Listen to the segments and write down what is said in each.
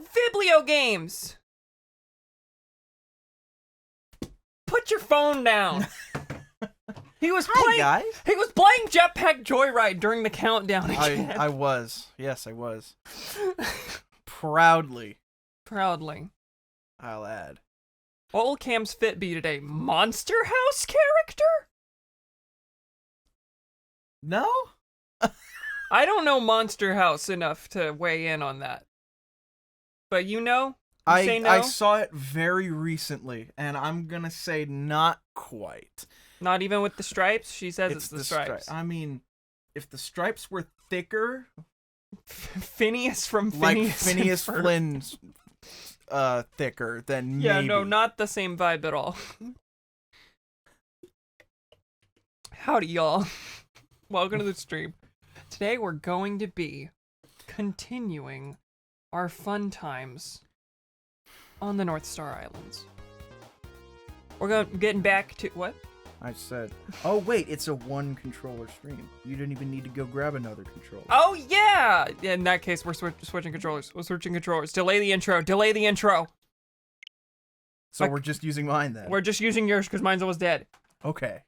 Viblio games! Put your phone down. He was playing. Hi, guys. He was playing Jetpack Joyride during the countdown again. I was. Yes, I was. Proudly. Proudly. I'll add. What will Cam's fit be today? Monster House character? No? I don't know Monster House enough to weigh in on that. But you know? You say no? I saw it very recently, and I'm gonna say not quite. Not even with the stripes? She says it's the stripes. I mean, if the stripes were thicker, Phineas from like Phineas and Ferb. Flynn's thicker, then Yeah, maybe. no, not the same vibe at all. Howdy, y'all. Welcome to the stream. Today we're going to be continuing our fun times on the North Star Islands. We're getting back to what? I said, oh wait, it's a one controller stream. You didn't even need to go grab another controller. Oh yeah! In that case, we're switching controllers. We're switching controllers. Delay the intro. Delay the intro. So we're just using mine then. We're just using yours because mine's almost dead. Okay.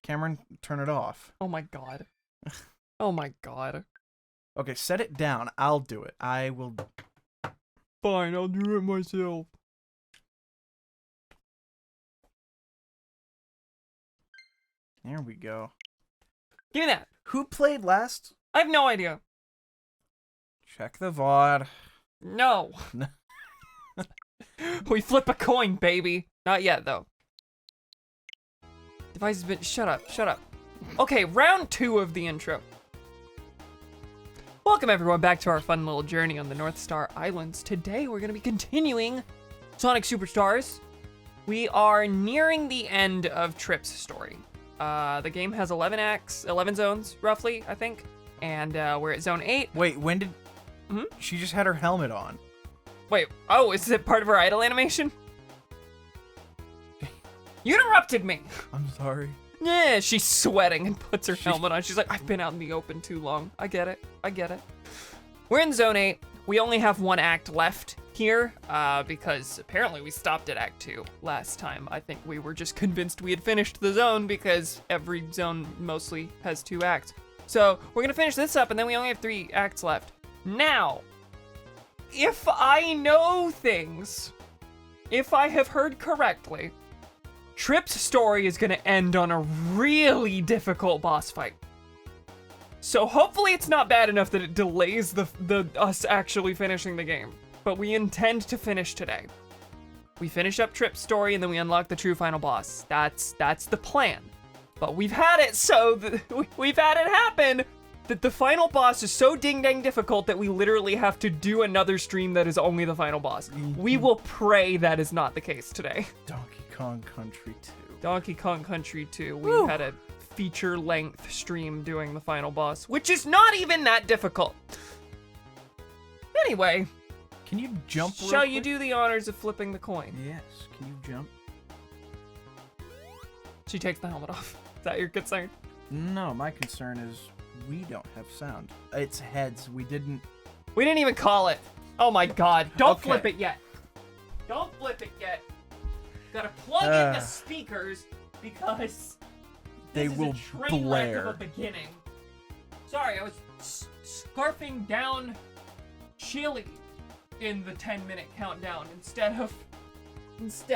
Cameron, turn it off. Oh my god. Oh my god. Okay, set it down. I'll do it. I will. Fine, I'll do it myself. There we go. Give me that. Who played last? I have no idea. Check the VOD. No. We flip a coin, baby. Not yet, though. Device has been. Shut up. Shut up. Okay, round 2 of the intro. Welcome, everyone, back to our fun little journey on the North Star Islands. Today, we're going to be continuing Sonic Superstars. We are nearing the end of Trip's story. The game has 11 acts, 11 zones, roughly, I think. And we're at zone 8. Wait, when did... Hmm? She just had her helmet on. Wait, oh, is it part of her idle animation? You interrupted me! I'm sorry. Yeah, she's sweating and puts her helmet on. She's like, I've been out in the open too long. I get it. I get it. We're in zone 8. We only have 1 act left here, because apparently we stopped at act 2 last time. I think we were just convinced we had finished the zone because every zone mostly has 2 acts. So we're gonna finish this up and then we only have 3 acts left. Now, if I know things, if I have heard correctly, Trip's story is gonna end on a really difficult boss fight. So hopefully it's not bad enough that it delays the us actually finishing the game. But we intend to finish today. We finish up Trip's story and then we unlock the true final boss. That's the plan. But we've had it so we've had it happen that the final boss is so ding dang difficult that we literally have to do another stream that is only the final boss. We will pray that is not the case today. Donkey Kong Country 2. Donkey Kong Country 2. We had a feature-length stream doing the final boss, which is not even that difficult. Anyway. Can you jump real Shall quick? you do the honors of flipping the coin? Yes. Can you jump? She takes the helmet off. Is that your concern? No, my concern is we don't have sound. It's heads. We didn't even call it. Oh my god. Don't Okay. flip it yet. Don't flip it yet. Gotta plug in the speakers because They this will is a train wreck of blare. a beginning. Sorry, I was scarfing down chili in the 10-minute countdown instead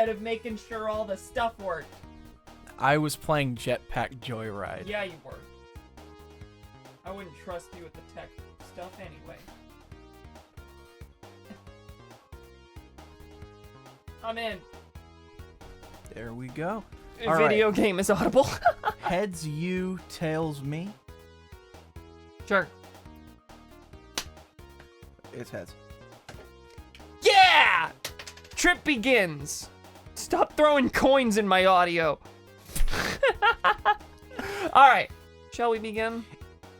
of making sure all the stuff worked. I was playing Jetpack Joyride. Yeah, you were. I wouldn't trust you with the tech stuff anyway. I'm in. There we go. A video game is audible. Heads you, tails me. Sure. It's heads. Yeah! Trip begins. Stop throwing coins in my audio. Alright, shall we begin?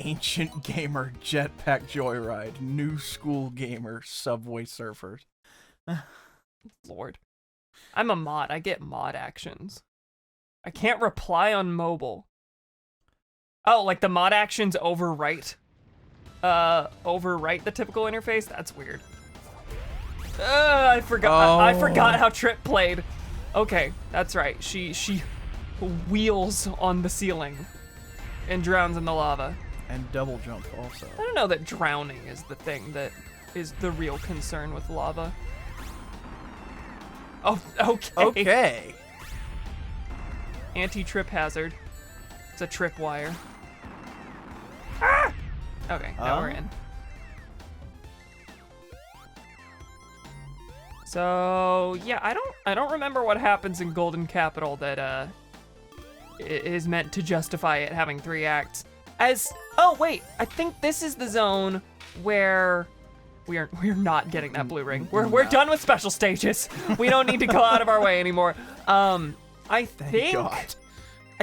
Ancient gamer, Jetpack Joyride, new school gamer, Subway Surfers. Lord. I'm a mod. I get mod actions. I can't reply on mobile. Oh, like the mod actions overwrite? overwrite the typical interface. That's weird. I forgot. I forgot how Trip played. Okay, that's right. She wheels on the ceiling and drowns in the lava. And double jump also. I don't know that drowning is the thing that is the real concern with lava. Oh, okay. Okay. Anti-trip hazard. It's a trip wire. Ah! Okay, now we're in. So yeah, I don't remember what happens in Golden Capital that is meant to justify it having 3 acts. Oh wait, I think this is the zone where we're not getting that blue ring. We're done with special stages. We don't need to go out of our way anymore. I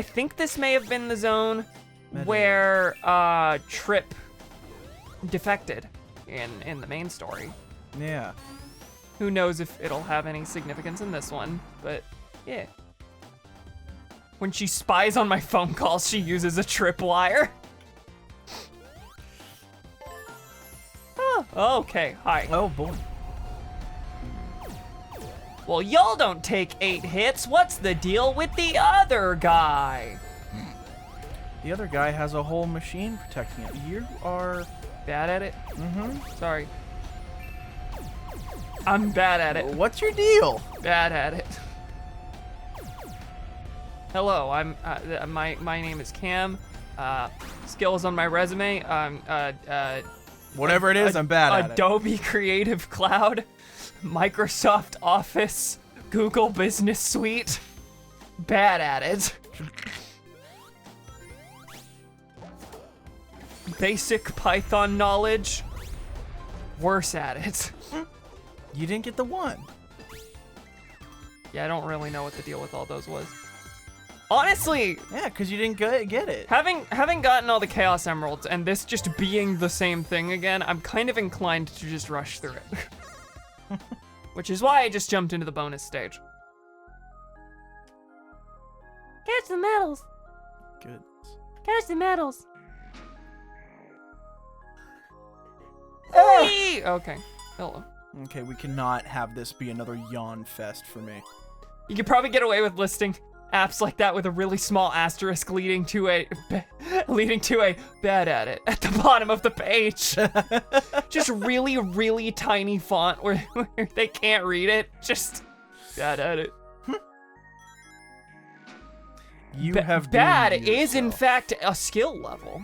think this may have been the zone where Trip defected in the main story. Yeah. Who knows if it'll have any significance in this one, but yeah. When she spies on my phone calls, she uses a tripwire. Oh, okay, hi. Oh boy. Well, y'all don't take 8 hits. What's the deal with the other guy? The other guy has a whole machine protecting it. You are bad at it? Mm-hmm. Sorry. I'm bad at it. What's your deal? Bad at it. Hello, I'm my name is Cam. Skills on my resume. Whatever it is, I'm bad at it. Adobe Creative Cloud, Microsoft Office, Google Business Suite. Bad at it. Basic Python knowledge. Worse at it. You didn't get the 1. Yeah, I don't really know what the deal with all those was. Honestly, yeah, because you didn't get it. Having gotten all the Chaos Emeralds and this just being the same thing again, I'm kind of inclined to just rush through it. Which is why I just jumped into the bonus stage. Catch the medals. Good. Catch the medals. Hey! Okay, hello. Okay, we cannot have this be another yawn fest for me. You could probably get away with listing apps like that with a really small asterisk leading to a bad at it at the bottom of the page. Just really, really tiny font where they can't read it. Just bad at it. You have bad is in fact a skill level.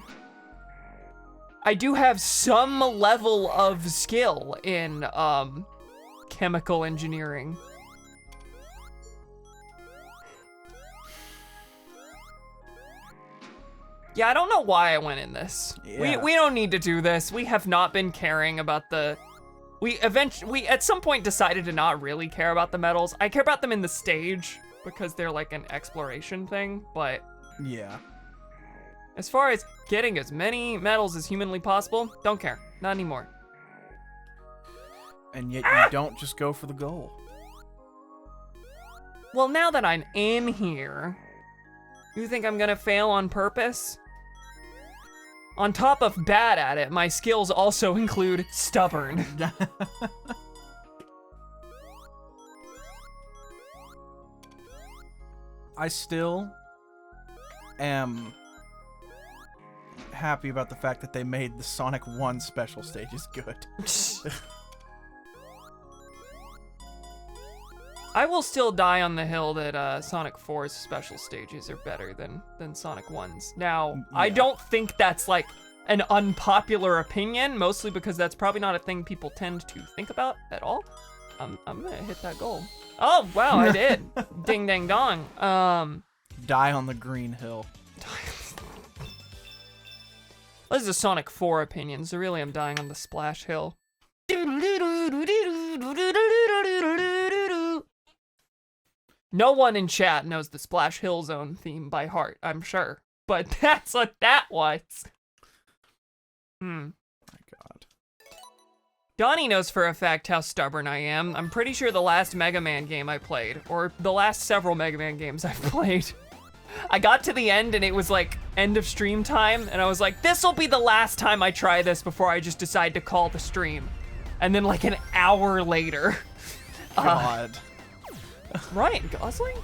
I do have some level of skill in chemical engineering. Yeah, I don't know why I went in this. Yeah. We don't need to do this. We have not been caring about the... We at some point decided to not really care about the medals. I care about them in the stage because they're like an exploration thing, but... Yeah. As far as getting as many medals as humanly possible, don't care. Not anymore. And yet you don't just go for the goal. Well, now that I'm in here, you think I'm gonna fail on purpose? On top of bad at it, my skills also include stubborn. I still am happy about the fact that they made the Sonic 1 special stages good. I will still die on the hill that Sonic 4's special stages are better than Sonic 1's. Now, yeah. I don't think that's like an unpopular opinion, mostly because that's probably not a thing people tend to think about at all. I'm gonna hit that goal. Oh, wow, I did. Ding, dang, dong. Die on the green hill. This is a Sonic 4 opinion, so really I'm dying on the splash hill. No one in chat knows the Splash Hill Zone theme by heart, I'm sure. But that's what that was. My God. Donnie knows for a fact how stubborn I am. I'm pretty sure the last Mega Man game I played, or the last several Mega Man games I've played, I got to the end and it was like end of stream time, and I was like, this will be the last time I try this before I just decide to call the stream. And then like an hour later, God. Ryan Gosling?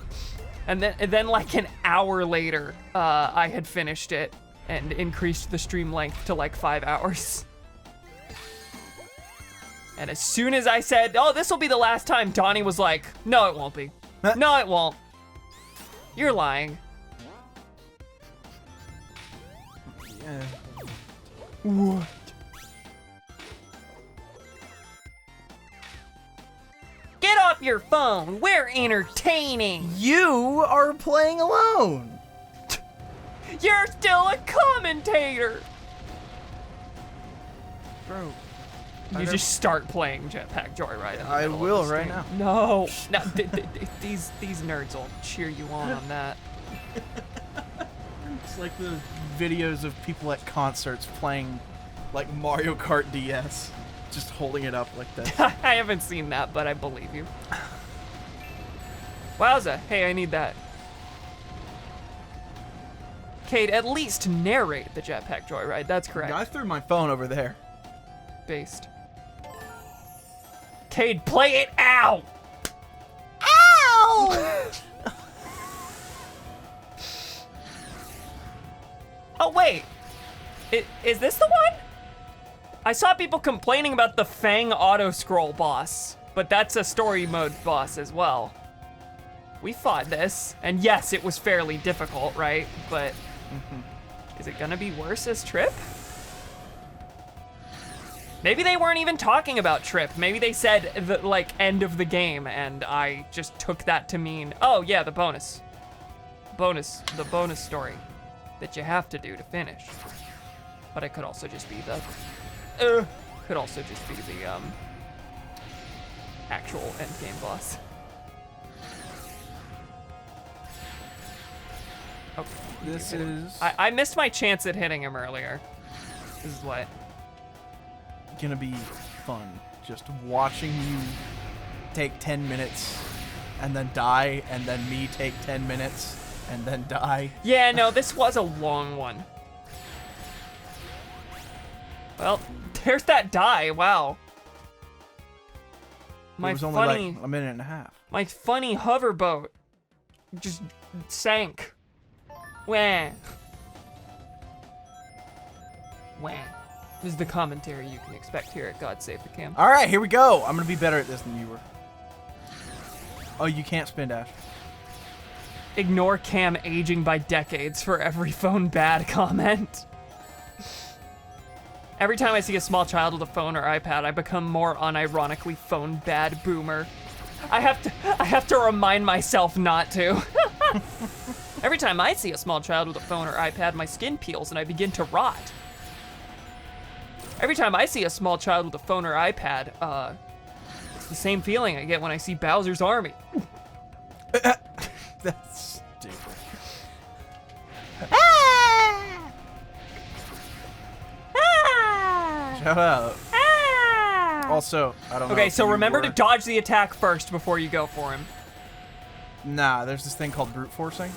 And then like an hour later, I had finished it and increased the stream length to like 5 hours. And as soon as I said, oh, this will be the last time, Donnie was like, no, it won't be. No, it won't. You're lying. Yeah. What? Get off your phone. We're entertaining. You are playing alone. You're still a commentator. Bro. You just start playing Jetpack Joyride. In the I middle of will the right stream. now. No, these nerds will cheer you on that. It's like the videos of people at concerts playing like Mario Kart DS, just holding it up like this. I haven't seen that, but I believe you. Wowza! Hey, I need that. Cade, at least narrate the Jetpack Joyride. That's correct. I threw my phone over there. Based. Cade, play it out! Ow! Oh, wait. Is this the one? I saw people complaining about the Fang auto-scroll boss, but that's a story mode boss as well. We fought this, and yes, it was fairly difficult, right? But is it gonna be worse as Trip? Maybe they weren't even talking about Trip. Maybe they said the, like, end of the game, and I just took that to mean, oh yeah, the bonus story that you have to do to finish. But it could also just be the, actual end game boss. Okay. This is I missed my chance at hitting him earlier. This is what. gonna be fun. Just watching you take 10 minutes and then die, and then me take 10 minutes and then die. Yeah, no, this was a long one. Well, there's that die. Wow. It was only like a minute and a half. My funny hoverboat just sank. Wah. Wah. This is the commentary you can expect here at God Save the Cam. All right, here we go. I'm gonna be better at this than you were. Oh, you can't spin dash. Ignore Cam aging by decades for every phone bad comment. Every time I see a small child with a phone or iPad, I become more unironically phone bad boomer. I have to remind myself not to. Every time I see a small child with a phone or iPad, my skin peels and I begin to rot. Every time I see a small child with a phone or iPad, it's the same feeling I get when I see Bowser's Army. That's stupid. Shut up. Also, I don't know. Okay, if so you remember were- to dodge the attack first before you go for him. Nah, there's this thing called brute forcing.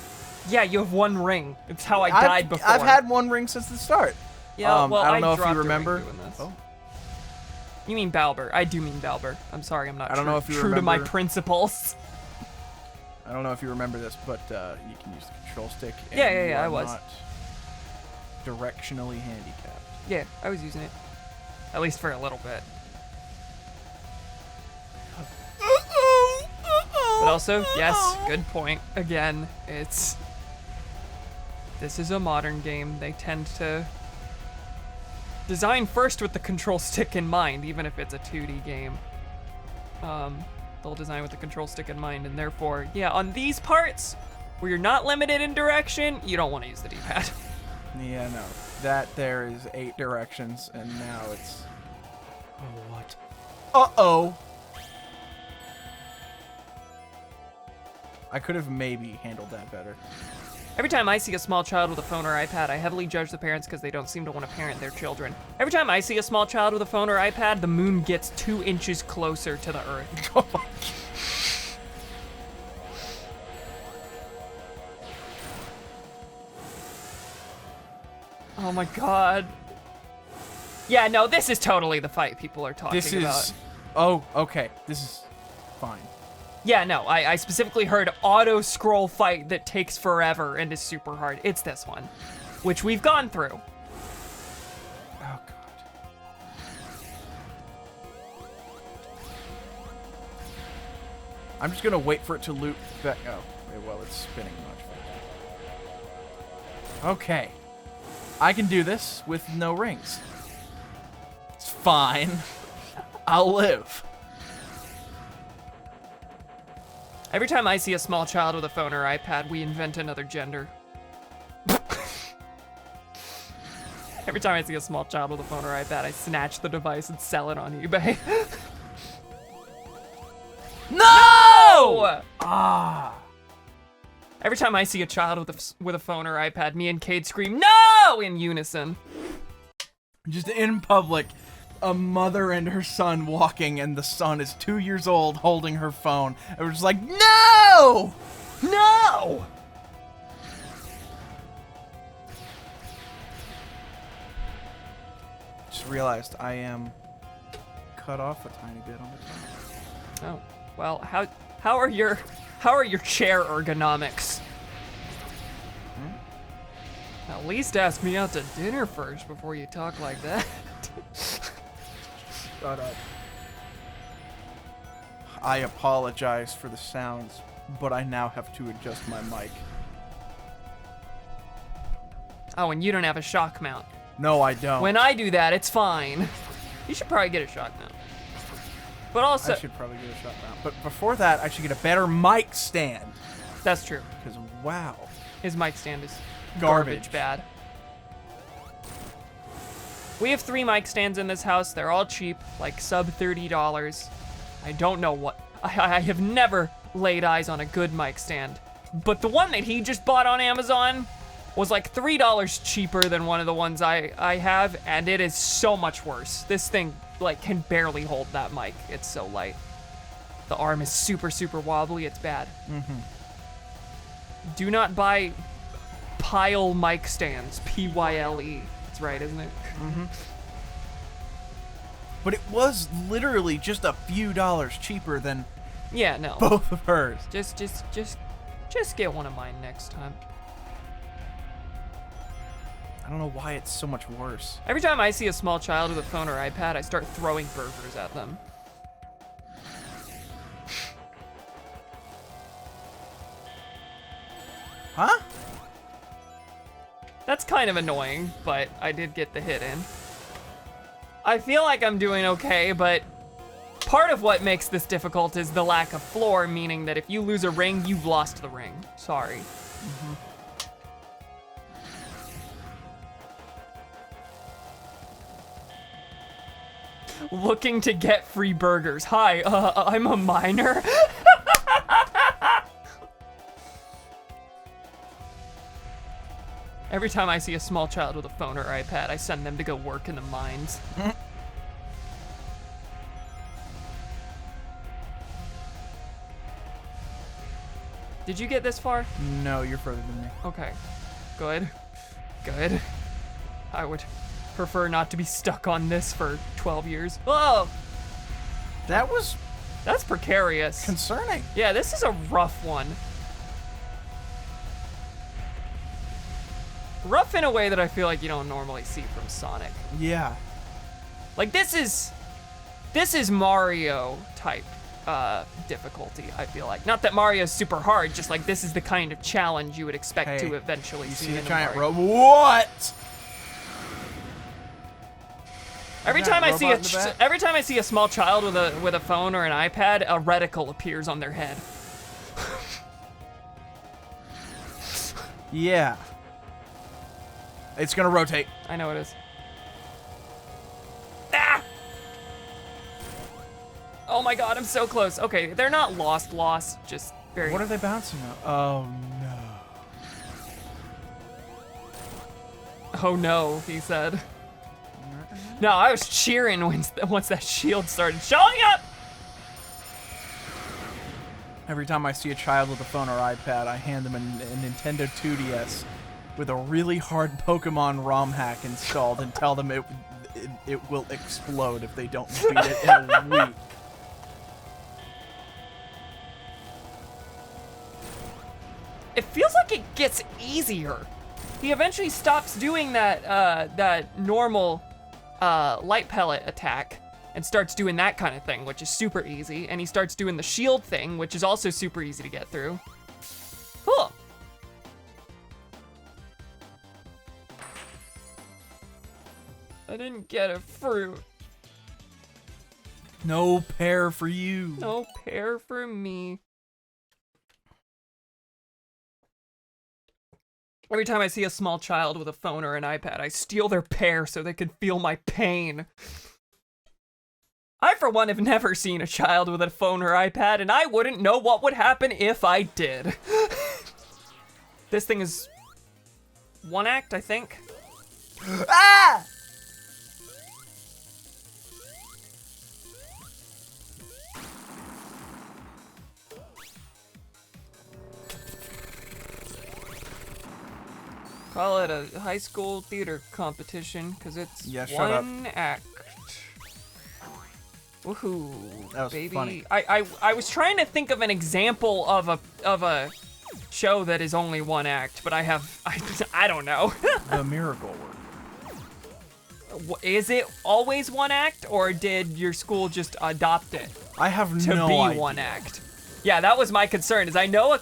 Yeah, you have one ring. It's how I died before. I've had one ring since the start. Yeah, well, I don't know if dropped you a ring remember. doing this. Oh. You mean Balber. I do mean Balber. I'm sorry, I'm not I don't know if you true to my remember. principles. I don't know if you remember this, but you can use the control stick. And Yeah, you I are was. not directionally handicapped. Yeah, I was using it. At least for a little bit. But also, yes, good point. Again, this is a modern game. They tend to design first with the control stick in mind, even if it's a 2D game. They'll design with the control stick in mind, and therefore, yeah, on these parts where you're not limited in direction, you don't want to use the D-pad. Yeah, no. That there is 8 directions, and now it's... Oh, what? Uh-oh! I could have maybe handled that better. Every time I see a small child with a phone or iPad, I heavily judge the parents because they don't seem to want to parent their children. Every time I see a small child with a phone or iPad, the moon gets 2 inches closer to the Earth. Oh my God. Oh my god. Yeah, no, this is totally the fight people are talking This is... about. Oh, okay. This is fine. Yeah, no, I specifically heard auto-scroll fight that takes forever and is super hard. It's this one, which we've gone through. Oh, God. I'm just gonna wait for it to loop back. Oh, well, it's spinning much faster. Okay. I can do this with no rings. It's fine. I'll live. Every time I see a small child with a phone or iPad, we invent another gender. Every time I see a small child with a phone or iPad, I snatch the device and sell it on eBay. No! Ah. Every time I see a child with a phone or iPad, me and Cade scream "No!" in unison. Just in public, a mother and her son walking, and the son is 2 years old holding her phone. And we're just like, no! No! Just realized I am cut off a tiny bit on the top. Oh, well, how are your chair ergonomics? At least ask me out to dinner first before you talk like that. Shut up. I apologize for the sounds, but I now have to adjust my mic. Oh, and you don't have a shock mount. No, I don't. When I do that, it's fine. You should probably get a shock mount. But also, I should probably get a shock mount. But before that, I should get a better mic stand. that's true. Because, wow. His mic stand is Garbage. bad. We have 3 mic stands in this house. They're all cheap, like sub $30. I don't know what. I have never laid eyes on a good mic stand. But the one that he just bought on Amazon was like $3 cheaper than one of the ones I have, and it is so much worse. This thing like can barely hold that mic. It's so light. The arm is super, super wobbly. It's bad. Do not buy pile mic stands. P-Y-L-E. That's right, isn't it? But it was literally just a few dollars cheaper than Yeah, no. both of hers. Just get one of mine next time. I don't know why it's so much worse. Every time I see a small child with a phone or iPad, I start throwing burgers at them. Huh? That's kind of annoying, but I did get the hit in. I feel like I'm doing okay, but part of what makes this difficult is the lack of floor, meaning that if you lose a ring, you've lost the ring. Sorry. Looking to get free burgers. Hi, I'm a minor. Every time I see a small child with a phone or iPad, I send them to go work in the mines. Did you get this far? No, you're further than me. Okay. Good. Good. I would prefer not to be stuck on this for 12 years. Whoa! That's precarious. Concerning. Yeah, this is a rough one. Rough in a way that I feel like you don't normally see from Sonic. Yeah. Like this is Mario type difficulty, I feel like. Not that Mario's super hard, just like this is the kind of challenge you would expect to eventually You see see the in a giant Mario. robot? What? Every Giant time I see robot in the back? every time I see a small child with a phone or an iPad, a reticle appears on their head. Yeah. It's gonna rotate. I know it is. Ah! Oh my god, I'm so close. Okay, they're not lost, just very... What are they bouncing on? Oh no. Oh no, he said. No, I was cheering once that shield started showing up! Every time I see a child with a phone or iPad, I hand them a Nintendo 2DS with a really hard Pokemon ROM hack installed and tell them it will explode if they don't beat it in a week. It feels like it gets easier. He eventually stops doing that normal light pellet attack and starts doing that kind of thing, which is super easy. And he starts doing the shield thing, which is also super easy to get through. Cool. I didn't get a fruit. No pear for you. No pear for me. Every time I see a small child with a phone or an iPad, I steal their pear so they can feel my pain. I, for one, have never seen a child with a phone or iPad, and I wouldn't know what would happen if I did. This thing is one act, I think. Ah! Call it a high school theater competition, because it's Yeah, shut up. one act. Woohoo, That was baby. funny. I was trying to think of an example of a show that is only one act, but I don't know. The Miracle Worker. Is it always one act, or did your school just adopt it I have to no be idea. one act? Yeah, that was my concern. Is I know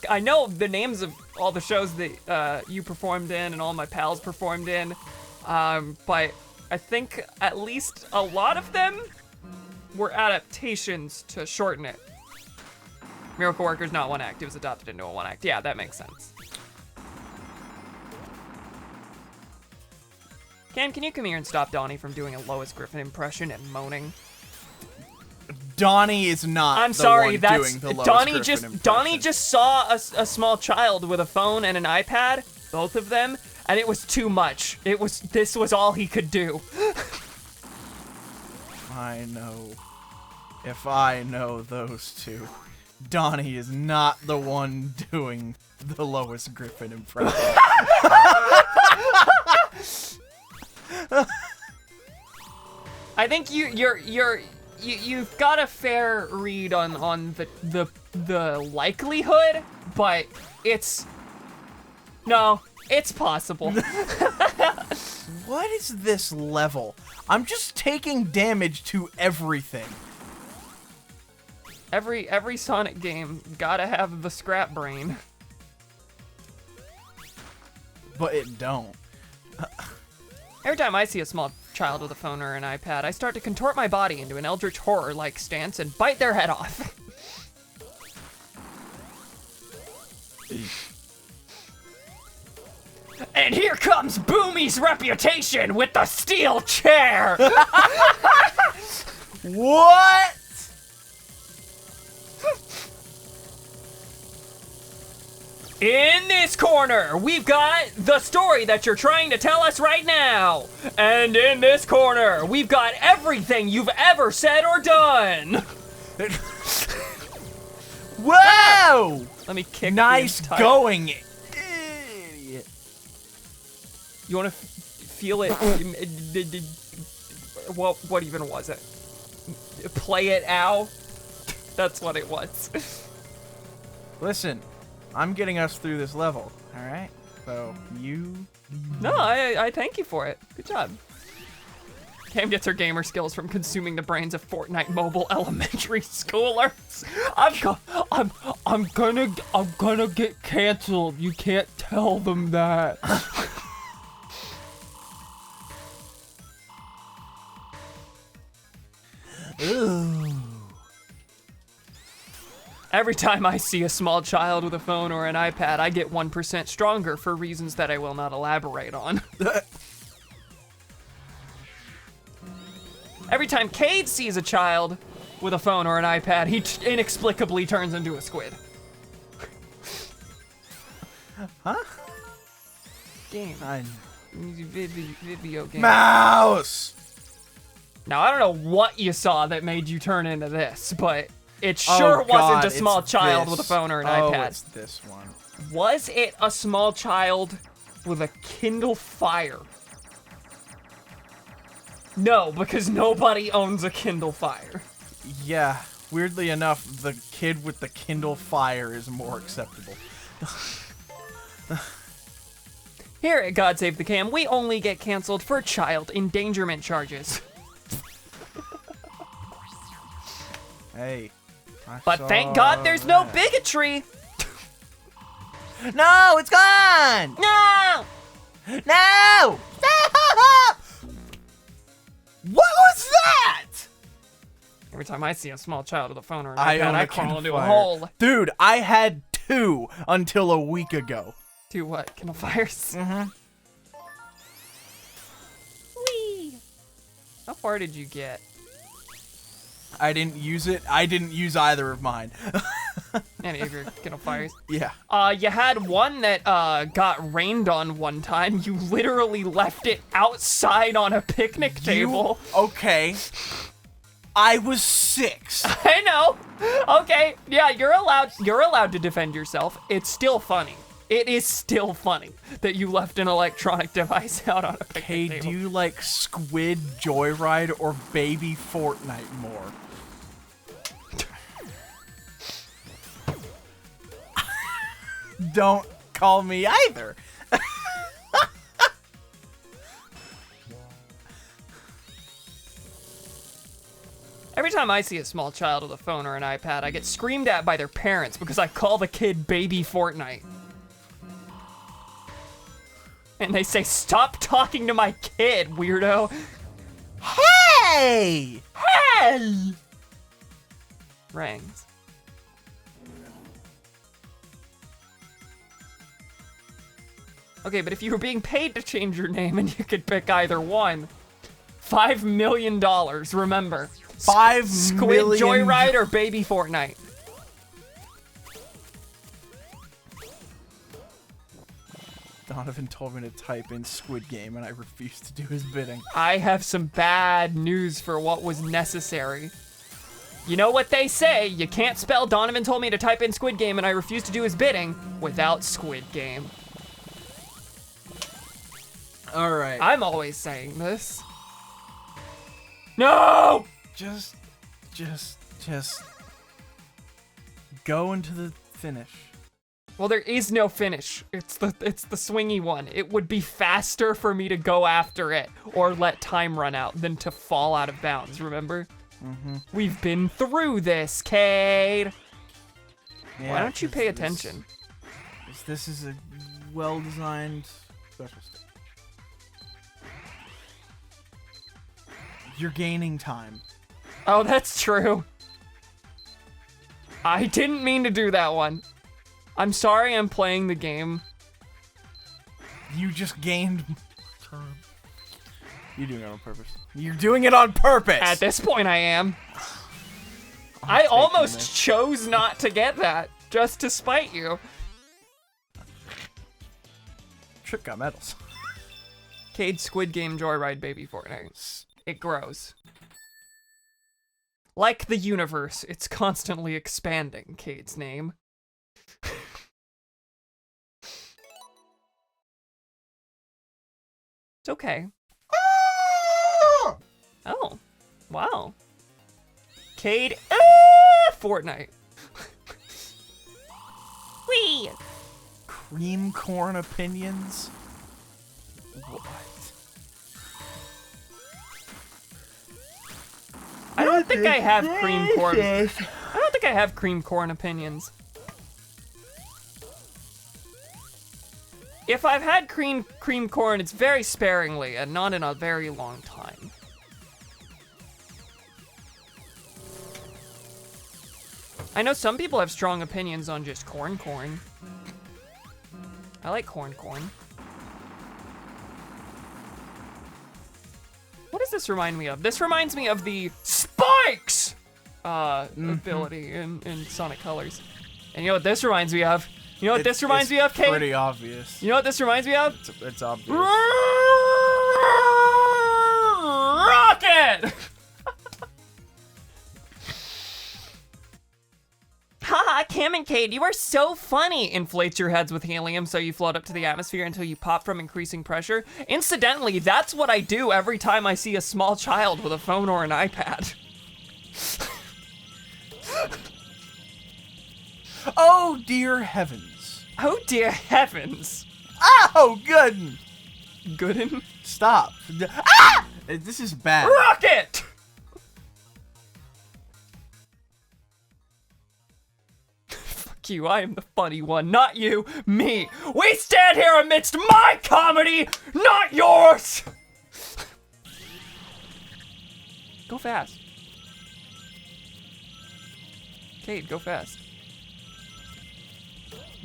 the names of all the shows that you performed in and all my pals performed in, but I think at least a lot of them were adaptations to shorten it. Miracle Worker's not one act; it was adopted into a one act. Yeah, that makes sense. Cam, can you come here and stop Donnie from doing a Lois Griffin impression and moaning? Donnie is not. I'm the sorry, one that's doing the Lois Donnie. Griffin Donnie impression. just saw a small child with a phone and an iPad, both of them, and it was too much. This was all he could do. I know. If I know those two, Donnie is not the one doing the Lois Griffin impression. I think you've got a fair read on the likelihood, but it's possible. What is this level? I'm just taking damage to everything. Every Sonic game gotta have the scrap brain. But it don't. Every time I see a small child with a phone or an iPad, I start to contort my body into an eldritch horror-like stance and bite their head off. And here comes Boomy's reputation with the steel chair! What? In this corner, we've got the story that you're trying to tell us right now. And in this corner, we've got everything you've ever said or done. Whoa! Let me kick Nice the entire... going, idiot. You want to feel it? What even was it? Play it, ow? That's what it was. Listen, I'm getting us through this level, all right? So you... No, I thank you for it. Good job. Cam gets her gamer skills from consuming the brains of Fortnite mobile elementary schoolers. I'm gonna get canceled. You can't tell them that. Ooh. Every time I see a small child with a phone or an iPad, I get 1% stronger for reasons that I will not elaborate on. Every time Cade sees a child with a phone or an iPad, he inexplicably turns into a squid. Huh? Game. Video game. Mouse! Now, I don't know what you saw that made you turn into this, but it Oh, sure wasn't God, a small it's child this. with a phone or an Oh, iPad. it's this one. Was it a small child with a Kindle Fire. No, because nobody owns a Kindle Fire. Yeah, weirdly enough, the kid with the Kindle Fire is more acceptable. Here at GodSaveTheCam, we only get canceled for child endangerment charges. Hey. But thank God there's no bigotry. No, it's gone! No! No! Stop! What was that? Every time I see a small child with a phone or an I iPad, own I a crawl Kindle into a Fire. hole. Dude, I had 2 until a week ago. Do what? Kindle Fires? Mm-hmm. Whee! How far did you get? I didn't use it. I didn't use either of mine. Any of your Kindle Fires? Yeah. You had one that got rained on one time. You literally left it outside on a picnic table. Okay. I was 6. I know. Okay, yeah, you're allowed to defend yourself. It's still funny. It is still funny that you left an electronic device out on a picnic Hey, table. do you like Squid Joyride or Baby Fortnite more? Don't call me either. Every time I see a small child with a phone or an iPad, I get screamed at by their parents because I call the kid Baby Fortnite. And they say, "Stop talking to my kid, weirdo." Hey! Hey! Rings. Okay, but if you were being paid to change your name and you could pick either one, $5 million, remember. $5 million. Squid Joyride or Baby Fortnite? Donovan told me to type in Squid Game and I refused to do his bidding. I have some bad news for what was necessary. You know what they say, you can't spell Donovan told me to type in Squid Game and I refused to do his bidding without Squid Game. Alright. I'm always saying this. No! Just go into the finish. Well, there is no finish. It's the swingy one. It would be faster for me to go after it or let time run out than to fall out of bounds, remember? Mm-hmm. We've been through this, Cade. Yeah, Why don't you pay 'cause attention? This is a well-designed special state. You're gaining time. Oh, that's true. I didn't mean to do that one. I'm sorry I'm playing the game. You just gained time. You're doing it on purpose. You're doing it on purpose! At this point, I am. I'm I taking almost this. chose not to get that, just to spite you. Trip got medals. Cade Squid Game Joyride Baby Fortnite. It grows. Like the universe, it's constantly expanding, Cade's name. It's okay. Oh, wow. Cade, Fortnite. Whee! Cream corn opinions? What? I don't think I have cream corn. I don't think I have cream corn opinions. If I've had cream corn, it's very sparingly and not in a very long time. I know some people have strong opinions on just corn. I like corn. What does this remind me of? This reminds me of the spikes ability in Sonic Colors. And you know what this reminds me of? You know what this reminds me of, Kate? Pretty obvious. You know what this reminds me of? It's obvious. Rocket! Haha! Cam and Cade, you are so funny. Inflates your heads with helium so you float up to the atmosphere until you pop from increasing pressure. Incidentally, that's what I do every time I see a small child with a phone or an iPad. Oh, dear heavens. Oh dear heavens. Oh, good. Gooden? Stop. Ah! This is bad. Rocket! Fuck you, I am the funny one, not you, me. We stand here amidst my comedy, not yours! Go fast. Cade, go fast.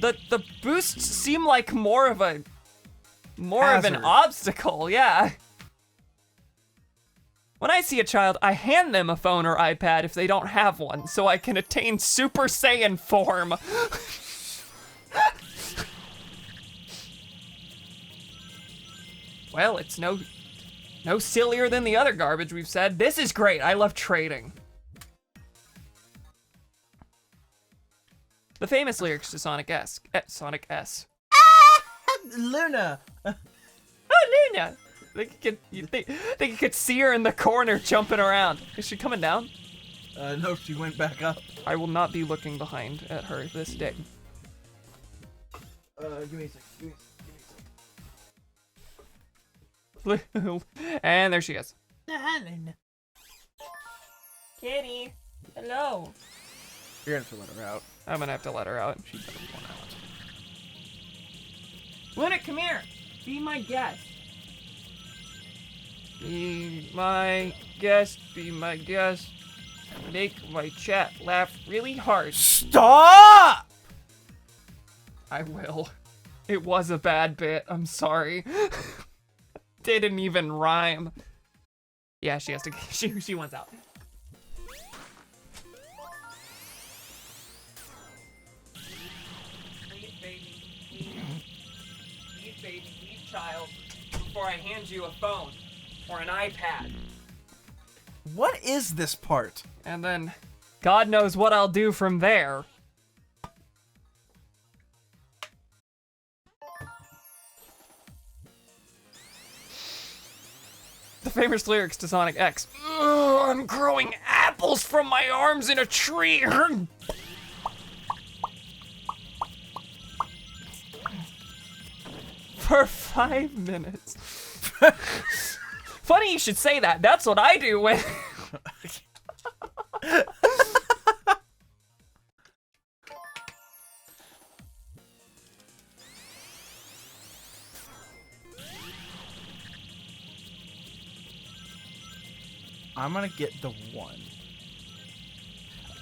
The boosts seem like more of an obstacle, yeah. When I see a child, I hand them a phone or iPad if they don't have one, so I can attain Super Saiyan form. Well, it's no sillier than the other garbage we've said. This is great. I love trading. The famous lyrics to Sonic S. Sonic S. Luna. Oh, Luna! Think you could see her in the corner jumping around. Is she coming down? No, she went back up. I will not be looking behind at her this day. Give me a sec. And there she is. Kitty, hello. You're gonna have to let her out. I'm gonna have to let her out. She doesn't want out. Luna, come here. Be my guest. Be my guest. Be my guest. Make my chat laugh really hard. Stop! I will. It was a bad bit. I'm sorry. Didn't even rhyme. Yeah, she has to. She wants out. Please, baby. Please, baby. Please, child. Before I hand you a phone or an iPad. What is this part? And then, God knows what I'll do from there. The famous lyrics to Sonic X. Ugh, I'm growing apples from my arms in a tree. For 5 minutes. Funny you should say that. That's what I do when... I'm gonna get the one.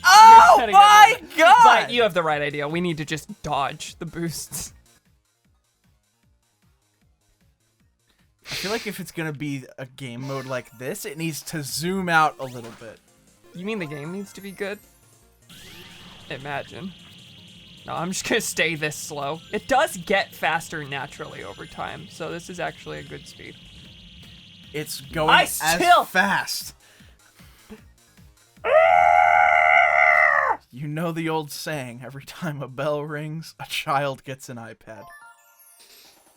Oh my god! But you have the right idea. We need to just dodge the boosts. I feel like if it's gonna be a game mode like this, it needs to zoom out a little bit. You mean the game needs to be good? Imagine. No, I'm just gonna stay this slow. It does get faster naturally over time, so this is actually a good speed. It's going as fast. You know the old saying, every time a bell rings, a child gets an iPad.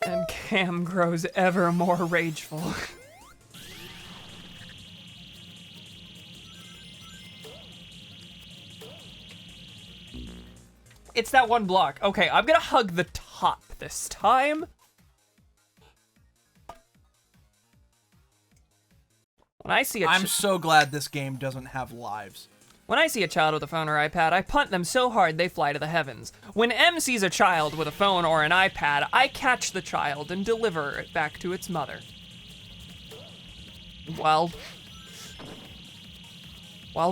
And Cam grows ever more rageful. It's that one block. Okay, I'm gonna hug the top this time. When I see I'm so glad this game doesn't have lives. When I see a child with a phone or iPad, I punt them so hard they fly to the heavens. When M sees a child with a phone or an iPad, I catch the child and deliver it back to its mother. While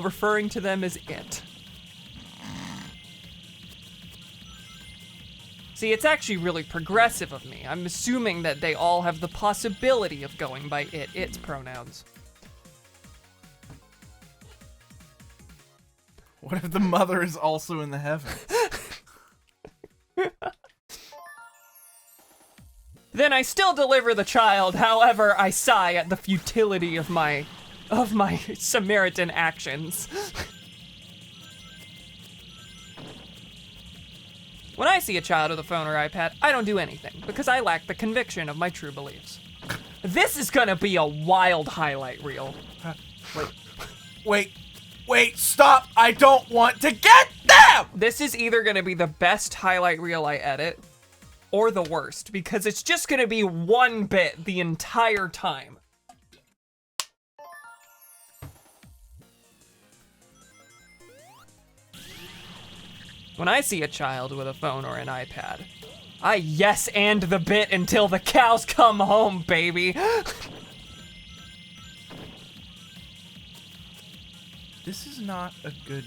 referring to them as it. See, it's actually really progressive of me. I'm assuming that they all have the possibility of going by its pronouns. What if the mother is also in the heavens? Then I still deliver the child, however I sigh at the futility of my Samaritan actions. When I see a child with a phone or iPad, I don't do anything because I lack the conviction of my true beliefs. This is gonna be a wild highlight reel. Wait, stop! I don't want to get them! This is either gonna be the best highlight reel I edit or the worst because it's just gonna be one bit the entire time. When I see a child with a phone or an iPad, I yes and the bit until the cows come home, baby. This is not a good...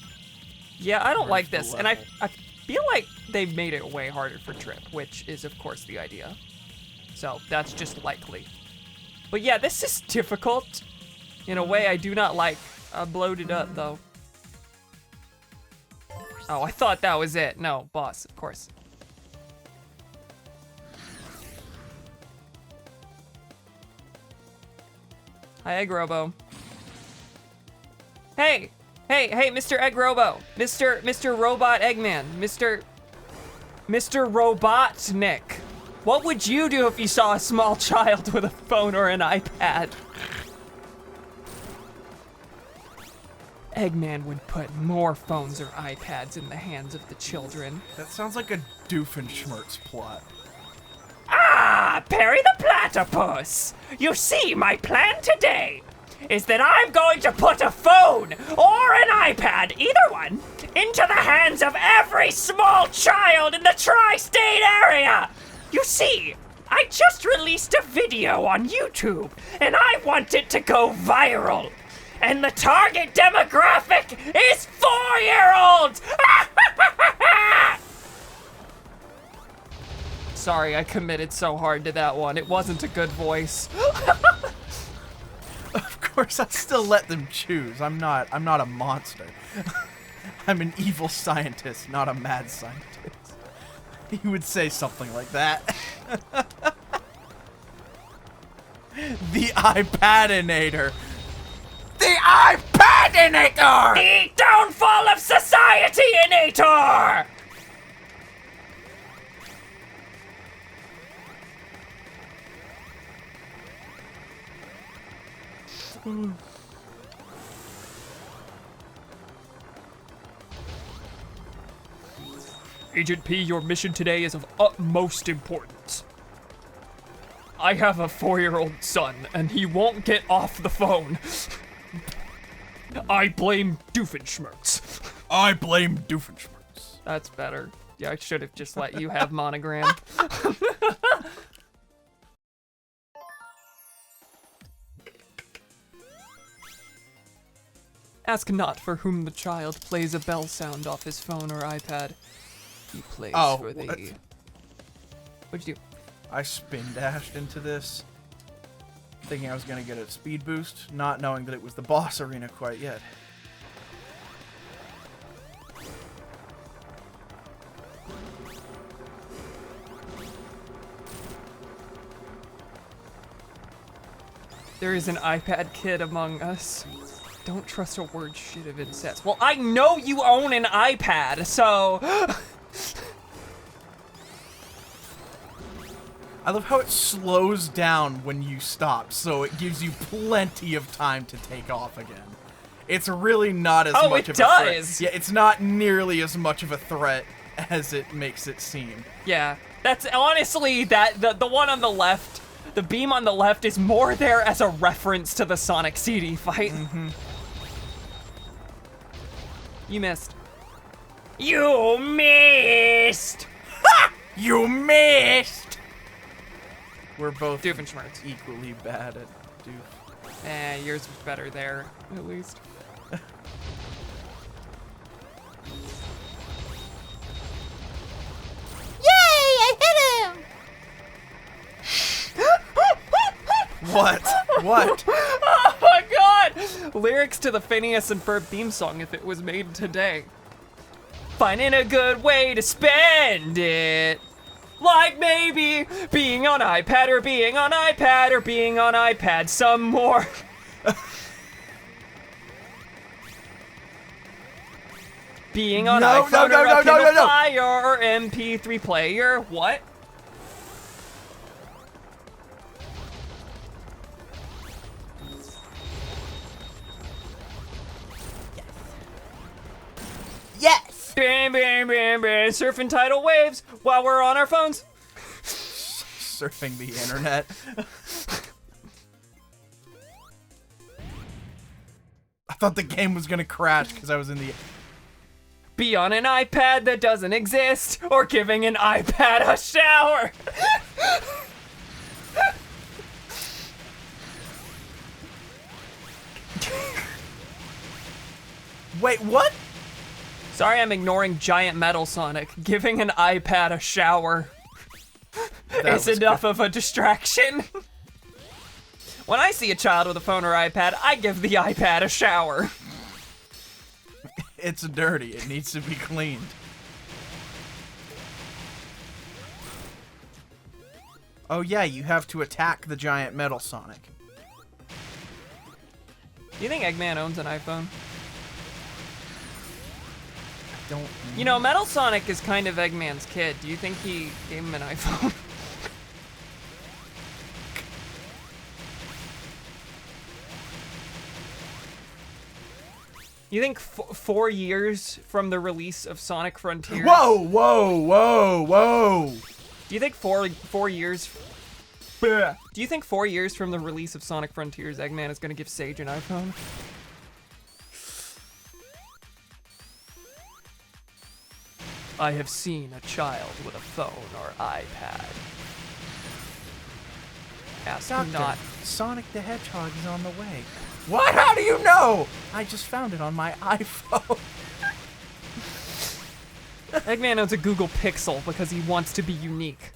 Yeah, I don't like this, level. and I feel like they've made it way harder for Trip, which is of course the idea. So that's just likely. But yeah, this is difficult in a way I do not like. I bloated up though. Oh, I thought that was it. No, boss, of course. Hi, Egg Robo. Hey, Mr. Egg Robo, Mr. Robot Eggman, Mr. Robotnik. What would you do if you saw a small child with a phone or an iPad? Eggman would put more phones or iPads in the hands of the children. That sounds like a Doofenshmirtz plot. Ah, Perry the Platypus! You see, my plan today is that I'm going to put a phone or an iPad, either one, into the hands of every small child in the tri-state area! You see, I just released a video on YouTube, and I want it to go viral. And the target demographic is 4-year-olds! Sorry, I committed so hard to that one. It wasn't a good voice. Of course, I still let them choose. I'm not a monster. I'm an evil scientist, not a mad scientist. He would say something like that. The iPadinator. The iPadinator! The downfall of society-inator! Agent P, your mission today is of utmost importance. I have a 4-year-old son, and he won't get off the phone. I blame Doofenshmirtz. I blame Doofenshmirtz. That's better. Yeah, I should have just let you have monogram. Ask not for whom the child plays a bell sound off his phone or iPad. He plays for the... what? What'd you do? I spin dashed into this, thinking I was gonna get a speed boost, not knowing that it was the boss arena quite yet. There is an iPad kid among us. Don't trust a word shit if it says. Well, I know you own an iPad, so... I love how it slows down when you stop, so it gives you plenty of time to take off again. It's really not as much of a threat. does! Yeah, it's not nearly as much of a threat as it makes it seem. Yeah, that's honestly, the one on the left, the beam on the left is more there as a reference to the Sonic CD fight. Mm-hmm. You missed. You missed! Ha! You missed! We're both Doofenshmirtz. equally bad at doof. Yours was better there, at least. What? What? Oh my god! Lyrics to the Phineas and Ferb theme song if it was made today. Finding a good way to spend it. Like maybe being on iPad or being on iPad or being on iPad some more. Being on No, iPhone no, or no, a no, Kindle no, no. Fire or MP3 player. What? Yes! Bam, bam, bam, bam. Surfing tidal waves while we're on our phones. Surfing the internet. I thought the game was gonna crash because I was in the... Be on an iPad that doesn't exist, or giving an iPad a shower. Wait, what? Sorry, I'm ignoring Giant Metal Sonic. Giving an iPad a shower is enough of a distraction. When I see a child with a phone or iPad, I give the iPad a shower. It's dirty. It needs to be cleaned. Oh yeah, you have to attack the giant metal Sonic. Do you think Eggman owns an iPhone? Don't... You know, Metal Sonic is kind of Eggman's kid. Do you think he gave him an iPhone? You think 4 years from the release of Sonic Frontiers? Whoa, whoa, whoa, whoa! Do you think four years? Do you think 4 years from the release of Sonic Frontiers, Eggman is gonna give Sage an iPhone? I have seen a child with a phone or iPad. Ask Doctor, not. Sonic the Hedgehog is on the way. What? How do you know? I just found it on my iPhone. Eggman owns a Google Pixel because he wants to be unique.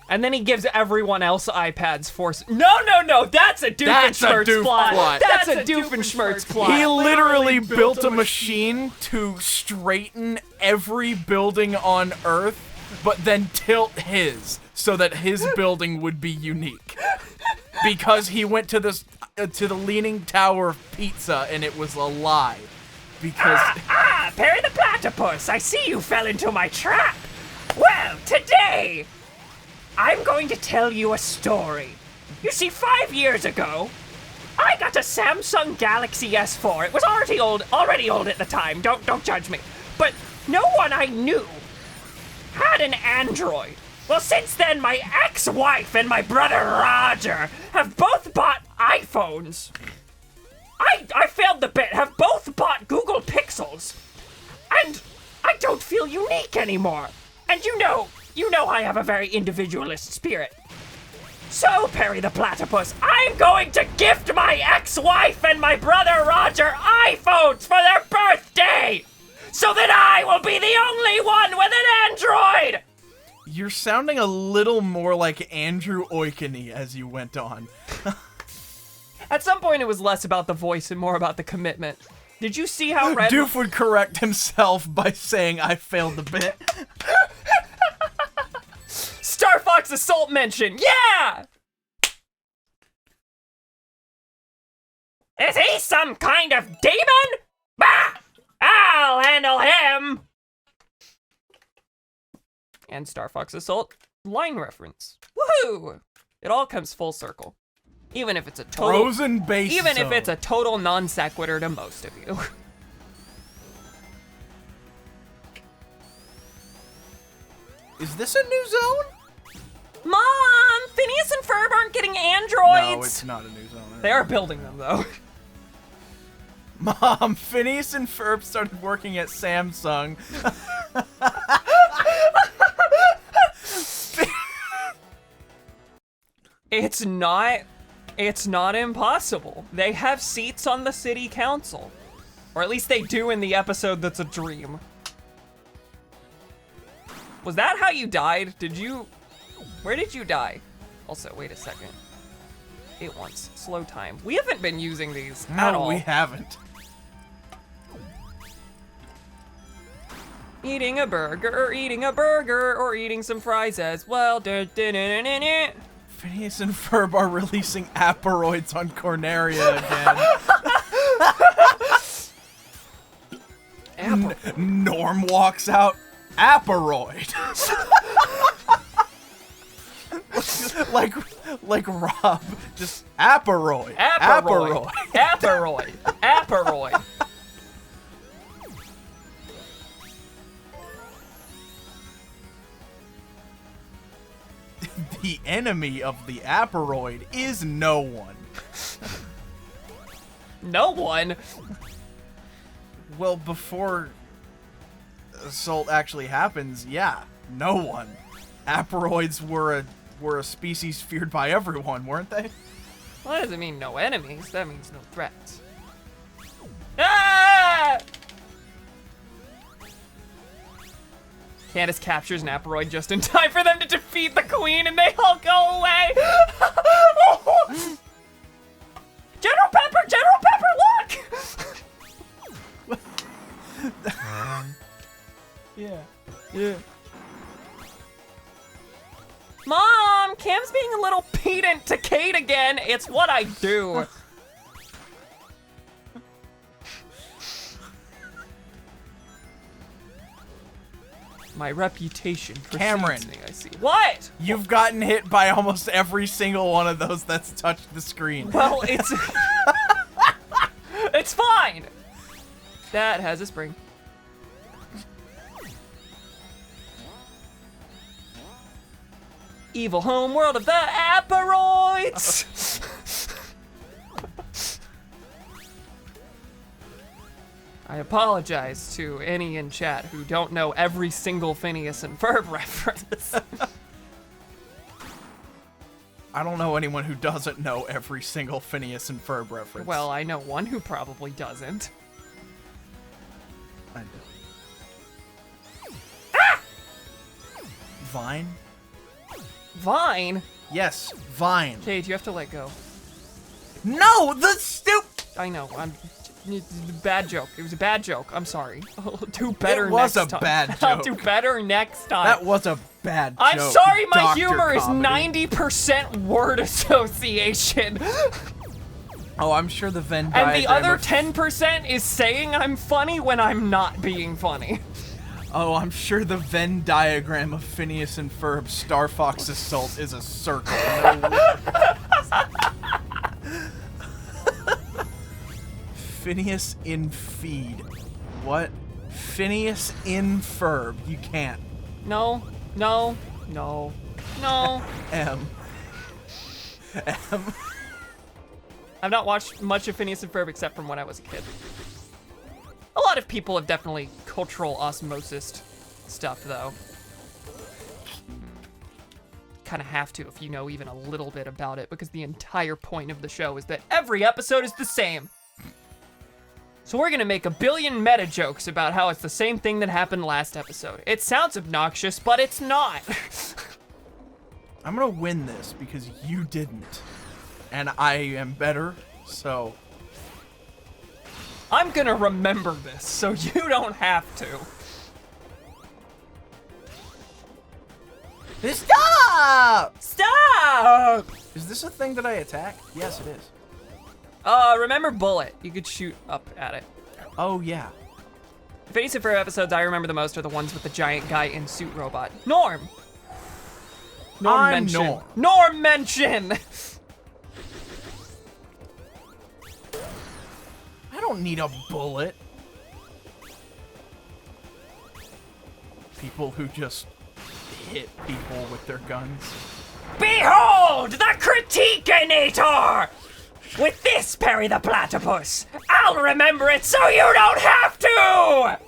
And then he gives everyone else iPads for... No, that's a Doofenshmirtz plot. That's a Doofenshmirtz plot. He literally built a machine to straighten every building on Earth, but then tilt his so that his building would be unique. Because he went to this to the Leaning Tower of Pizza and it was a lie. Because Perry the Platypus, I see you fell into my trap. Well, today, I'm going to tell you a story. You see, 5 years ago, I got a Samsung Galaxy S4. It was already old at the time. Don't judge me. But no one I knew had an Android. Well, since then, my ex-wife and my brother Roger have both bought iPhones. I failed the bit, have both bought Google Pixels. And I don't feel unique anymore. And you know I have a very individualist spirit. So, Perry the Platypus, I'm going to gift my ex-wife and my brother Roger iPhones for their birthday! So that I will be the only one with an Android! you're sounding a little more like Andrew Oikeny as you went on. At some point, it was less about the voice and more about the commitment. Did you see how Red... Doof would correct himself by saying, I failed the bit. Star Fox Assault mention, yeah! Is he some kind of demon? Bah! I'll handle him! And Star Fox Assault line reference. Woohoo! It all comes full circle. Even if it's a total... Frozen base Even if zone. it's a total non sequitur to most of you. Is this a new zone? Mom! Phineas and Ferb aren't getting androids! No, it's not a new zone. They are building them, though. Mom, Phineas and Ferb started working at Samsung. It's not impossible. They have seats on the city council. Or at least they do in the episode that's a dream. Was that how you died? Where did you die? Also, wait a second. It wants slow time. We haven't been using these at all. No, we haven't. Eating a burger, or eating some fries as well. Phineas and Ferb are releasing Aperoids on Corneria again. Norm walks out. Aperoid. like Rob, just Aperoid. Aperoid. Aperoid. Aperoid. The enemy of the Aperoid is no one. No one? Well, before assault actually happens, yeah, no one. Aperoids were a species feared by everyone, weren't they? Well, that doesn't mean no enemies. That means no threats. Ah! Candace captures an Aperoid just in time for them to defeat the queen, and they all go away. General Pepper, look! Yeah. Mom, Cam's being a little pedant to Kate again. It's what I do. My reputation precedes Cameron. me, I see. What? You've gotten hit by almost every single one of those that's touched the screen. Well, it's... it's fine. That has a spring. Evil home world of the Aperoids! I apologize to any in chat who don't know every single Phineas and Ferb reference. I don't know anyone who doesn't know every single Phineas and Ferb reference. Well, I know one who probably doesn't. I do. Vine? Vine? Yes, Vine. Kate, you have to let go. No, the I know, bad joke. It was a bad joke. I'm sorry. I'll do better It was next a time. bad I'll do joke. better next time. That was a bad joke. I'm sorry, my Dr. humor is Comedy. 90% word association. Oh, I'm sure the Venn And diagram the other of- 10% is saying I'm funny when I'm not being funny. Oh, I'm sure the Venn diagram of Phineas and Ferb Star Fox Assault is a circle. Phineas in feed. What? Phineas in Ferb. You can't. No, no, no, no. M. I've not watched much of Phineas and Ferb except from when I was a kid. A lot of people have definitely cultural osmosis stuff, though. Kind of have to if you know even a little bit about it, because the entire point of the show is that every episode is the same. So we're gonna make a billion meta jokes about how it's the same thing that happened last episode. It sounds obnoxious, but it's not. I'm gonna win this because you didn't. And I am better, so... I'm gonna remember this, so you don't have to. Stop! Stop! Is this a thing that I attack? Yes, it is. Remember Bullet. You could shoot up at it. Oh, yeah. The Phineas and Ferb episodes I remember the most are the ones with the giant guy in suit robot. Norm! I'm mention. Norm. Norm mention! I don't need a bullet. People who just hit people with their guns. Behold, the Critique-inator! With this, Perry the Platypus, I'll remember it so you don't have to!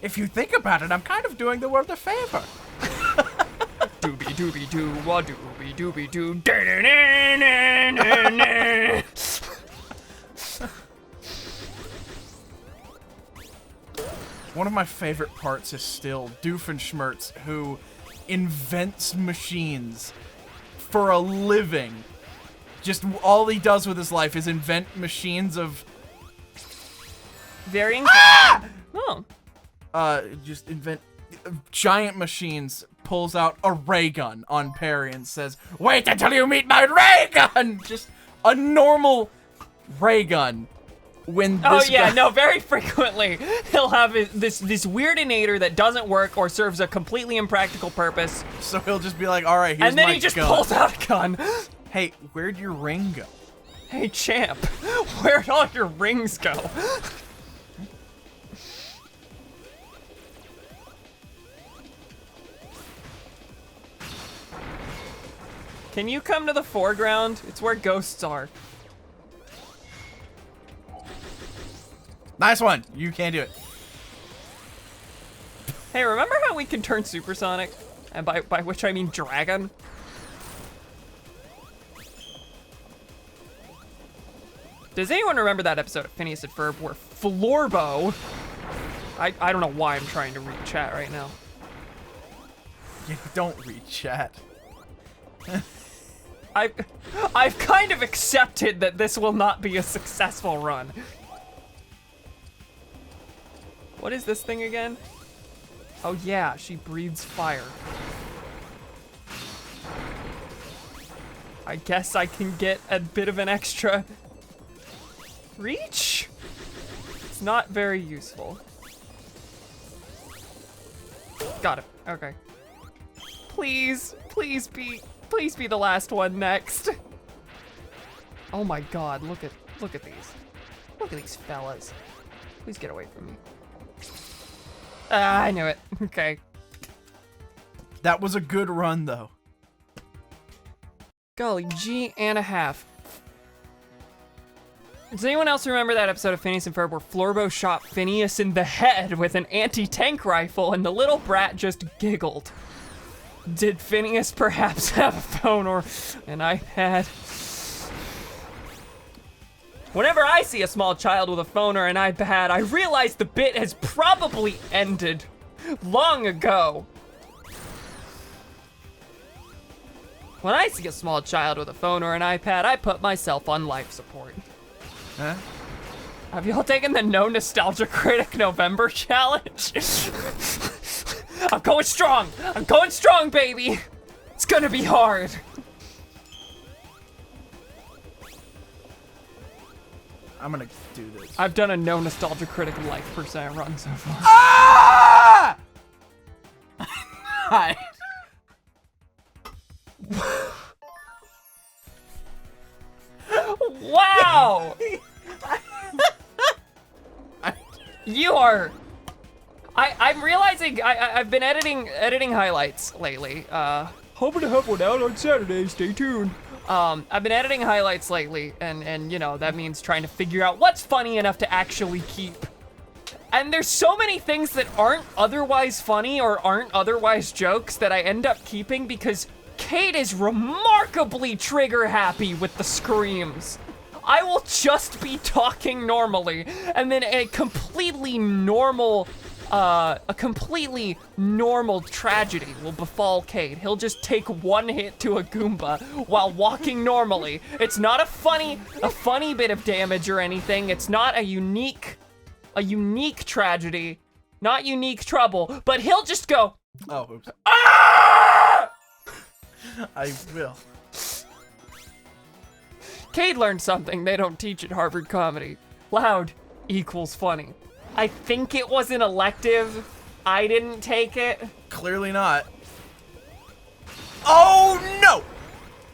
If you think about it, I'm kind of doing the world a favor. Doobie doobie doo, wah doobie doobie doo. One of my favorite parts is still Doofenshmirtz, who invents machines for a living. Just all he does with his life is invent machines of... Varying. Oh. Just invent giant machines, pulls out a ray gun on Perry and says, "Wait until you meet my ray gun!" Just a normal ray gun. When Oh this yeah, guy- no, very frequently he'll have this weird inator that doesn't work or serves a completely impractical purpose. So he'll just be like, all right, here's And then my he just gun. pulls out a gun. Hey, where'd your ring go? Hey champ, where'd all your rings go? Can you come to the foreground? It's where ghosts are. Nice one. You can't do it. Hey, remember how we can turn supersonic? And by which I mean dragon? Does anyone remember that episode of Phineas and Ferb where Florbo... I don't know why I'm trying to read chat right now. You don't read chat. I've kind of accepted that this will not be a successful run. What is this thing again? Oh yeah, she breathes fire. I guess I can get a bit of an extra reach? It's not very useful. Got it, okay. Please be the last one next. Oh my god, look at these. Look at these fellas. Please get away from me. Ah, I knew it. Okay. That was a good run, though. Golly gee and a half. Does anyone else remember that episode of Phineas and Ferb where Florbo shot Phineas in the head with an anti-tank rifle and the little brat just giggled? Did Phineas perhaps have a phone or an iPad? Whenever I see a small child with a phone or an iPad, I realize the bit has probably ended long ago. When I see a small child with a phone or an iPad, I put myself on life support. Huh? Have y'all taken the No Nostalgia Critic November challenge? I'm going strong! I'm going strong, baby! It's gonna be hard. I'm gonna do this. I've done a No Nostalgia Critic life percent run so far. Ah! Hi. Wow! You are... I'm realizing I've been editing highlights lately. Hoping to have one out on Saturday, stay tuned. I've been editing highlights lately, and you know, that means trying to figure out what's funny enough to actually keep. And there's so many things that aren't otherwise funny or aren't otherwise jokes that I end up keeping because Kate is remarkably trigger happy with the screams. I will just be talking normally, and then a completely normal tragedy will befall Cade. He'll just take one hit to a Goomba while walking normally. It's not a funny bit of damage or anything. It's not a unique tragedy, not unique trouble, but he'll just go, Oh, oops. ah! I will. Cade learned something they don't teach at Harvard Comedy. Loud equals funny. I think it was an elective. I didn't take it. Clearly not. Oh no!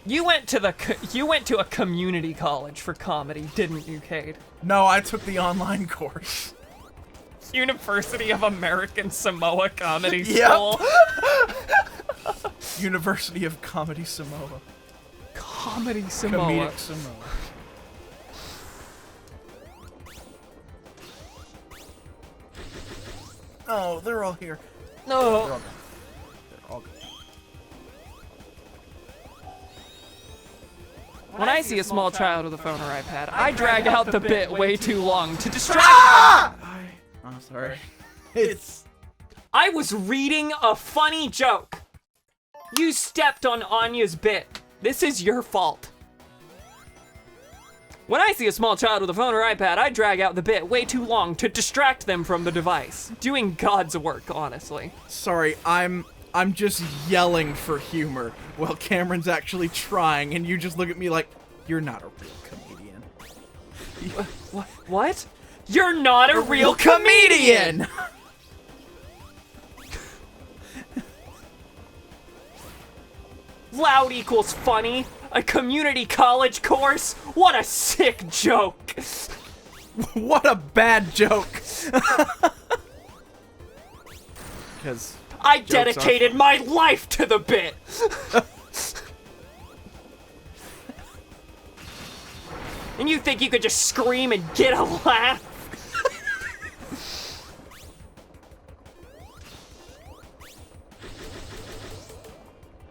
You went to a community college for comedy, didn't you, Cade? No, I took the online course. University of American Samoa Comedy Yep. School. University of Comedy Samoa. Comedy Samoa. Comedic Samoa. Oh, they're all here. They're all No. gone. They're all gone. When I see a small child with a phone or iPad, I drag out the bit way too long to distract them. I'm sorry. It's... I was reading a funny joke. You stepped on Anya's bit. This is your fault. When I see a small child with a phone or iPad, I drag out the bit way too long to distract them from the device. Doing God's work, honestly. Sorry, I'm just yelling for humor while Cameron's actually trying, and you just look at me like, You're not a real comedian. What? You're not a real comedian! Loud equals funny. A community college course? What a sick joke. What a bad joke. Because I dedicated my life to the bit. And you think you could just scream and get a laugh?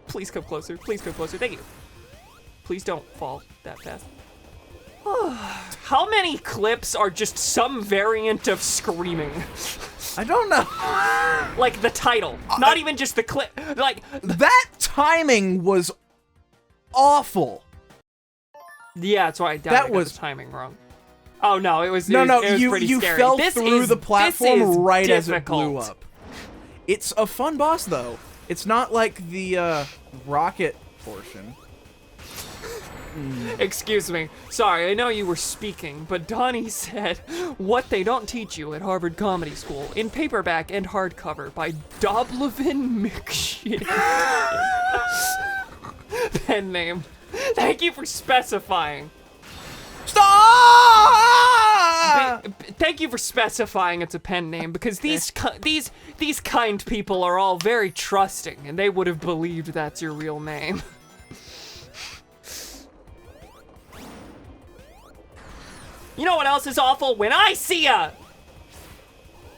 Please come closer. Please come closer. Thank you. Please don't fall that fast. How many clips are just some variant of screaming? I don't know. Like the title. Not even just the clip. Like, that timing was awful. yeah, that's why I got the timing wrong. Oh no, it was No, it was you pretty scary. fell This through is- the this platform is right as it difficult. blew up. It's a fun boss though. It's not like the rocket portion. Excuse me. Sorry, I know you were speaking, but Donnie said, "What they don't teach you at Harvard Comedy School" in paperback and hardcover by Doblevin McShit. Pen name. Thank you for specifying. Stop! Thank you for specifying it's a pen name, because these kind people are all very trusting, and they would have believed that's your real name. You know what else is awful? When I see a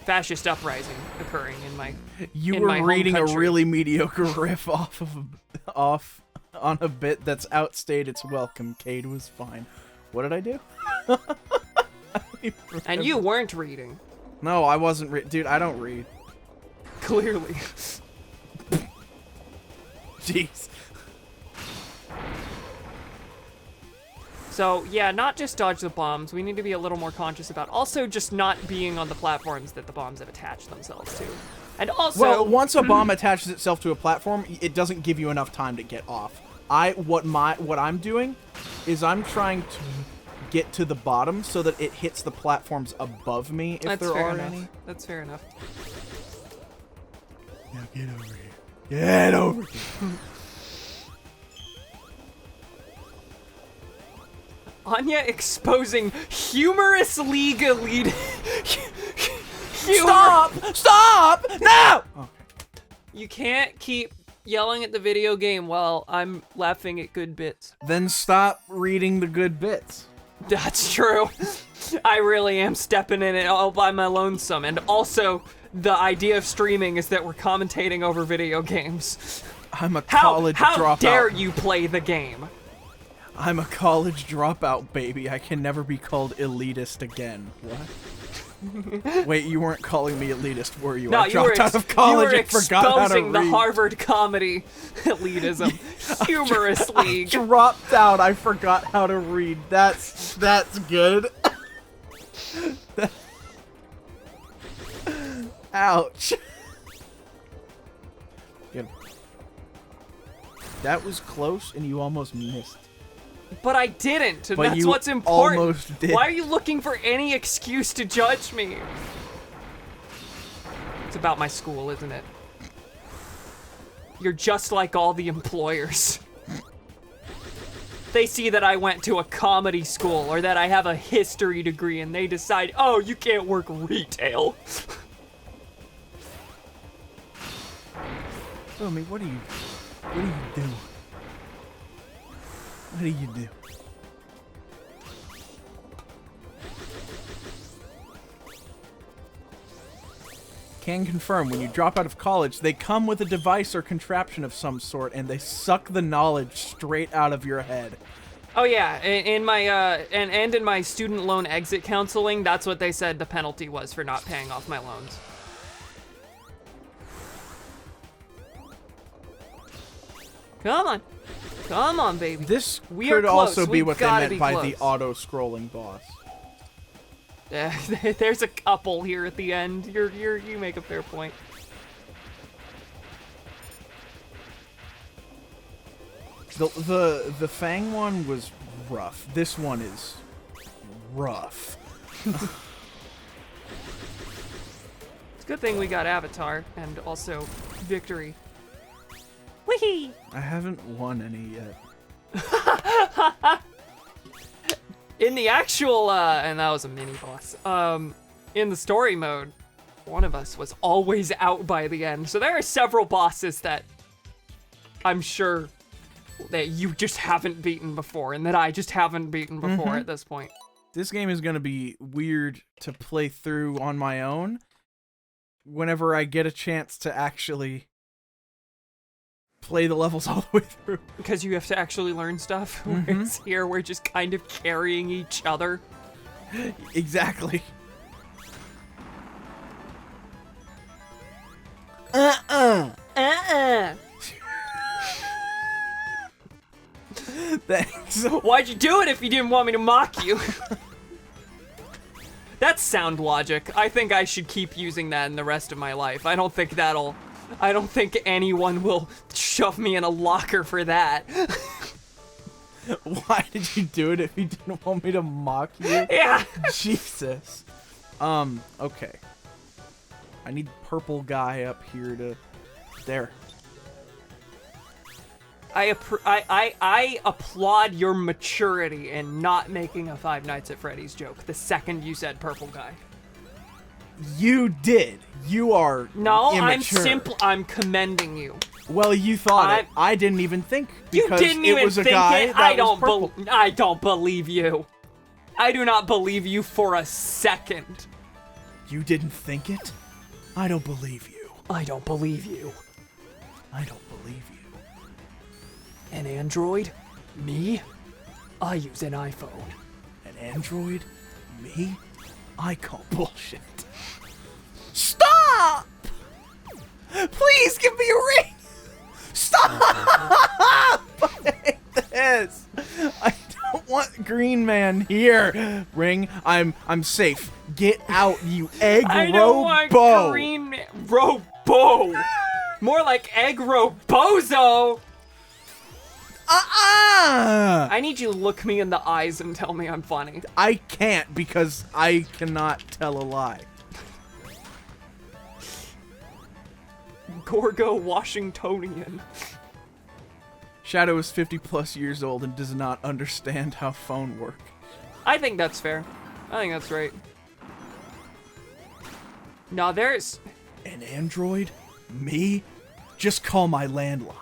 fascist uprising occurring in my You in were my home reading a country. really mediocre riff off on a bit that's outstayed its welcome. Cade was fine. What did I do? And you weren't reading. No, I wasn't dude, I don't read. Clearly. Jeez. So, yeah, not just dodge the bombs. We need to be a little more conscious about also just not being on the platforms that the bombs have attached themselves to. And also... Well, once a bomb attaches itself to a platform, it doesn't give you enough time to get off. What I'm doing is I'm trying to get to the bottom so that it hits the platforms above me if That's there fair are enough. any. That's fair enough. Now get over here. Get over here. Anya exposing humorous league elite. Stop! Stop! No! Okay. You can't keep yelling at the video game while I'm laughing at good bits. Then stop reading the good bits. That's true. I really am stepping in it all by my lonesome. And also, the idea of streaming is that we're commentating over video games. I'm a college dropout. How dare you play the game? I'm a college dropout, baby. I can never be called elitist again. What? Wait, you weren't calling me elitist, were you? No, I dropped out of college and forgot how to exposing the read. Harvard comedy elitism. Humorous league. Dropped out. I forgot how to read. That's good. Ouch. Good. That was close, and you almost missed. But I didn't, and But that's you what's important. almost did. Why are you looking for any excuse to judge me? It's about my school, isn't it? You're just like all the employers. They see that I went to a comedy school or that I have a history degree and they decide, oh, you can't work retail. Tell me, what do you do? What do you do? Can confirm, when you drop out of college, they come with a device or contraption of some sort, and they suck the knowledge straight out of your head. Oh yeah, in my and in my student loan exit counseling, that's what they said the penalty was for not paying off my loans. Come on, baby. This We are could close. also be We've what they gotta meant be by the close. auto-scrolling boss. There's a couple here at the end. You make a fair point. The Fang one was rough. This one is rough. It's a good thing we got Avatar and also Victory. Whee! I haven't won any yet. In the actual, and that was a mini boss, in the story mode, one of us was always out by the end. So there are several bosses that I'm sure that you just haven't beaten before and that I just haven't beaten before at this point. This game is going to be weird to play through on my own whenever I get a chance to actually play the levels all the way through. Because you have to actually learn stuff. Whereas here, we're just kind of carrying each other. Exactly. Thanks. Why'd you do it if you didn't want me to mock you? That's sound logic. I think I should keep using that in the rest of my life. I don't think anyone will shove me in a locker for that. Why did you do it if you didn't want me to mock you? Yeah. Jesus. Okay. I need purple guy up here to... There. I applaud your maturity in not making a Five Nights at Freddy's joke the second you said purple guy. You did. You are immature. I'm commending you. Well, you thought it. I didn't even think because You didn't even it was a think guy it. that was purple. I don't believe you. I do not believe you for a second. You didn't think it? I don't believe you. I don't believe you. I don't believe you. An Android? Me? I use an iPhone. An Android? Me? I call bullshit. Stop! Please give me a ring! Stop! I hate this. I don't want Green Man here. Ring, I'm safe. Get out, you egg I don't robo. want Green Robo. More like egg robozo. I need you to look me in the eyes and tell me I'm funny. I can't because I cannot tell a lie. Gorgo Washingtonian. Shadow is 50 plus years old and does not understand how phone work. I think that's fair. I think that's right. Now there's... An android? Me? Just call my landline.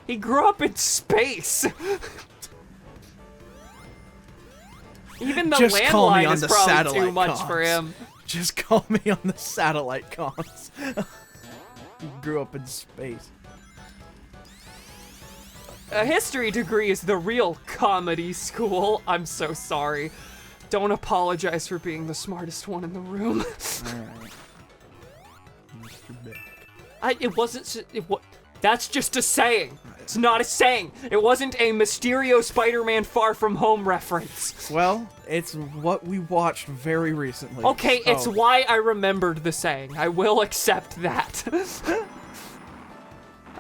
He grew up in space. Even the Just call me landline on is the probably satellite too much comms. for him. Just call me on the satellite comms. He grew up in space. A history degree is the real comedy school. I'm so sorry. Don't apologize for being the smartest one in the room. Alright. Mr. Big. It wasn't... That's just a saying. It's not a saying. It wasn't a Mysterio Spider-Man Far From Home reference. Well, it's what we watched very recently. Okay, so. it's why I remembered the saying. I will accept that.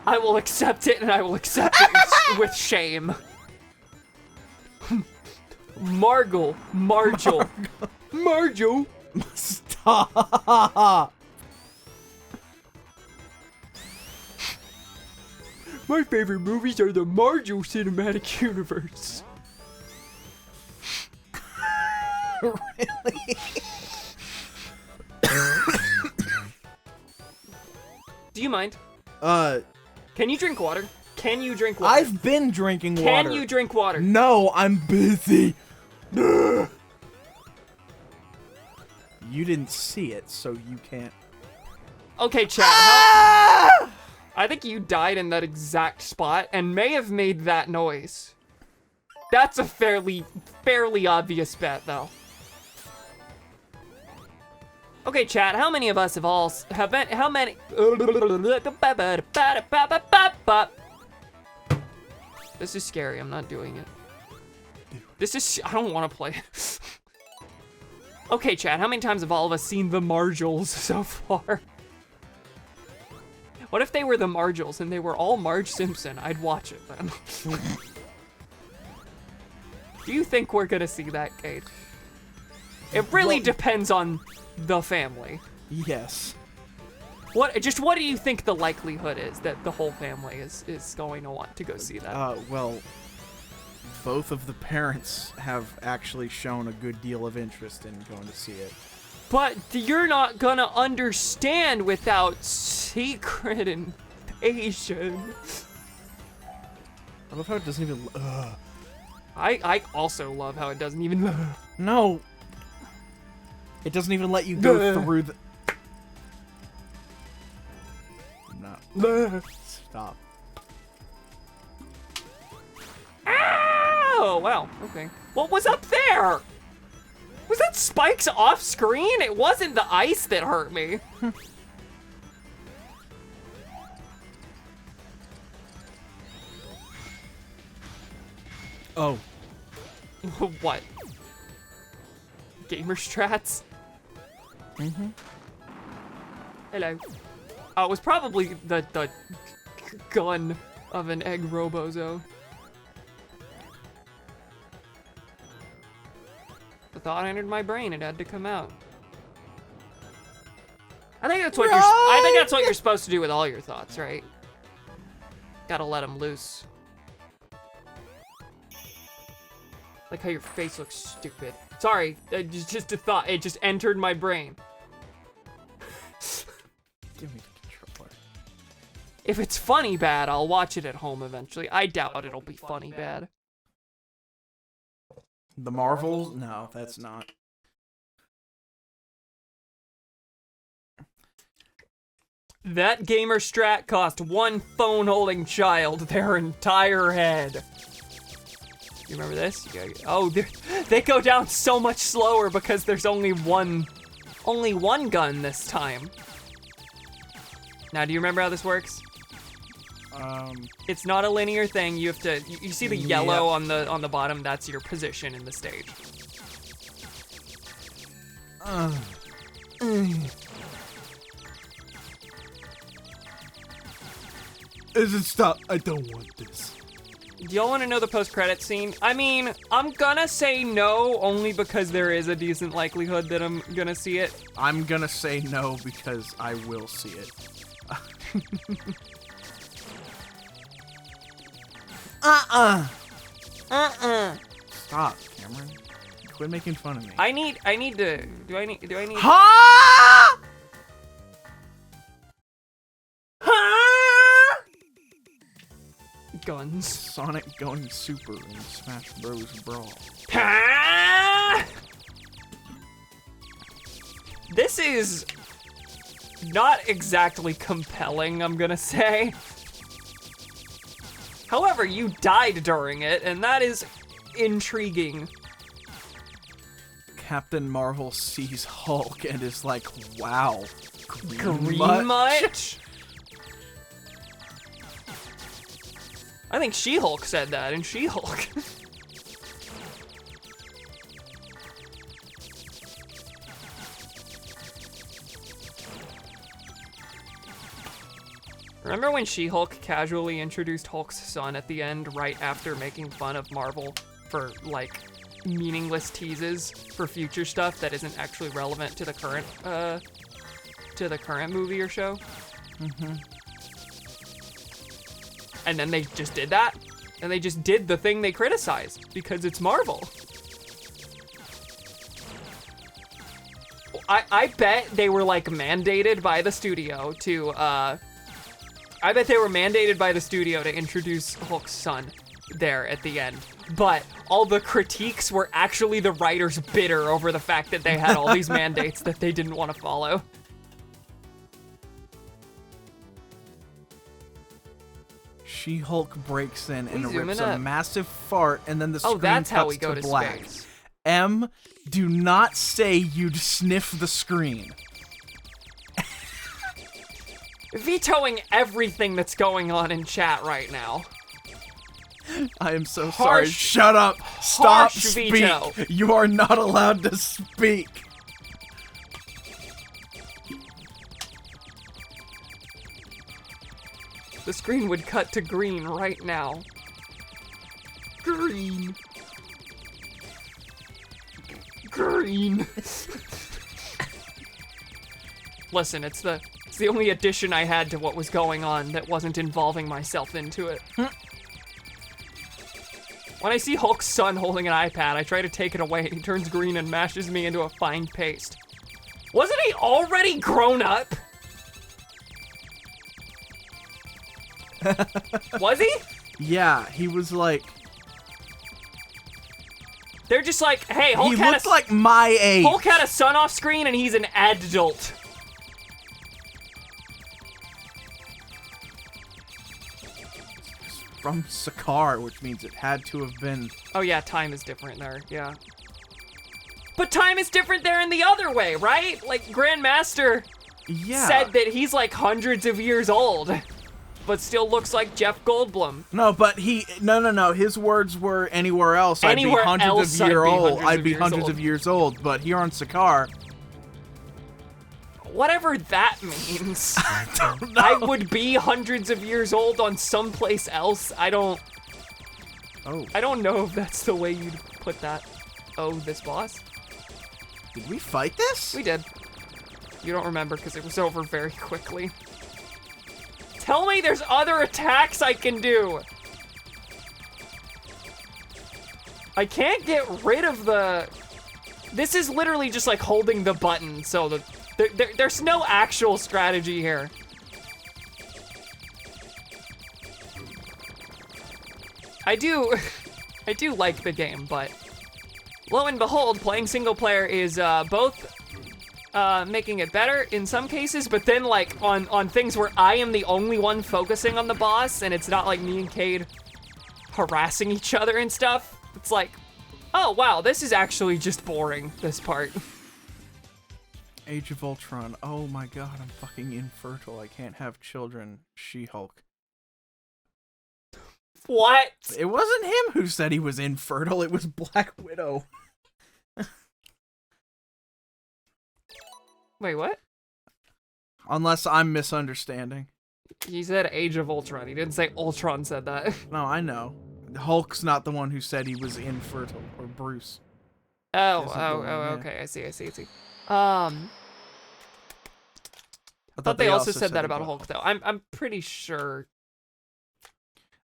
I will accept it, and I will accept it with shame. Margle. Margel. Stop! My favorite movies are the Marvel Cinematic Universe. Really? Do you mind? Can you drink water? Can you drink water? I've been drinking water. Can you drink water? No, I'm busy. You didn't see it, so you can't. Okay, chat. I think you died in that exact spot and may have made that noise. That's a fairly obvious bet, though. Okay, chat. How many of us have been? How many? This is scary. I'm not doing it. I don't want to play it. Okay, chat. How many times have all of us seen the Margels so far? What if they were the Margels and they were all Marge Simpson? I'd watch it then. Do you think we're gonna see that, Kate? It really depends on the family. Yes. What do you think the likelihood is that the whole family is going to want to go see that? Well, both of the parents have actually shown a good deal of interest in going to see it. But you're not gonna understand without secret invasion. I love how it doesn't even. I also love how it doesn't even. No. It doesn't even let you go through the. No. Stop. Oh wow. Okay. What was up there? Was that spikes off screen? It wasn't the ice that hurt me. Oh. What? Gamer strats? Mm-hmm. Hello. Oh, it was probably the gun of an egg robozo. The thought entered my brain. It had to come out. I think that's what you're supposed to do with all your thoughts, right? Gotta let them loose. Like how your face looks stupid. Sorry, just a thought. It just entered my brain. Give me the controller. If it's funny bad, I'll watch it at home eventually. I doubt it'll be funny bad. The Marvels? No, that's not. That gamer strat cost one phone-holding child their entire head. You remember this? Oh, they go down so much slower because there's only one gun this time. Now, do you remember how this works? It's not a linear thing. You have to. You see the yellow on the bottom? That's your position in the stage. Is it stop? I don't want this. Do y'all want to know the post-credit scene? I mean, I'm gonna say no only because there is a decent likelihood that I'm gonna see it. I'm gonna say no because I will see it. Stop, Cameron. Quit making fun of me. I need to. Do I need? Ha! Guns. Sonic going super in Smash Bros. Brawl. This is not exactly compelling, I'm gonna say. However, you died during it, and that is intriguing. Captain Marvel sees Hulk and is like, wow. Green much? I think She-Hulk said that in She-Hulk. Remember when She-Hulk casually introduced Hulk's son at the end right after making fun of Marvel for, like, meaningless teases for future stuff that isn't actually relevant to the current movie or show? Mm-hmm. And then they just did that? And they just did the thing they criticized because it's Marvel. I bet they were like mandated by the studio to introduce Hulk's son there at the end. But all the critiques were actually the writers bitter over the fact that they had all these mandates that they didn't want to follow. She-Hulk breaks in and zoom rips in a up. massive fart, and then the screen that's how cuts we go to to black. space. M, do not say you'd sniff the screen. Vetoing everything that's going on in chat right now. I am so sorry. Harsh- Shut up. Stop harsh speak. veto. You are not allowed to speak. The screen would cut to green right now. Green. Green. Listen, it's the only addition I had to what was going on that wasn't involving myself into it. When I see Hulk's son holding an iPad, I try to take it away and he turns green and mashes me into a fine paste. Wasn't he already grown up? Was he? Yeah, he was like... They're just like, hey, Hulk He had looked like my age. Hulk had a son off screen and he's an adult. From Sakaar, which means it had to have been... Oh yeah, time is different there, yeah. But time is different there in the other way, right? Like, Grandmaster said that he's like hundreds of years old, but still looks like Jeff Goldblum. No, but no. His words were anywhere else, Anywhere I'd be else, hundreds of years old. But here on Sakaar... Whatever that means. I don't know. I would be hundreds of years old on someplace else. I don't know if that's the way you'd put that. Oh, this boss? Did we fight this? We did. You don't remember because it was over very quickly. Tell me there's other attacks I can do. I can't get rid of the... This is literally just like holding the button, so there's no actual strategy here. I do like the game, but lo and behold, playing single player is both making it better in some cases, but then like on things where I am the only one focusing on the boss, and it's not like me and Cade harassing each other and stuff. It's like, oh wow, this is actually just boring, this part. Age of Ultron. Oh my god, I'm fucking infertile. I can't have children. She-Hulk. What? It wasn't him who said he was infertile. It was Black Widow. Wait, what? Unless I'm misunderstanding. He said Age of Ultron. He didn't say Ultron said that. No, I know. Hulk's not the one who said he was infertile, or Bruce. Okay. I see. I thought they also said that about Hulk, though. I'm pretty sure.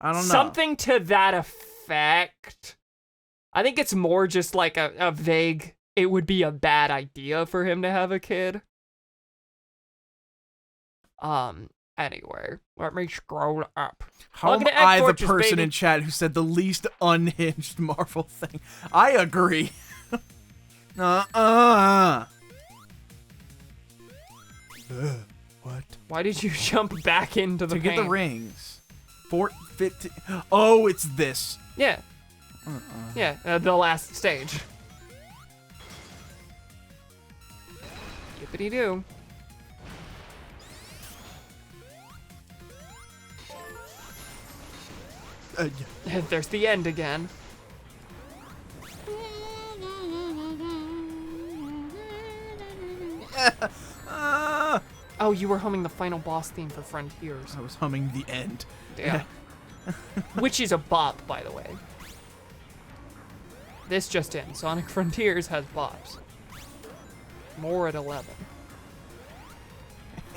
I don't know. Something to that effect. I think it's more just like a vague, it would be a bad idea for him to have a kid. Anyway, let me scroll up. How am I the person in chat who said the least unhinged Marvel thing? I agree. What? Why did you jump back into the To get the rings. 15. Oh, it's this. Yeah. Yeah, the last stage. Yippity-doo. Yeah. There's the end again. Oh, you were humming the final boss theme for Frontiers. I was humming the end. Yeah. Which is a bop, by the way. This just in. Sonic Frontiers has bops. More at 11.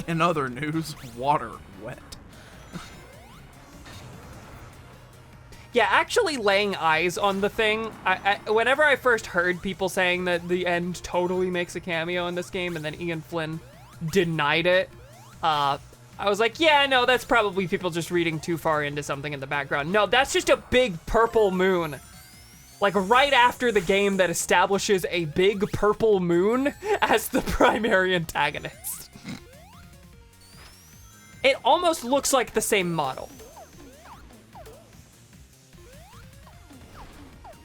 In other news, water wet. Yeah, actually laying eyes on the thing, whenever I first heard people saying that the end totally makes a cameo in this game and then Ian Flynn denied it, I was like, yeah, no, that's probably people just reading too far into something in the background. No, that's just a big purple moon. Like right after the game that establishes a big purple moon as the primary antagonist. It almost looks like the same model.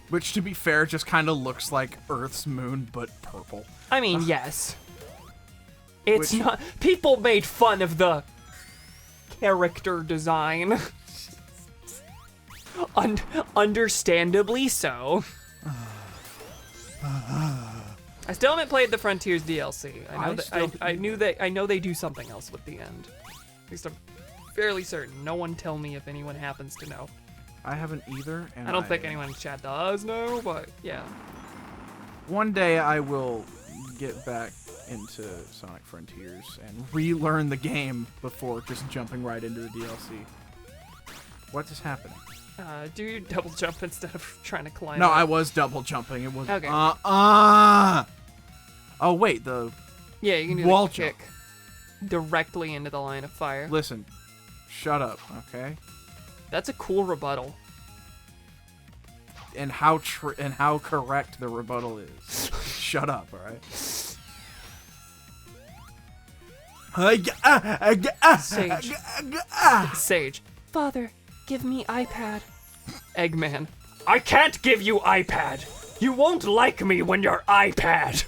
Which, to be fair, just kind of looks like Earth's moon, but purple. I mean, yes. It's not... People made fun of the character design. Understandably so. I still haven't played the Frontiers DLC. I know they do something else with the end. At least I'm fairly certain. No one tell me if anyone happens to know. I haven't either. And I don't think anyone in chat does know, but yeah. One day I will get back into Sonic Frontiers and relearn the game before just jumping right into the DLC. What is happening? Do you double jump instead of trying to climb? No, up? I was double jumping. It was Okay. Oh wait, the Yeah, you can do wall the kick directly into the line of fire. listen. Shut up, okay? That's a cool rebuttal. And how correct the rebuttal is. Shut up, all right? Sage. Sage. Father, give me iPad. Eggman. I can't give you iPad. You won't like me when you're iPad.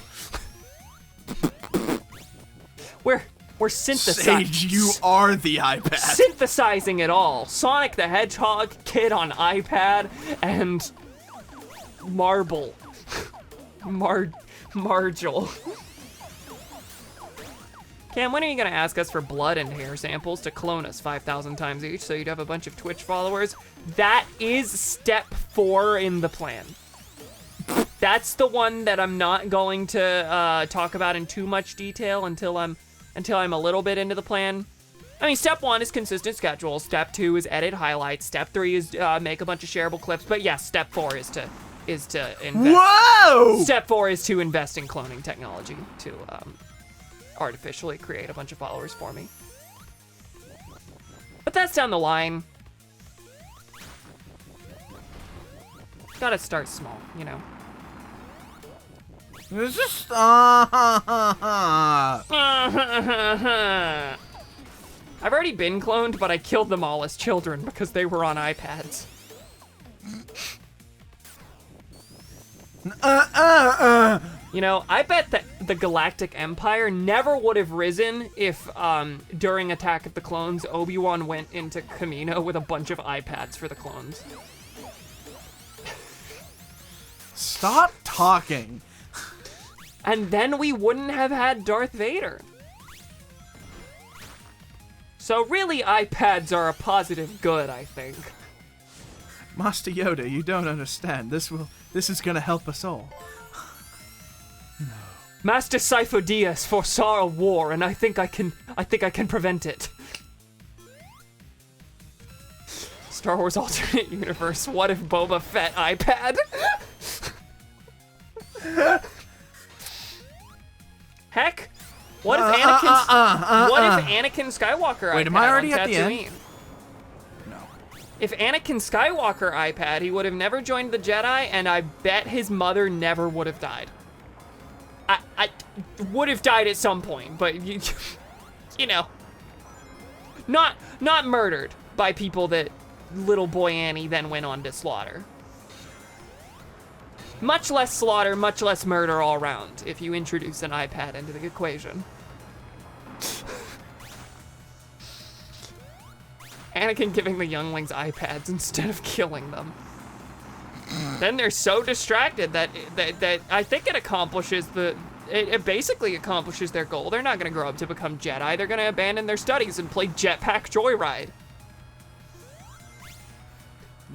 We're synthesizing. Sage, you are the iPad. Synthesizing it all. Sonic the Hedgehog, kid on iPad, and Marble. Margel. Cam, when are you gonna ask us for blood and hair samples to clone us 5,000 times each so you'd have a bunch of Twitch followers? That is step 4 in the plan. That's the one that I'm not going to talk about in too much detail until I'm a little bit into the plan. I mean, step 1 is consistent schedule. Step 2 is edit highlights. Step 3 is make a bunch of shareable clips. But yes, step 4 is to invest. Whoa! Step 4 is to invest in cloning technology to artificially create a bunch of followers for me. But that's down the line. Gotta start small, you know. It's just I've already been cloned, but I killed them all as children because they were on iPads. You know, I bet that the Galactic Empire never would have risen if, during Attack of the Clones, Obi-Wan went into Kamino with a bunch of iPads for the clones. Stop talking. And then we wouldn't have had Darth Vader. So really, iPads are a positive good, I think. Master Yoda, you don't understand. This is gonna help us all. Master Sifo Dyas foresaw a war, and I think I can prevent it. Star Wars alternate universe. What if Boba Fett iPad? Heck, what if Anakin Skywalker Wait, iPad am I already on at the Tatooine? end? No. If Anakin Skywalker iPad, he would have never joined the Jedi, and I bet his mother never would have died. I would have died at some point, but you know, not murdered by people that little boy Annie then went on to slaughter. Much less slaughter, much less murder all around if you introduce an iPad into the equation. Anakin giving the younglings iPads instead of killing them. Then they're so distracted that I think it accomplishes it basically accomplishes their goal. They're not gonna grow up to become Jedi. They're gonna abandon their studies and play Jetpack Joyride.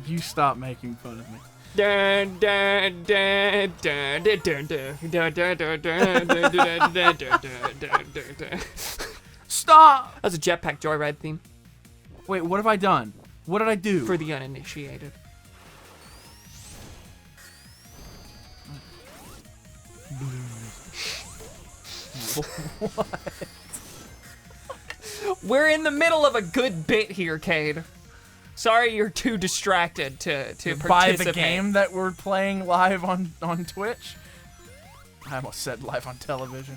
You stop making fun of me. Stop! That's a Jetpack Joyride theme Wait, what have I done? What did I do? for the uninitiated. What? We're in the middle of a good bit here, Cade. Sorry you're too distracted to By participate. the game that we're playing live on Twitch? I almost said live on television.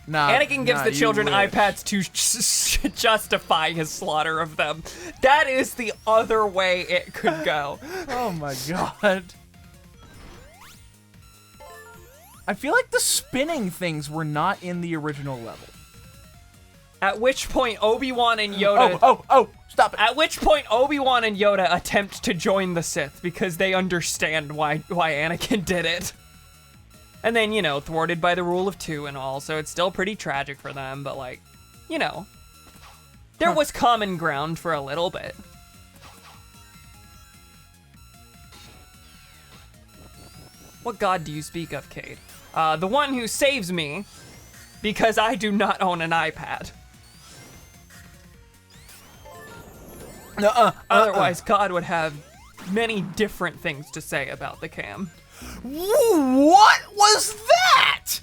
Nah, Anakin gives the you children wish. iPads to justify his slaughter of them. That is the other way it could go. Oh my god. I feel like the spinning things were not in the original level. At which point Obi-Wan and Yoda... Oh, stop it. At which point Obi-Wan and Yoda attempt to join the Sith because they understand why Anakin did it. And then, you know, thwarted by the rule of 2 and all, so it's still pretty tragic for them, but like, you know. There was common ground for a little bit. What god do you speak of, Cade? The one who saves me because I do not own an iPad. Otherwise, God would have many different things to say about the cam. What was that?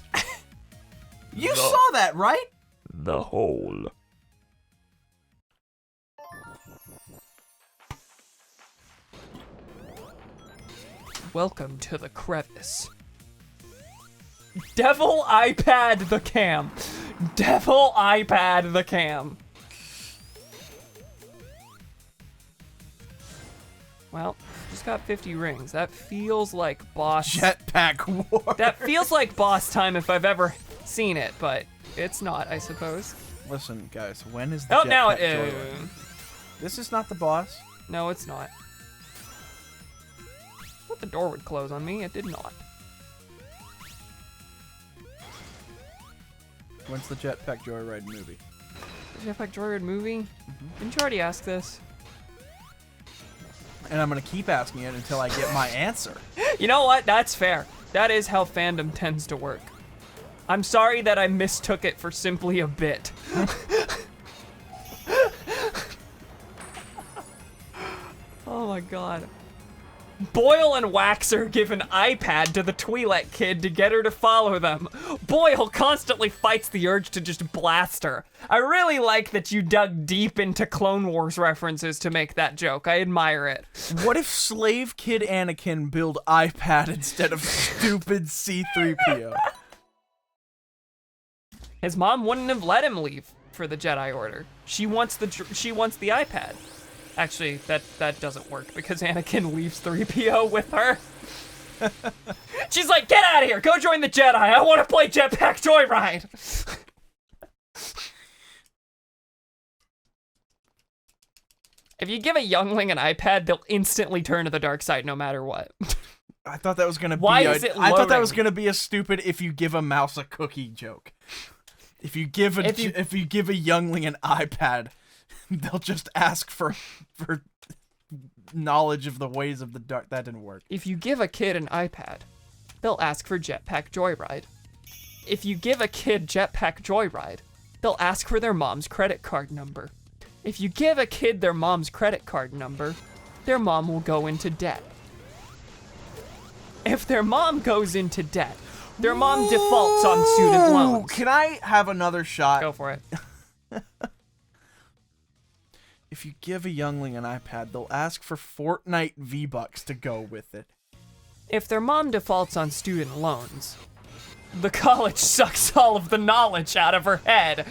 You saw that, right? The hole. Welcome to the crevice. Devil iPad the cam. Devil iPad the cam. Well, just got 50 rings. That feels like boss. Jetpack war. That feels like boss time if I've ever seen it, but it's not, I suppose. Listen, guys, when is the Oh, now it jetpack is. joyride? This is not the boss. No, it's not. Thought the door would close on me. It did not. When's the Jetpack Joyride movie? The Jetpack Joyride movie? Didn't you already ask this? And I'm gonna keep asking it until I get my answer. You know what? That's fair. That is how fandom tends to work. I'm sorry that I mistook it for simply a bit. Oh my god. Boyle and Waxer give an iPad to the Twi'lek kid to get her to follow them. Boyle constantly fights the urge to just blast her. I really like that you dug deep into Clone Wars references to make that joke. I admire it. What if Slave Kid Anakin build iPad instead of stupid C-3PO? His mom wouldn't have let him leave for the Jedi Order. She wants the iPad. Actually, that doesn't work because Anakin leaves 3PO with her. She's like, get out of here, go join the Jedi. I want to play Jetpack Joyride. If you give a youngling an iPad, they'll instantly turn to the dark side no matter what. I thought that was gonna be. Why is it I thought that was loading? gonna be a stupid "if you give a mouse a cookie" joke. If you give a youngling an iPad, they'll just ask for knowledge of the ways of the dark. That didn't work. If you give a kid an iPad, they'll ask for Jetpack Joyride. If you give a kid Jetpack Joyride, they'll ask for their mom's credit card number. If you give a kid their mom's credit card number, their mom will go into debt. If their mom goes into debt, their mom defaults on student loans. Can I have another shot? Go for it. If you give a youngling an iPad, they'll ask for Fortnite V-Bucks to go with it. If their mom defaults on student loans, the college sucks all of the knowledge out of her head.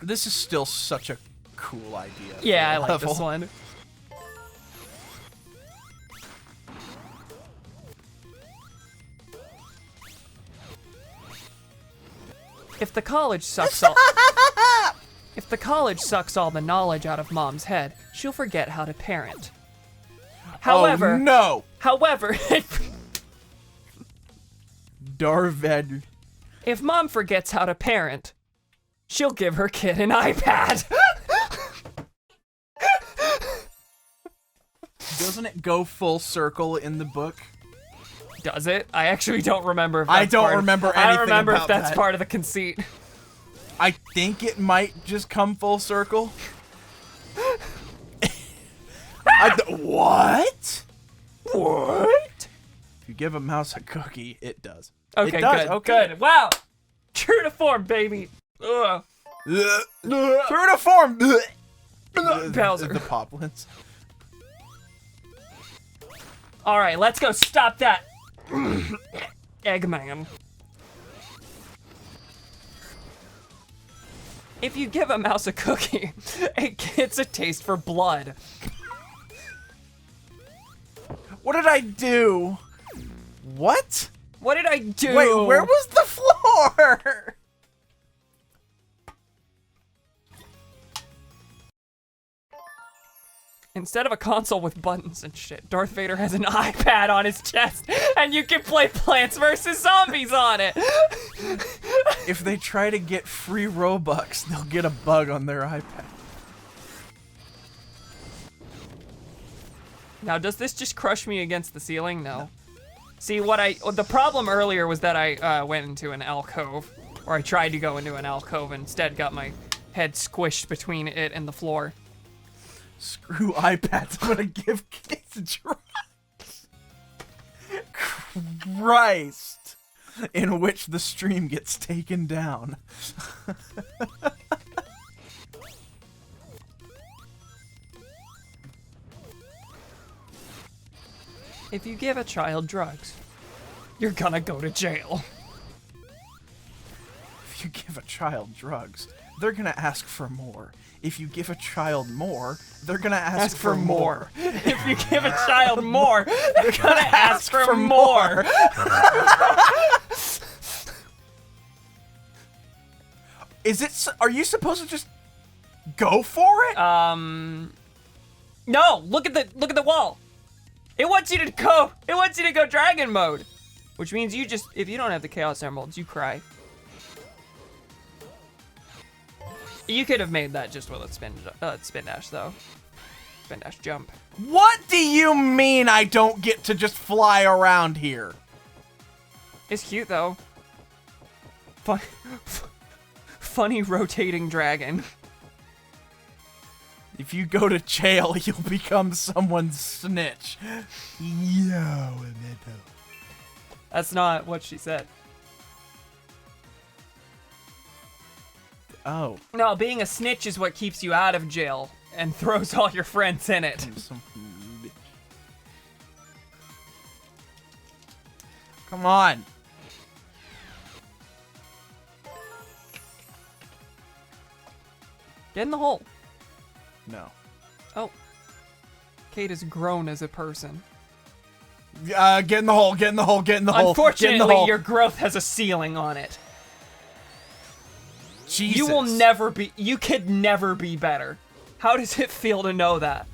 This is still such a cool idea. Yeah, I for a like this level. one. If the college sucks all the knowledge out of mom's head, she'll forget how to parent. However, Oh, no! however, Darved. if mom forgets how to parent, she'll give her kid an iPad. Doesn't it go full circle in the book? Does it? I actually don't remember if I that's don't part of- remember I don't anything remember if about that's that. part of the conceit. I think it might just come full circle. What? What? If you give a mouse a cookie, it does. Okay, it does. good, Okay. good. Wow. True to form, baby. Ugh. True to form. Bowser. The poplins. All right, let's go stop that. Eggman. If you give a mouse a cookie, it gets a taste for blood. What did I do? What? What did I do? Wait, where was the floor? Instead of a console with buttons and shit, Darth Vader has an iPad on his chest, and you can play Plants vs. Zombies on it. If they try to get free Robux, they'll get a bug on their iPad. Now, does this just crush me against the ceiling? No. See, the problem earlier was that I went into an alcove, or I tried to go into an alcove and instead got my head squished between it and the floor. Screw iPads, I'm gonna give kids drugs. Christ. In which the stream gets taken down. If you give a child drugs, you're gonna go to jail. If you give a child drugs, they're gonna ask for more. If you give a child more, they're gonna ask for more. If you give a child more, they're gonna ask for more. Are you supposed to just go for it? No, look at the wall. It wants you to go. It wants you to go dragon mode, which means if you don't have the Chaos Emeralds, you cry. You could have made that just with a spin dash though. Spin dash jump. What do you mean I don't get to just fly around here? It's cute though. Funny rotating dragon. If you go to jail, you'll become someone's snitch. That's not what she said. Oh. No, being a snitch is what keeps you out of jail and throws all your friends in it. Come on. Get in the hole. No. Oh. Kate has grown as a person. Get in the hole, get in the hole, get in the hole. Unfortunately, your growth has a ceiling on it. Jesus. You could never be better. How does it feel to know that?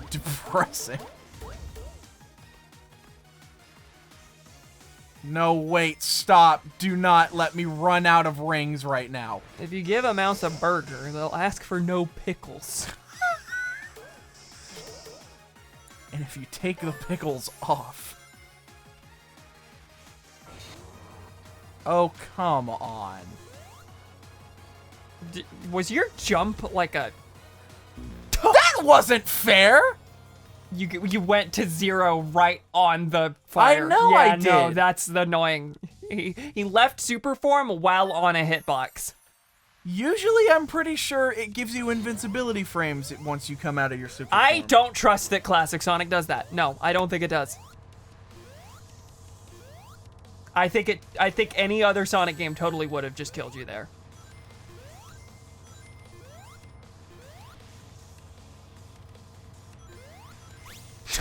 Depressing. No, wait, stop. Do not let me run out of rings right now. If you give a mouse a burger, they'll ask for no pickles. And if you take the pickles off... Oh, come on. Was your jump like a... That wasn't fair! You went to 0 right on the fire. I know yeah, I did. No, that's annoying. He left super form while on a hitbox. Usually I'm pretty sure it gives you invincibility frames once you come out of your super form. I don't trust that Classic Sonic does that. No, I don't think it does. I think any other Sonic game totally would have just killed you there.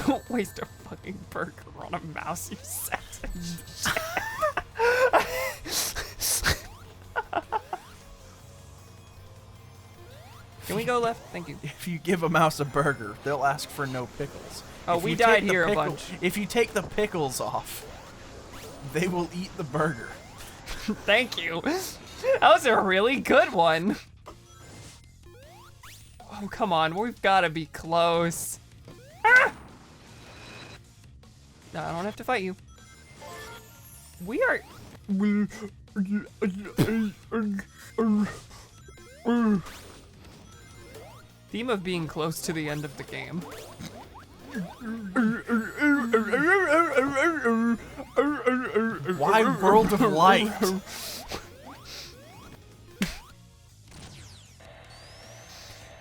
Don't waste a fucking burger on a mouse, you sassy shit. Can we go left? Thank you. If you give a mouse a burger, they'll ask for no pickles. Oh, we died here a bunch. If you take the pickles off, they will eat the burger. Thank you. That was a really good one. Oh, come on. We've got to be close. Ah! No, I don't have to fight you. We are... Theme of being close to the end of the game. Why World of Light?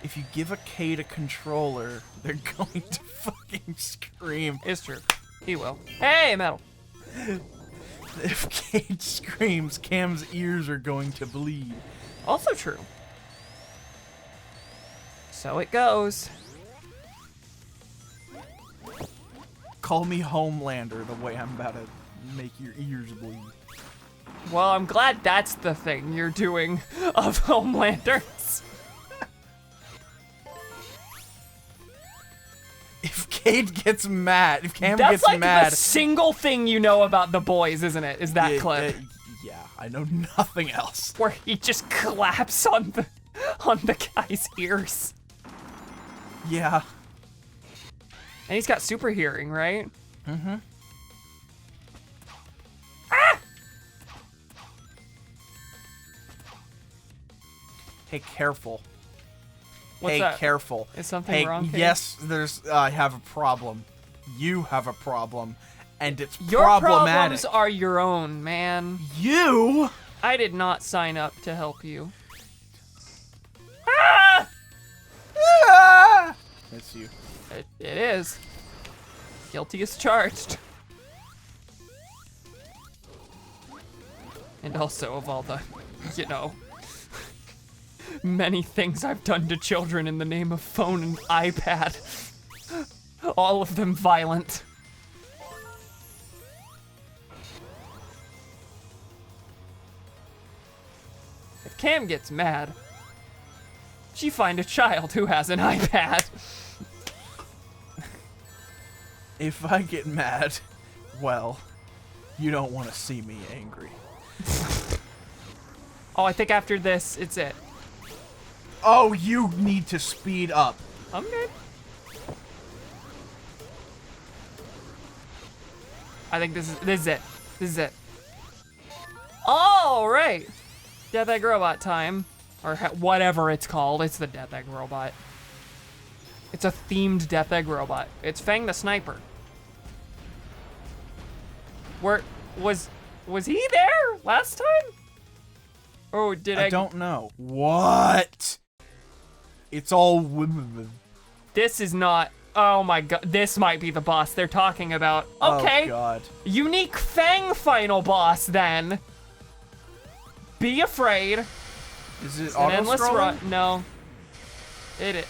If you give a Kate a controller, they're going to fucking scream. It's true. He will. Hey, metal. If Kate screams, Cam's ears are going to bleed. Also true. So it goes. Call me Homelander the way I'm about to make your ears bleed. Well, I'm glad that's the thing you're doing of Homelanders. If Cade gets mad, if Cam That's gets like mad, the single thing you know about the boys, isn't it? Is that clip yeah, I know nothing else. where he just claps on the guy's ears. Yeah. And he's got super hearing, right? Mm-hmm. Ah! Hey, careful. What's hey, that? careful. Is something hey, wrong, Cade? yes, I have a problem. You have a problem, and it's Your problematic. problems are your own, man. You? I did not sign up to help you. Ah! Ah! It's you. It is. Guilty as charged. And also of all the, you know, many things I've done to children in the name of phone and iPad. All of them violent. If Cam gets mad, she find a child who has an iPad. If I get mad, well, you don't want to see me angry. Oh, I think after this, it's it. Oh, you need to speed up. I'm good. I think this is it. This is it. All right. Death Egg Robot time. Or whatever it's called. It's the Death Egg Robot. It's a themed Death Egg Robot. It's Fang the Sniper. Was he there last time? Or did I don't know. What? It's all... This is not... Oh my god, this might be the boss they're talking about. Okay. Oh god. Unique Fang final boss then. Be afraid. Is it An endless auto-scrolling? run. No. It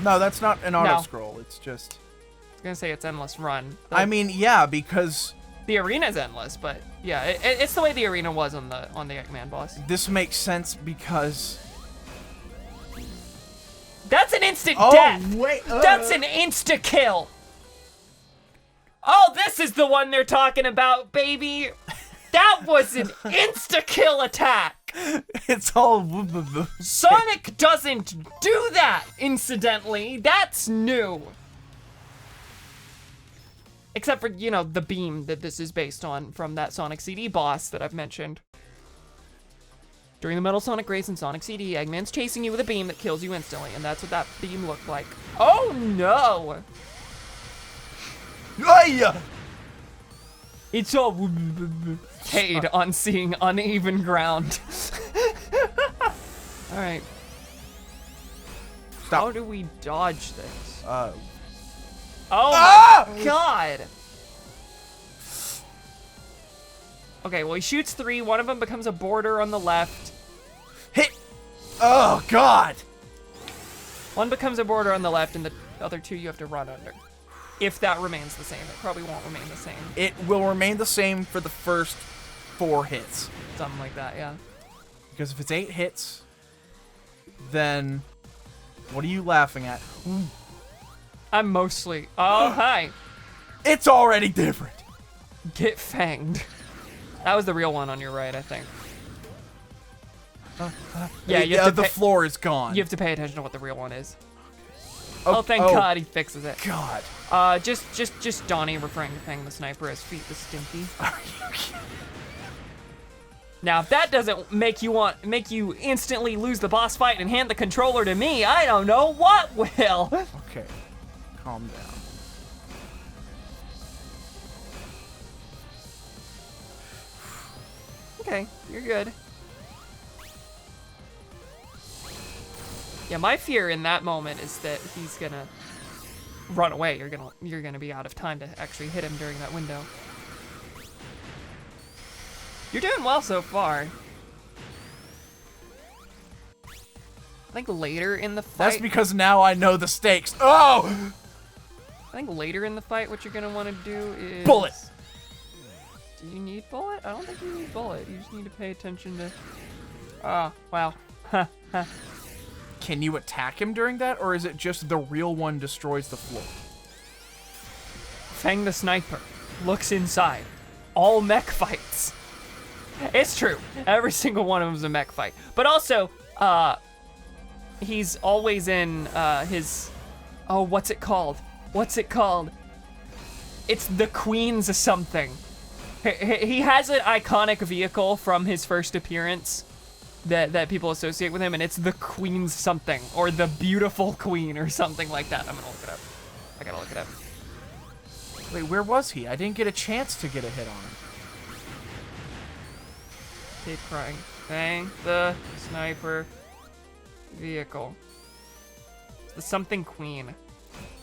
No, that's not an No. auto-scroll. It's just... I was gonna say it's endless run. I mean, yeah, because The arena's endless, but yeah, it's the way the arena was on the Eggman boss. this makes sense because... That's an instant Oh, death. wait. That's an insta kill. Oh, this is the one they're talking about, baby. That was an insta kill attack. It's all... Sonic doesn't do that, incidentally. That's new. Except for, you know, the beam that this is based on from that Sonic CD boss that I've mentioned. During the Metal Sonic race in Sonic CD, Eggman's chasing you with a beam that kills you instantly, and that's what that beam looked like. Oh no! Ay! It's all Cade on seeing uneven ground. Alright. Stop. How do we dodge this? Oh Ah! my god! Okay, well he shoots 3, one of them becomes a border on the left. Hit! Oh, God! One becomes a border on the left and the other 2 you have to run under. If that remains the same, it probably won't remain the same. It will remain the same for the first 4 hits. Something like that, yeah. Because if it's 8 hits, then what are you laughing at? I'm mostly, oh hi. It's already different. Get fanged. That was the real one on your right, I think. Yeah, you have to the pay, floor is gone. you have to pay attention to what the real one is. Oh, Oh, thank God he fixes it. God. Just Donnie referring to Fang the Sniper as Feet the Stinky. Now, if that doesn't make you instantly lose the boss fight and hand the controller to me, I don't know what will. Okay, calm down. Okay, you're good. Yeah, my fear in that moment is that he's gonna run away. You're gonna be out of time to actually hit him during that window. You're doing well so far. I think later in the fight. That's because now I know the stakes. Oh! I think later in the fight, what you're gonna want to do is Bullet! Do you need bullet? I don't think you need bullet. You just need to pay attention to. Oh, wow. Can you attack him during that, or is it just the real one destroys the floor? Fang the sniper looks inside. All mech fights. It's true. Every single one of them is a mech fight. But also, he's always in his... Oh, what's it called? What's it called? It's the Queen's something. He has an iconic vehicle from his first appearance that people associate with him, and it's the Queen's something, or the Beautiful Queen, or something like that. I'm gonna look it up. I gotta look it up. Wait, where was he? I didn't get a chance to get a hit on him. Keep crying. Fang the sniper vehicle. The something queen.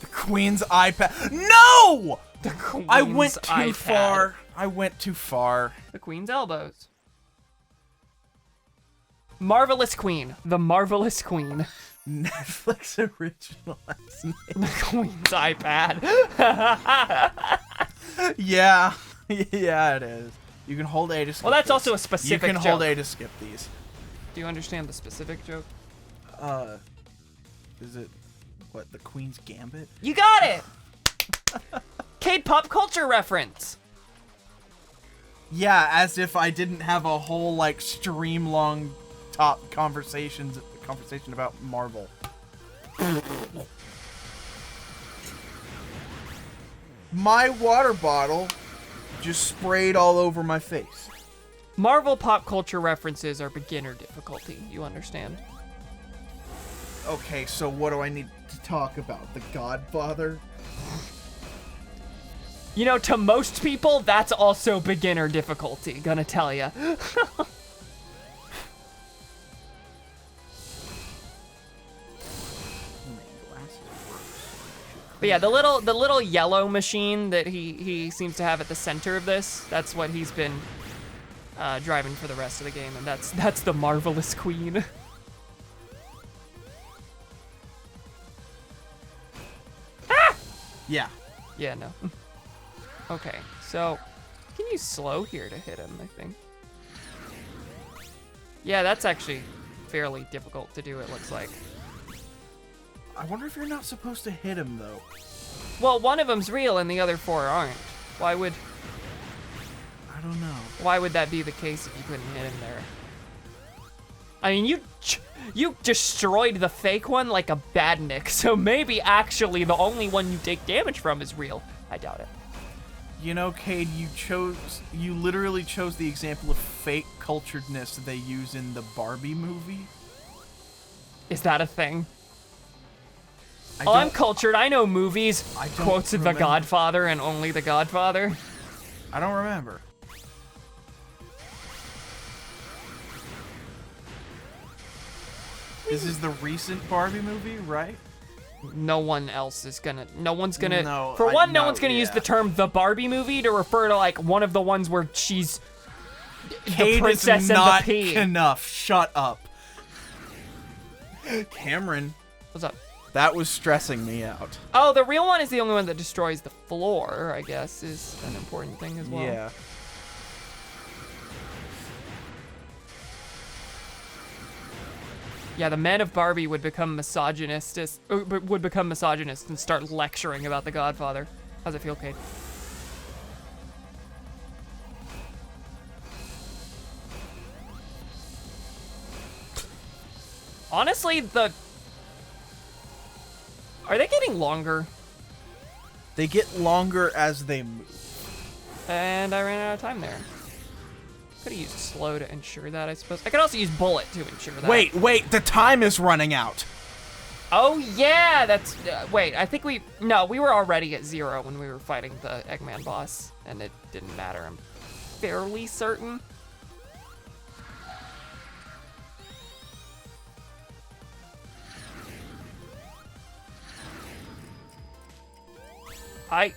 The Queen's iPad. No! The Queen's I went too iPad. far. I went too far. The Queen's elbows. Marvelous Queen. The Marvelous Queen. Netflix original last name. The Queen's iPad. Yeah. Yeah, it is. You can hold A to skip Well, that's this. also a specific You can joke. hold A to skip these. Do you understand the specific joke? Is it, what, the Queen's Gambit? You got it! K-pop culture reference. Yeah, as if I didn't have a whole, like, stream-long top conversation about Marvel. My water bottle just sprayed all over my face. Marvel pop culture references are beginner difficulty, you understand? Okay, so what do I need to talk about? The Godfather? You know, to most people, that's also beginner difficulty, gonna tell ya. But yeah, the little yellow machine that he seems to have at the center of this, that's what he's been driving for the rest of the game, and that's the Marvelous Queen. Yeah. Yeah, no. Okay, so can you slow here to hit him, I think. Yeah, that's actually fairly difficult to do, it looks like. I wonder if you're not supposed to hit him, though. Well, one of them's real and the other four aren't. Why would I don't know. that be the case if you couldn't hit him there? I mean, you destroyed the fake one like a badnik, so maybe actually the only one you take damage from is real. I doubt it. You know, Cade, you literally chose the example of fake culturedness they use in the Barbie movie. Is that a thing? I I'm cultured. I know movies. I don't Quotes of The remember. Godfather and only The Godfather. I don't remember. This is the recent Barbie movie, right? No one's gonna. No, For one, no no, one's gonna use yeah. the term "the Barbie movie" to refer to like one of the ones where she's the Cade princess is and not the pea. enough. Shut up. Cameron, What's up? that was stressing me out. Oh, the real one is the only one that destroys the floor. I guess is an important thing as well. Yeah. Yeah, the men of Barbie would become misogynist and start lecturing about The Godfather. How's it feel, Cade? Honestly, are they getting longer? They get longer as they move. And I ran out of time there. Could have used slow to ensure that, I suppose. I could also use bullet to ensure that. Wait, the time is running out. Oh, yeah, that's... wait, I think we were already at 0 when we were fighting the Eggman boss, and it didn't matter. I'm fairly certain. I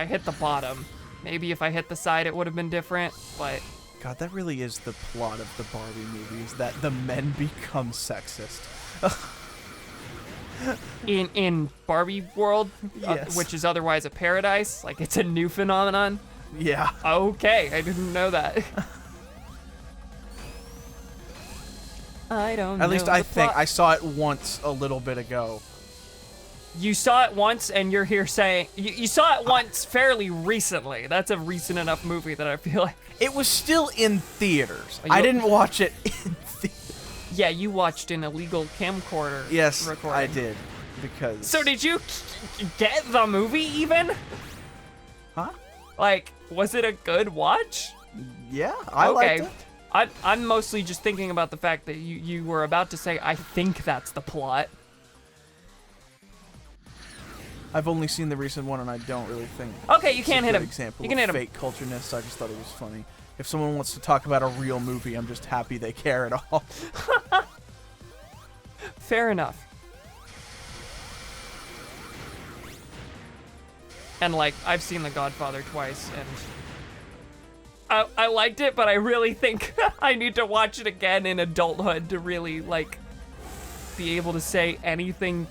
hit the bottom. Maybe if I hit the side, it would have been different, but... God, that really is the plot of the Barbie movie, is that the men become sexist. In Barbie world, Yes. which is otherwise a paradise, like it's a new phenomenon. Yeah. Okay, I didn't know that. I don't know. At least I think I saw it once a little bit ago. You saw it once, and you're here saying you saw it once fairly recently. That's a recent enough movie that I feel like. It was still in theaters. Oh, I didn't watch it in theaters. Yeah, you watched an illegal camcorder. Yes, recording. I did. Because. So did you get the movie even? Huh? Like, was it a good watch? Yeah, I liked it. I'm mostly just thinking about the fact that you were about to say, I think that's the plot. I've only seen the recent one, and I don't really think. Okay, you can't hit him. Example You can hit him. fake cultureness. So I just thought it was funny. If someone wants to talk about a real movie, I'm just happy they care at all. Fair enough. And like, I've seen The Godfather twice, and I liked it, but I really think I need to watch it again in adulthood to really like be able to say anything.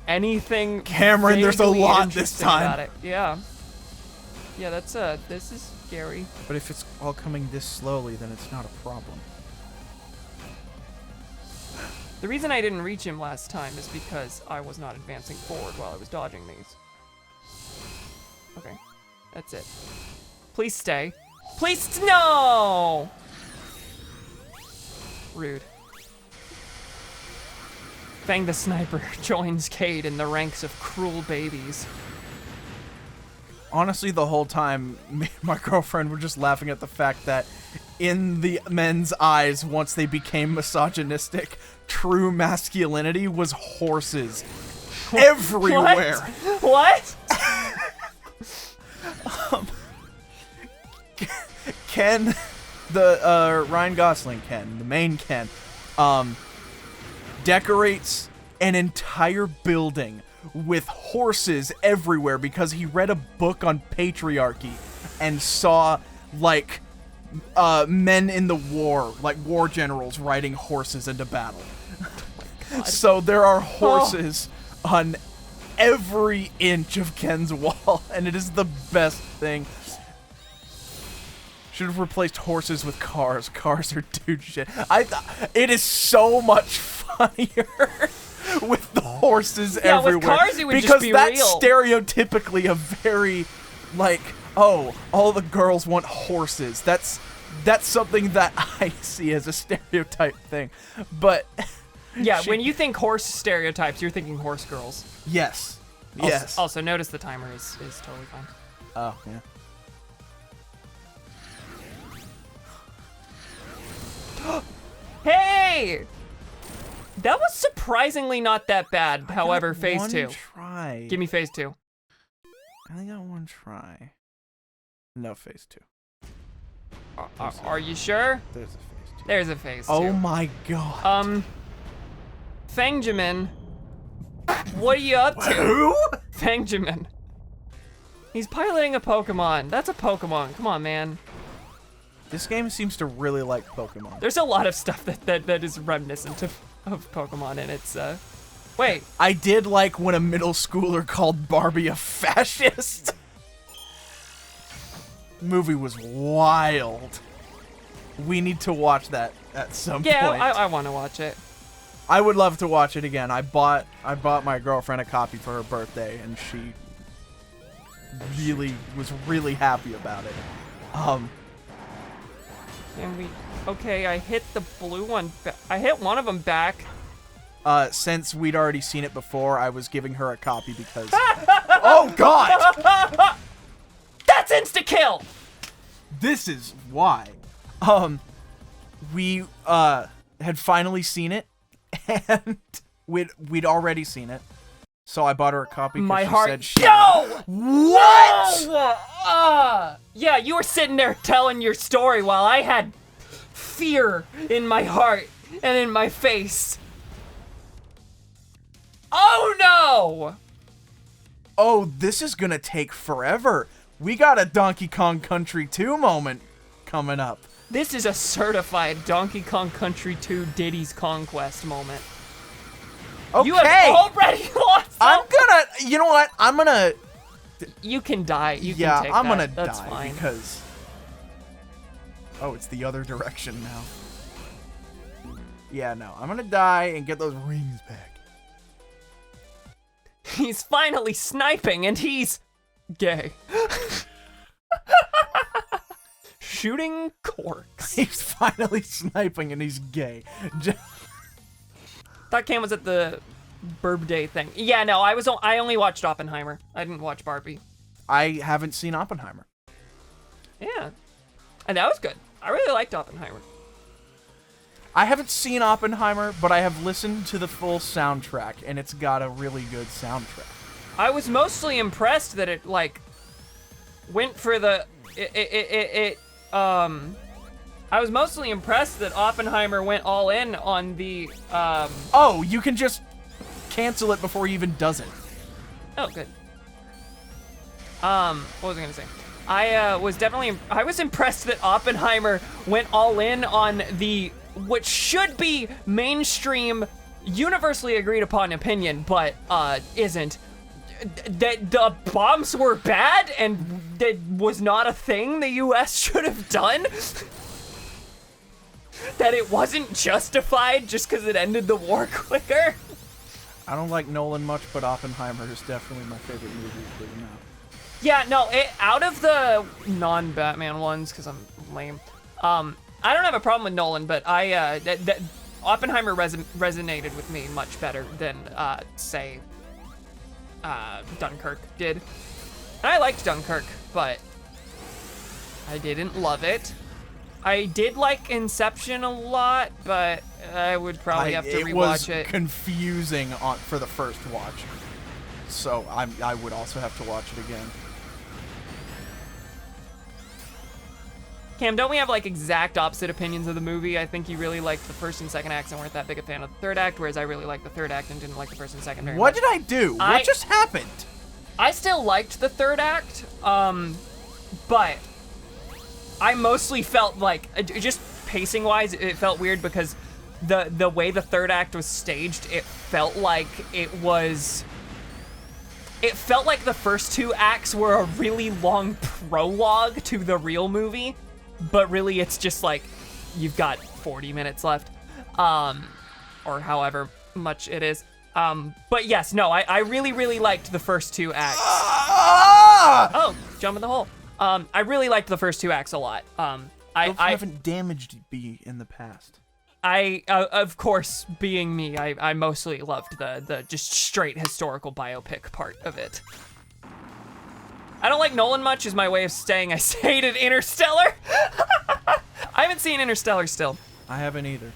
Cameron, there's a vaguely lot this interesting time. about it. Yeah. Yeah, that's this is scary. But if it's all coming this slowly, then it's not a problem. The reason I didn't reach him last time is because I was not advancing forward while I was dodging these. Okay, that's it. Please stay. Please, no! Rude. Fang the Sniper joins Cade in the ranks of cruel babies. Honestly, the whole time, me and my girlfriend were just laughing at the fact that in the men's eyes, once they became misogynistic, true masculinity was horses. Everywhere. What? Ken, the Ryan Gosling Ken, the main Ken, decorates an entire building with horses everywhere because he read a book on patriarchy and saw like men in the war, like war generals riding horses into battle. So there are horses on every inch of Ken's wall, and it is the best thing. Should have replaced horses with cars. Cars are dude shit. It is so much funnier with the horses everywhere. With cars, it would because just be that's real. Stereotypically a very, like, oh, all the girls want horses. That's something that I see as a stereotype thing. But Yeah, when you think horse stereotypes, you're thinking horse girls. yes, Also, yes. Also, notice the timer is totally fine. Oh yeah. Hey! That was surprisingly not that bad. However, phase one 2. Try. Give me phase 2. I only got one try. No phase 2. Are you sure? There's a phase 2. There's a phase 2. Oh my god. Fangjamin, what are you up to? Who? Fangjamin. He's piloting a Pokemon. That's a Pokemon. Come on, man. This game seems to really like Pokemon. There's a lot of stuff that is reminiscent of Pokemon, and it's, wait. I did like when a middle schooler called Barbie a fascist. Movie was wild. We need to watch that at some point. Yeah, I want to watch it. I would love to watch it again. I bought my girlfriend a copy for her birthday, and she was really happy about it. And okay, I hit the blue one. I hit one of them back. Since we'd already seen it before, I was giving her a copy because. Oh God! That's insta-kill! This is why. We had finally seen it, and we'd already seen it, so I bought her a copy. My she heart. Said she No! What? No! Yeah, you were sitting there telling your story while I had fear in my heart and in my face. Oh no! Oh, this is gonna take forever. We got a Donkey Kong Country 2 moment coming up. This is a certified Donkey Kong Country 2 Diddy's Conquest moment. Okay. You have already lost. I'm gonna. You know what? I'm gonna. You can die. You Yeah, can take I'm that. gonna That's die fine. because. Oh, it's the other direction now. Yeah, no. I'm gonna die and get those rings back. He's finally sniping and he's gay. Shooting corks. He's finally sniping and he's gay. Thought Cam was at the Burb Day thing. Yeah, no, I only watched Oppenheimer. I didn't watch Barbie. I haven't seen Oppenheimer. Yeah. And that was good. I really liked Oppenheimer. I haven't seen Oppenheimer, but I have listened to the full soundtrack, and it's got a really good soundtrack. I was mostly impressed that it, like, went for the... I was mostly impressed that Oppenheimer went all in on the, Oh, you can just cancel it before he even does it. Oh, good. What was I gonna say? I was impressed that Oppenheimer went all in on the, what should be mainstream, universally agreed upon opinion, but, isn't. That the bombs were bad and that was not a thing the US should have done. That it wasn't justified just because it ended the war quicker. I don't like Nolan much, but Oppenheimer is definitely my favorite movie for now. Yeah, no, out of the non-Batman ones, because I'm lame, I don't have a problem with Nolan, but Oppenheimer resonated with me much better than, say, Dunkirk did. And I liked Dunkirk, but I didn't love it. I did like Inception a lot, but I would probably have to rewatch it. It was confusing for the first watch, so I would also have to watch it again. Cam, don't we have like exact opposite opinions of the movie? I think you really liked the first and second acts and weren't that big a fan of the third act, whereas I really liked the third act and didn't like the first and second very What much. did I do? What just happened? I still liked the third act, but I mostly felt like, just pacing-wise, it felt weird because the way the third act was staged, it felt like the first two acts were a really long prologue to the real movie, but really it's just like, you've got 40 minutes left, or however much it is. But yes, no, I really, really liked the first two acts. Oh, jump in the hole. I really liked the first two acts a lot. I haven't damaged B in the past. Of course, being me, I mostly loved the just straight historical biopic part of it. I don't like Nolan much is my way of saying I hated Interstellar. I haven't seen Interstellar still. I haven't either.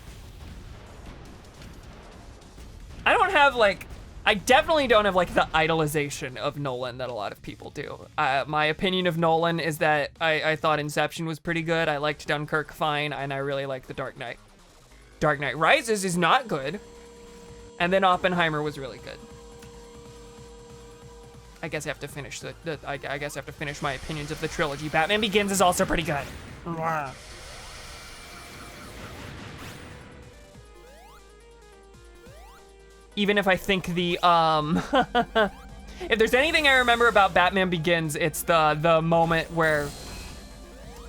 I definitely don't have like the idolization of Nolan that a lot of people do. My opinion of Nolan is that I thought Inception was pretty good. I liked Dunkirk fine, and I really liked The Dark Knight. Dark Knight Rises is not good, and then Oppenheimer was really good. I guess I have to finish I guess I have to finish my opinions of the trilogy. Batman Begins is also pretty good. Even if I think the, if there's anything I remember about Batman Begins, it's the moment where,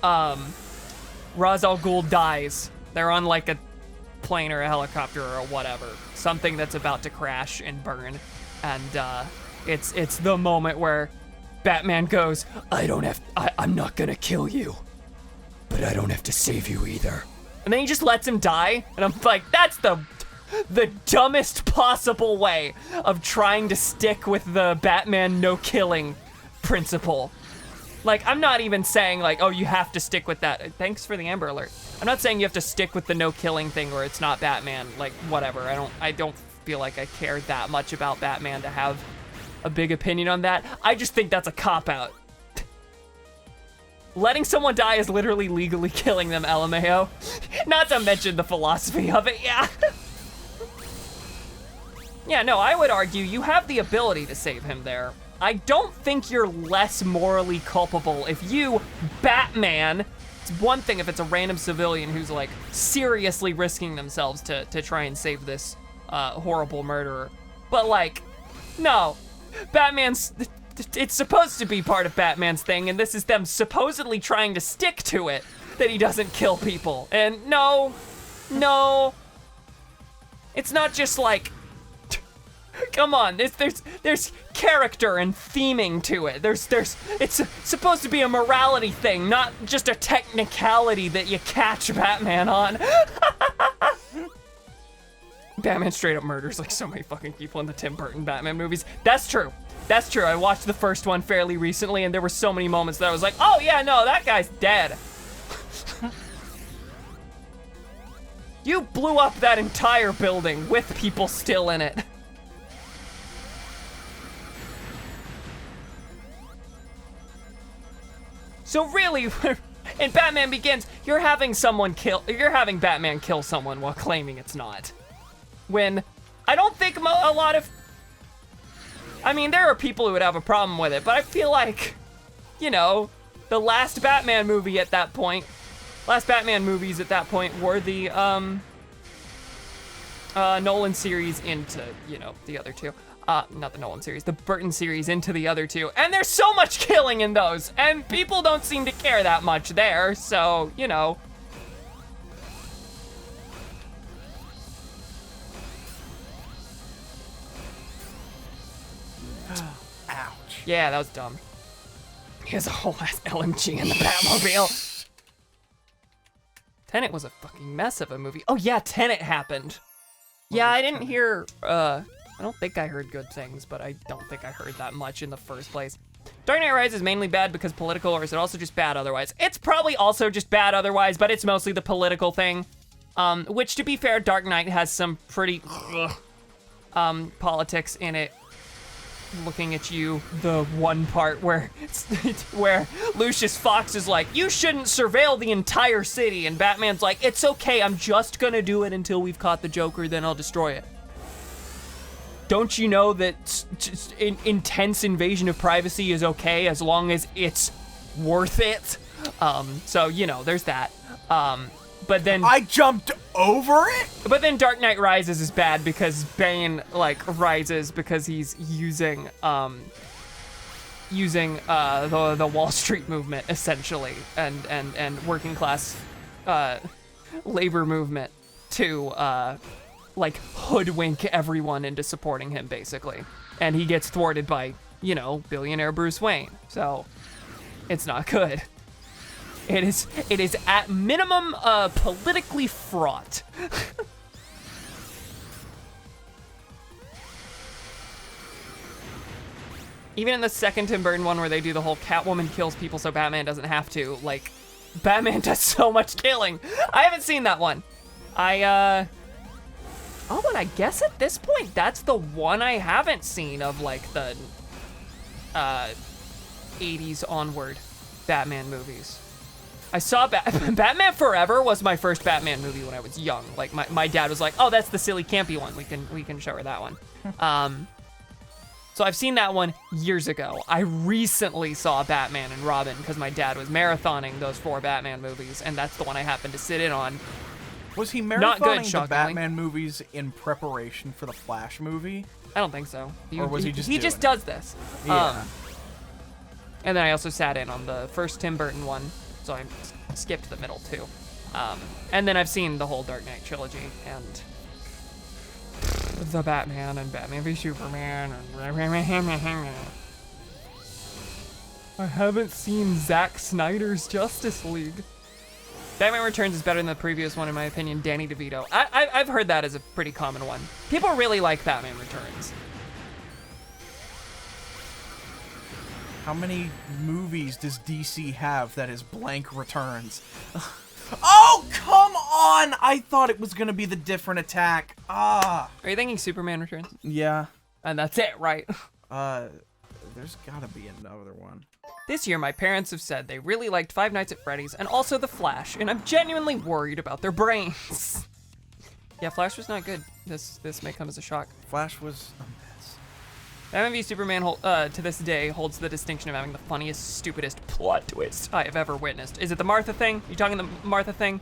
Ra's al Ghul dies. They're on like a plane or a helicopter or whatever. Something that's about to crash and burn. And, it's the moment where Batman goes, I'm not gonna kill you, but I don't have to save you either. And then he just lets him die, and I'm like, that's the dumbest possible way of trying to stick with the Batman no-killing principle. Like, I'm not even saying, like, oh, you have to stick with that. Thanks for the Amber Alert. I'm not saying you have to stick with the no-killing thing or it's not Batman. Like, whatever. I don't feel like I care that much about Batman to have a big opinion on that. I just think that's a cop-out. Letting someone die is literally legally killing them, LMAO. Not to mention the philosophy of it, yeah. Yeah, no, I would argue you have the ability to save him there. I don't think you're less morally culpable if you, Batman, it's one thing if it's a random civilian who's like seriously risking themselves to try and save this horrible murderer. But like, no, it's supposed to be part of Batman's thing, and this is them supposedly trying to stick to it, that he doesn't kill people. And no, It's not just like, come on, there's character and theming to it. It's supposed to be a morality thing, not just a technicality that you catch Batman on. Batman straight up murders like so many fucking people in the Tim Burton Batman movies. That's true. That's true. I watched the first one fairly recently, and there were so many moments that I was like, oh yeah, no, that guy's dead. You blew up that entire building with people still in it. So really, in Batman Begins, you're having Batman kill someone while claiming it's not. When I don't think a lot of, I mean, there are people who would have a problem with it, but I feel like, you know, the last Batman movie at that point, last Batman movies at that point were the Nolan series into, you know, the other two. Not the Nolan series, the Burton series into the other two. And there's so much killing in those, and people don't seem to care that much there, so, you know. Ouch. Yeah, that was dumb. He has a whole ass LMG in the Batmobile. Tenet was a fucking mess of a movie. Oh yeah, Tenet happened. Yeah, I didn't hear, I don't think I heard good things, but I don't think I heard that much in the first place. Dark Knight Rises is mainly bad because political, or is it also just bad otherwise? It's probably also just bad otherwise, but it's mostly the political thing. Which, to be fair, Dark Knight has some pretty politics in it. Looking at you, the one part where where Lucius Fox is like, you shouldn't surveil the entire city, and Batman's like, it's okay, I'm just gonna do it until we've caught the Joker, then I'll destroy it. Don't you know that just intense invasion of privacy is okay as long as it's worth it? So, you know, there's that. But then I jumped over it? But then Dark Knight Rises is bad because Bane, like, rises because he's using the Wall Street movement, essentially, and working class labor movement to like hoodwink everyone into supporting him, basically. And he gets thwarted by, you know, billionaire Bruce Wayne. So it's not good. It is at minimum politically fraught. Even in the second Tim Burton one where they do the whole Catwoman kills people so Batman doesn't have to, like, Batman does so much killing. I haven't seen that one. Oh, and I guess at this point, that's the one I haven't seen of, like, the 80s onward Batman movies. I saw Batman Forever was my first Batman movie when I was young. Like, my dad was like, oh, that's the silly campy one. We can show her that one. So I've seen that one years ago. I recently saw Batman and Robin because my dad was marathoning those 4 Batman movies, and that's the one I happened to sit in on. Was he Not good, marathoning the shockingly. Batman movies in preparation for the Flash movie? I don't think so. Or was he just He doing just it? does this. Yeah. And then I also sat in on the first Tim Burton one, so I skipped the middle too. And then I've seen the whole Dark Knight trilogy and the Batman and Batman v Superman and I haven't seen Zack Snyder's Justice League. Batman Returns is better than the previous one in my opinion. Danny DeVito. I've heard that as a pretty common one. People really like Batman Returns. How many movies does DC have that is blank returns? Oh, come on! I thought it was gonna be the different attack. Ah. Are you thinking Superman Returns? Yeah. And that's it, right? There's gotta be another one. This year, my parents have said they really liked Five Nights at Freddy's and also The Flash, and I'm genuinely worried about their brains. Yeah, Flash was not good. This may come as a shock. Flash was a mess. Batman v Superman to this day holds the distinction of having the funniest, stupidest plot twist I have ever witnessed. Is it the Martha thing? You talking the Martha thing?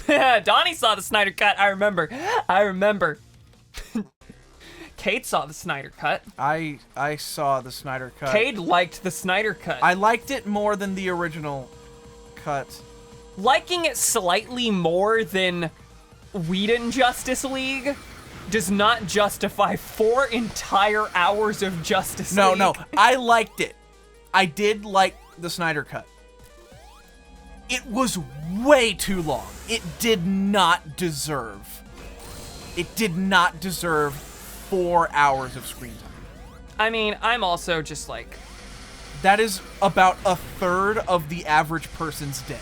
Donnie saw the Snyder Cut. I remember. Kate saw the Snyder Cut. I saw the Snyder Cut. Kate liked the Snyder Cut. I liked it more than the original cut. Liking it slightly more than Whedon Justice League does not justify 4 entire hours of Justice League. No, I liked it. I did like the Snyder Cut. It was way too long. It did not deserve 4 hours of screen time. I mean, I'm also just like... That is about a third of the average person's day.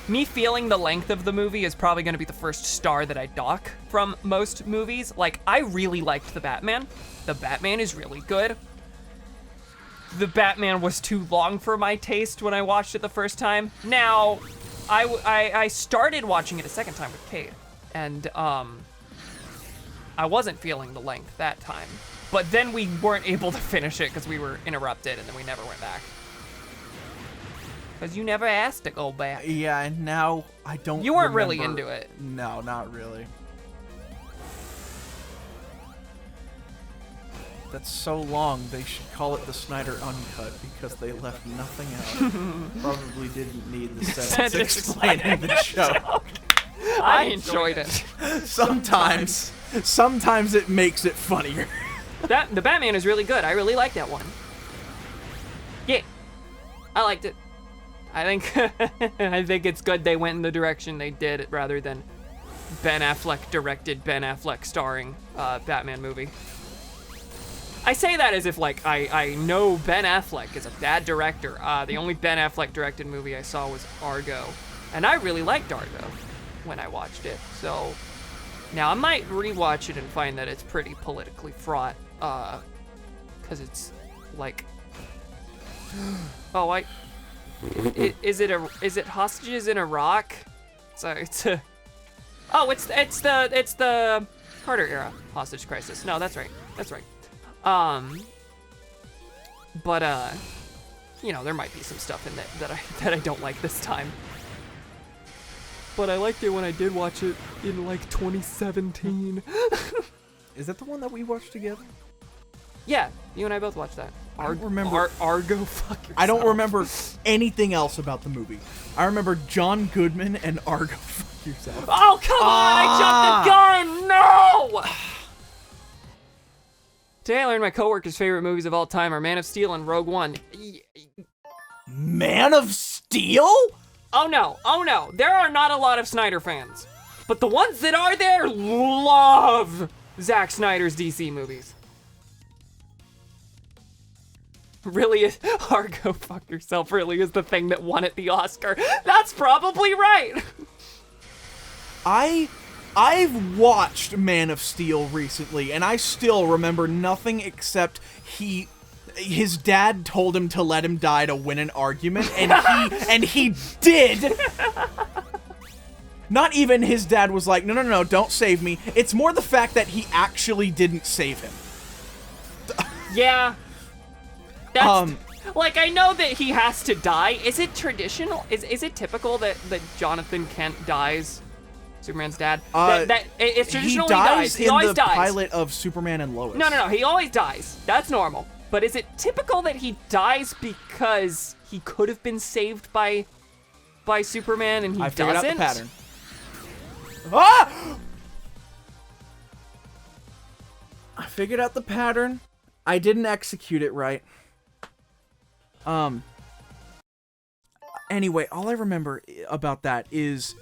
Me feeling the length of the movie is probably going to be the first star that I dock from most movies. Like, I really liked The Batman. The Batman is really good. The Batman was too long for my taste when I watched it the first time. Now, I started watching it a second time with Cade, and I wasn't feeling the length that time. But then we weren't able to finish it because we were interrupted, and then we never went back. Because you never asked to go back. Yeah, and now I don't You weren't really remember. into it. No, not really. That's so long, they should call it the Snyder Uncut because they left nothing out. Probably didn't need the sentence explaining the joke. I enjoyed it. Sometimes it makes it funnier. The Batman is really good. I really like that one. Yeah, I liked it. I think it's good they went in the direction they did rather than Ben Affleck directed, Ben Affleck starring Batman movie. I say that as if like I know Ben Affleck is a bad director. The only Ben Affleck directed movie I saw was Argo, and I really liked Argo when I watched it. So now I might rewatch it and find that it's pretty politically fraught, because it's like, oh is it hostages in Iraq? It's the Carter era hostage crisis. No, that's right. But you know, there might be some stuff in that I don't like this time. But I liked it when I did watch it in like 2017. Is that the one that we watched together? Yeah, you and I both watched that. I don't remember. Argo, fuck yourself. I don't remember anything else about the movie. I remember John Goodman and Argo. Fuck yourself. Oh, come on! I jumped the gun! No! Today I learned my coworker's favorite movies of all time are Man of Steel and Rogue One. Man of Steel? Oh no. There are not a lot of Snyder fans. But the ones that are there love Zack Snyder's DC movies. Really is Argo, fuck yourself, really is the thing that won at the Oscar. That's probably right. I've watched Man of Steel recently, and I still remember nothing except his dad told him to let him die to win an argument, and he did. Not even his dad was like, no, don't save me. It's more the fact that he actually didn't save him. Yeah. That's, like, I know that he has to die. Is it traditional? Is it typical that Jonathan Kent dies? Superman's dad? It's traditional he dies. He always dies. He dies in the pilot of Superman and Lois. No. He always dies. That's normal. But is it typical that he dies because he could have been saved by Superman and he doesn't? I figured out the pattern. Ah! I figured out the pattern. I didn't execute it right. Anyway, all I remember about that is,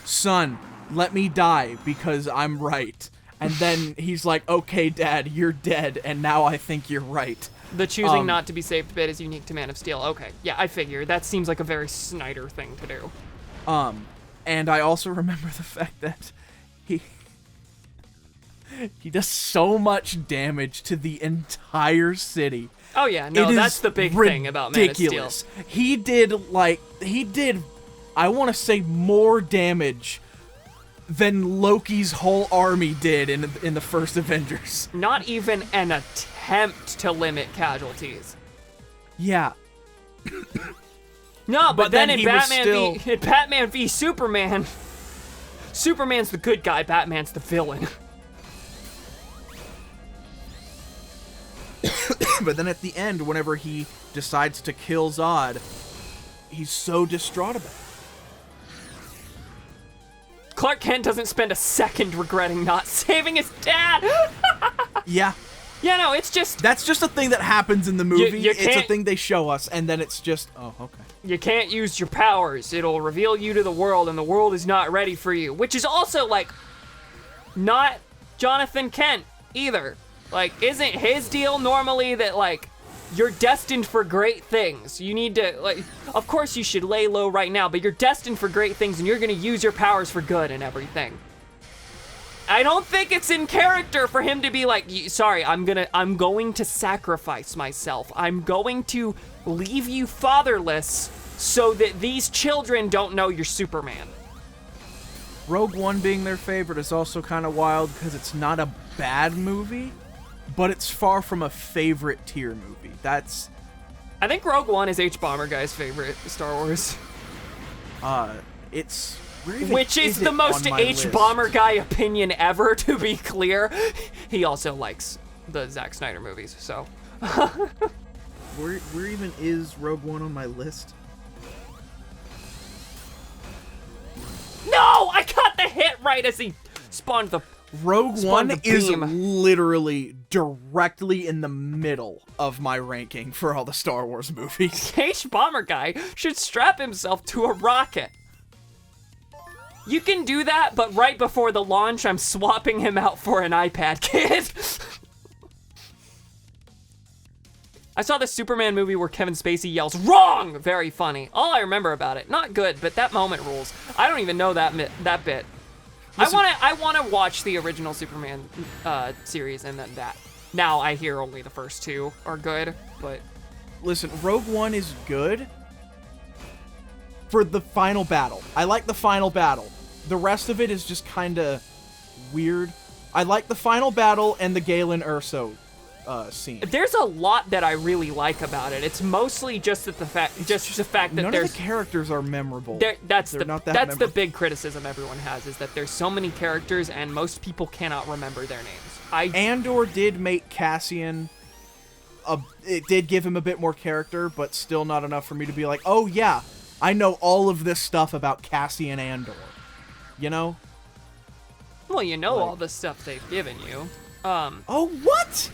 son, let me die because I'm right. And then he's like, okay, Dad, you're dead, and now I think you're right. The choosing not to be saved bit is unique to Man of Steel. Okay, yeah, I figure. That seems like a very Snyder thing to do. And I also remember the fact that he does so much damage to the entire city. Oh yeah, no, that's the big thing about Man of Steel. He did, I want to say more damage than Loki's whole army did in the first Avengers. Not even an attempt to limit casualties. Yeah. No, but then in Batman v Superman, Superman's the good guy, Batman's the villain. But then at the end, whenever he decides to kill Zod, he's so distraught about it. Clark Kent doesn't spend a second regretting not saving his dad. Yeah. Yeah, no, it's just... That's just a thing that happens in the movie. you It's a can't- thing they show us, and then it's just, oh, okay. You can't use your powers. It'll reveal you to the world, and the world is not ready for you. Which is also, like, not Jonathan Kent either. Like, isn't his deal normally that, like, you're destined for great things? You need to, like, of course you should lay low right now, but you're destined for great things, and you're gonna use your powers for good and everything. I don't think it's in character for him to be like, sorry, I'm going to sacrifice myself. I'm going to leave you fatherless so that these children don't know you're Superman. Rogue One being their favorite is also kind of wild because it's not a bad movie, but it's far from a favorite tier movie. That's, I think Rogue One is H Bomber Guy's favorite Star Wars. it's... where even Which is it the most on my H list? Bomber Guy opinion ever, to be clear. He also likes the Zack Snyder movies, so. Where even is Rogue One on my list? No! I got the hit right as he spawned the... Rogue Spawned One the is beam. literally directly in the middle of my ranking for all the Star Wars movies. H Bomber Guy should strap himself to a rocket. You can do that, but right before the launch, I'm swapping him out for an iPad kid. I saw the Superman movie where Kevin Spacey yells, "Wrong!" Very funny. All I remember about it, not good, but that moment rules. I don't even know that bit. Listen, I wanna watch the original Superman series and then that. Now I hear only the first two are good, but listen, Rogue One is good for the final battle. I like the final battle. The rest of it is just kind of weird. I like the final battle and the Galen Erso scene. there's a lot that I really like about it. It's mostly just that the fact that None there's of the characters are memorable. that's They're not that that's the memorable. big criticism everyone has, is that there's so many characters and most people cannot remember their names. Andor did make Cassian it did give him a bit more character, but still not enough for me to be like, oh yeah, I know all of this stuff about Cassian Andor. You know? Well, you know all the stuff they've given you. Oh, what?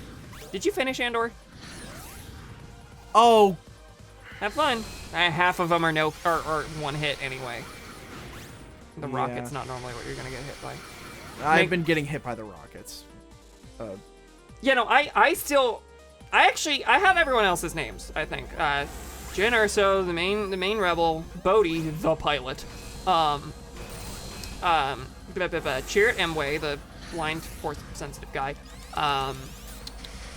Did you finish Andor? Oh, Have fun. Half of them are or one hit anyway. The Yeah. rocket's not normally what you're gonna get hit by. I've been getting hit by the rockets. Yeah, no, I have everyone else's names, I think. Jyn Erso, the main rebel, Bodhi, the pilot, Chirrut Emwe, the blind, force sensitive guy,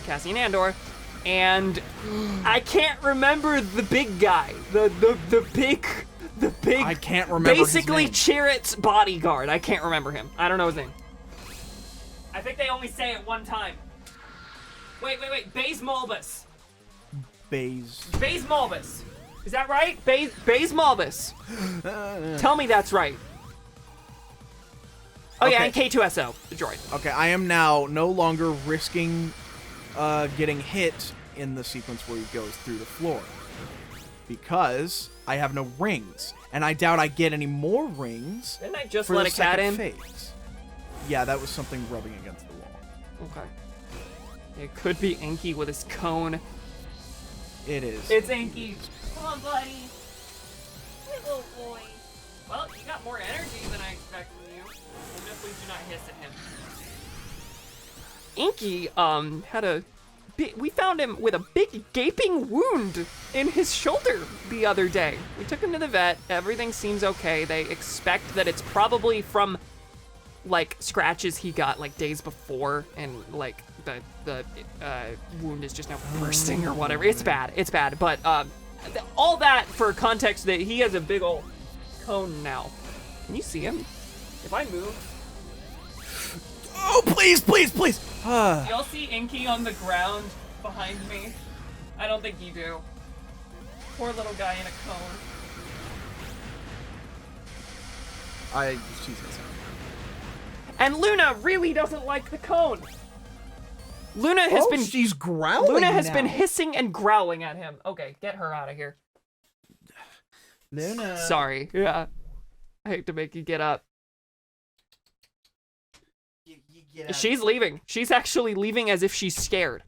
Cassian Andor, and I can't remember the big guy, the big I can't remember basically his name. Chirrut's bodyguard. I can't remember him. I don't know his name. I think they only say it one time. Wait. Baze Malbus. Baze. Baze Malbus. Is that right? Baze Malbus. Tell me that's right. Oh yeah, Okay. and K2SO, the droid. Okay, I am now no longer risking getting hit in the sequence where he goes through the floor. Because I have no rings. And I doubt I get any more rings Didn't I just for let the a cat second in? phase. Yeah, that was something rubbing against the wall. Okay. It could be Enki with his cone. It is. It's Enki. Come on, buddy. Little boy. Well, you got more energy than I expect from you. And definitely do not hiss at him. Inky, had a we found him with a big gaping wound in his shoulder the other day. We took him to the vet. Everything seems okay. They expect that it's probably from like scratches he got like days before, and like the wound is just now bursting or whatever. It's bad. But all that for context that he has a big old cone now. Can you see him? If I move, Oh, please. you'll see Inky on the ground behind me. I don't think you do. Poor little guy in a cone. Jesus. And Luna really doesn't like the cone. Luna has been she's growling Luna has now. been hissing and growling at him. Okay, get her out of here. Luna. Sorry. Yeah. I hate to make you get up. She's leaving. She's actually leaving as if she's scared.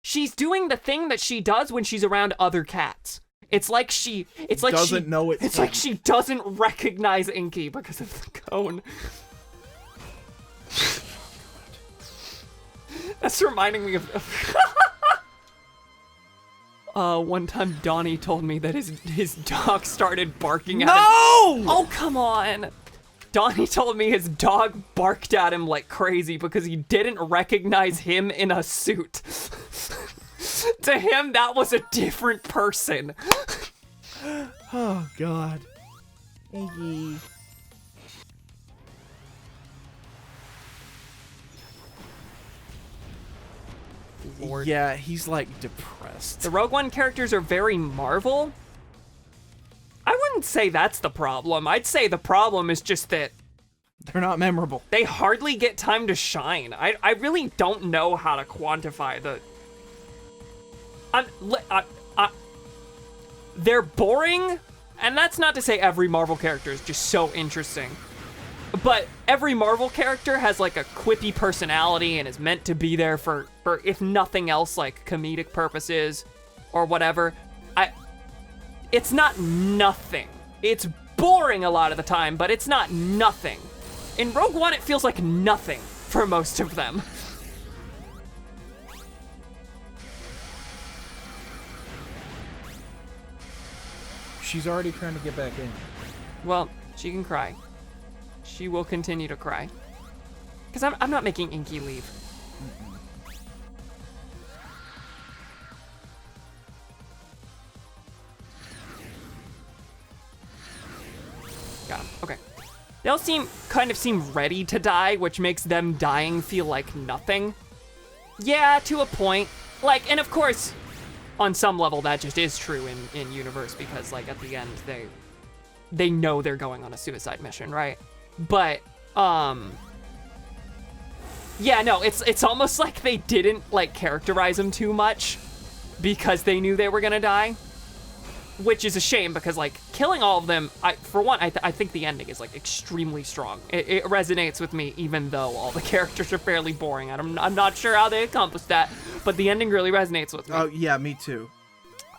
She's doing the thing that she does when she's around other cats. It's like she Doesn't know it's It's him. like she doesn't recognize Inky because of the cone. That's reminding me of one time Donnie told me that his dog started barking at him. Oh, come on. Donnie told me his dog barked at him like crazy because he didn't recognize him in a suit. To him, that was a different person. Oh God. Iggy. Lord. Yeah, he's like depressed. The Rogue One characters are very Marvel. I wouldn't say that's the problem. I'd say the problem is just that They're not memorable. they hardly get time to shine. I really don't know how to quantify the... they're boring, and that's not to say every Marvel character is just so interesting. But every Marvel character has like a quippy personality and is meant to be there for if nothing else, like comedic purposes or whatever. It's not nothing. It's boring a lot of the time, but it's not nothing. In Rogue One, it feels like nothing for most of them. She's already trying to get back in. Well, she can cry. She will continue to cry. Because I'm not making Inky leave. Got him. Okay. They all kind of seem ready to die, which makes them dying feel like nothing. Yeah, to a point. Like, and of course, on some level, that just is true in universe because, like, at the end, they know they're going on a suicide mission, right? But, yeah, no, it's almost like they didn't, like, characterize them too much because they knew they were gonna die. Which is a shame because, like, killing all of them, for one, I think the ending is, like, extremely strong. It resonates with me even though all the characters are fairly boring. I'm not sure how they accomplished that, but the ending really resonates with me. Oh yeah, me too.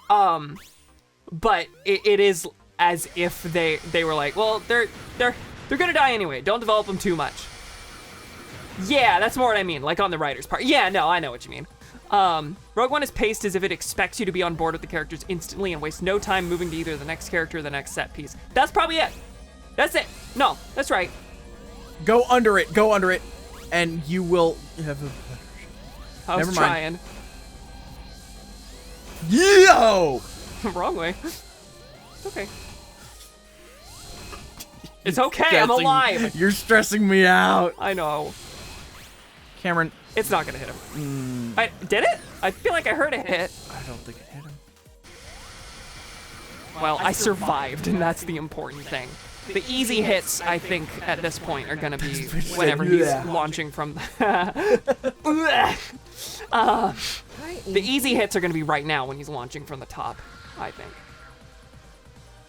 But it is as if they were like, well, they're gonna die anyway. Don't develop them too much. Yeah, that's more what I mean, like on the writer's part. Yeah, no, I know what you mean. Rogue One is paced as if it expects you to be on board with the characters instantly and waste no time moving to either the next character or the next set piece. That's probably it. That's it. No, that's right. Go under it, and you will have a better shot. I was Never mind. trying. Yo! Wrong way. It's okay. It's okay, I'm Stressing- alive. You're stressing me out. I know. Cameron, It's not gonna hit him. Did it? I feel like I heard it hit. I don't think it hit him. Well, I survived, and that's the important thing. The easy hits, I think, at this point, are gonna be whenever he's launching from... The easy hits are gonna be right now when he's launching from the top, I think.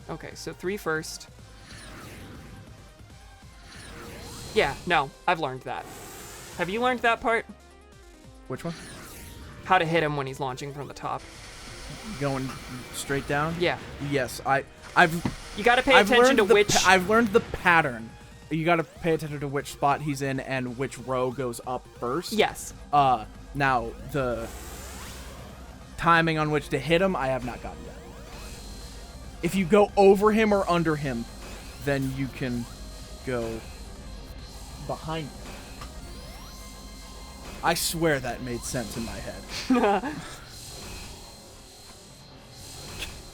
Okay, so 3 first. Yeah, no, I've learned that. Have you learned that part? Which one? How to hit him when he's launching from the top. Going straight down? Yeah. Yes, I've You gotta pay I've attention learned to which... I've learned the pattern. You gotta pay attention to which spot he's in and which row goes up first. Yes. Now the timing on which to hit him, I have not gotten yet. If you go over him or under him, then you can go behind him. I swear that made sense in my head.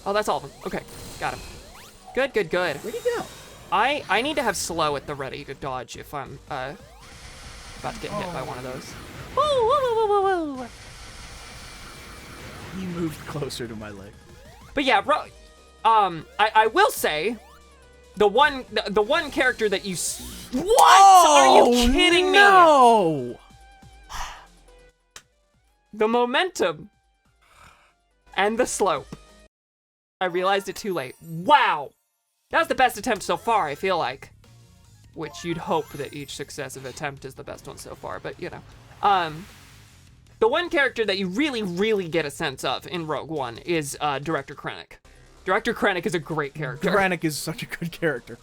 Oh, that's all of them. Okay, got him. Good, good, good. Where'd he go? I need to have slow at the ready to dodge if I'm about to get hit by one of those. Woo, woo, woo, woo, woo. He moved closer to my leg. But yeah, I will say, the one character that you what? Are you kidding me? No! The momentum and the slope. I realized it too late. Wow, that was the best attempt so far. I feel like. which you'd hope that each successive attempt is the best one so far, but you know. The one character that you really, really get a sense of in Rogue One is Director Krennic. Director Krennic is a great character. Krennic is such a good character.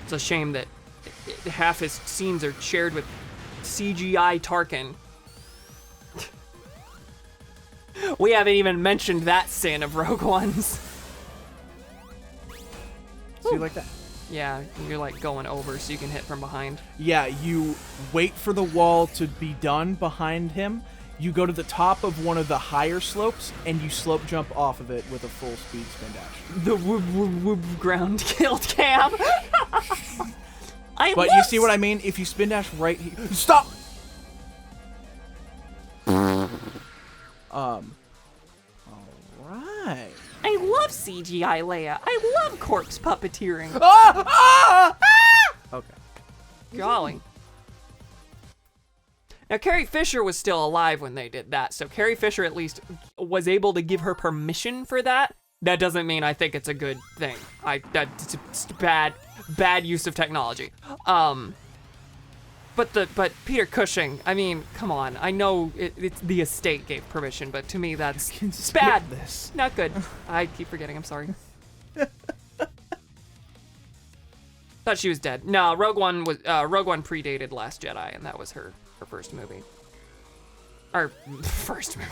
It's a shame that half his scenes are shared with CGI Tarkin. We haven't even mentioned that sin of Rogue One's. So you like that? Yeah, you're like going over so you can hit from behind. Yeah, you wait for the wall to be done behind him. You go to the top of one of the higher slopes, and you slope jump off of it with a full speed spin dash. The whoop ground killed Cam. But you see what I mean? If you spin dash right here... Stop! Alright. I love CGI Leia. I love corpse puppeteering. Okay. Golly. Now, Carrie Fisher was still alive when they did that, so Carrie Fisher at least was able to give her permission for that. That doesn't mean I think it's a good thing. That's bad use of technology. But Peter Cushing, I mean, come on. I know it's the estate gave permission, but to me that's it's bad. This. Not good. I keep forgetting. I'm sorry. Thought she was dead. No, Rogue One predated Last Jedi, and that was her first movie. Or first movie.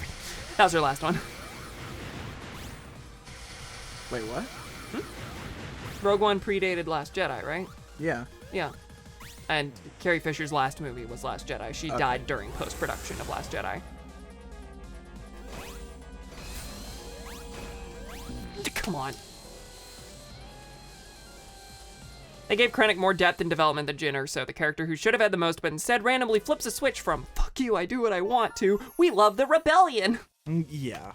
That was her last one. Wait, what? Rogue One predated Last Jedi, right? Yeah. Yeah. And Carrie Fisher's last movie was Last Jedi. She died during post-production of Last Jedi. Come on. They gave Krennic more depth and development than Jyn Erso, the character who should have had the most, but instead randomly flips a switch from "fuck you, I do what I want" to "we love the rebellion." Yeah.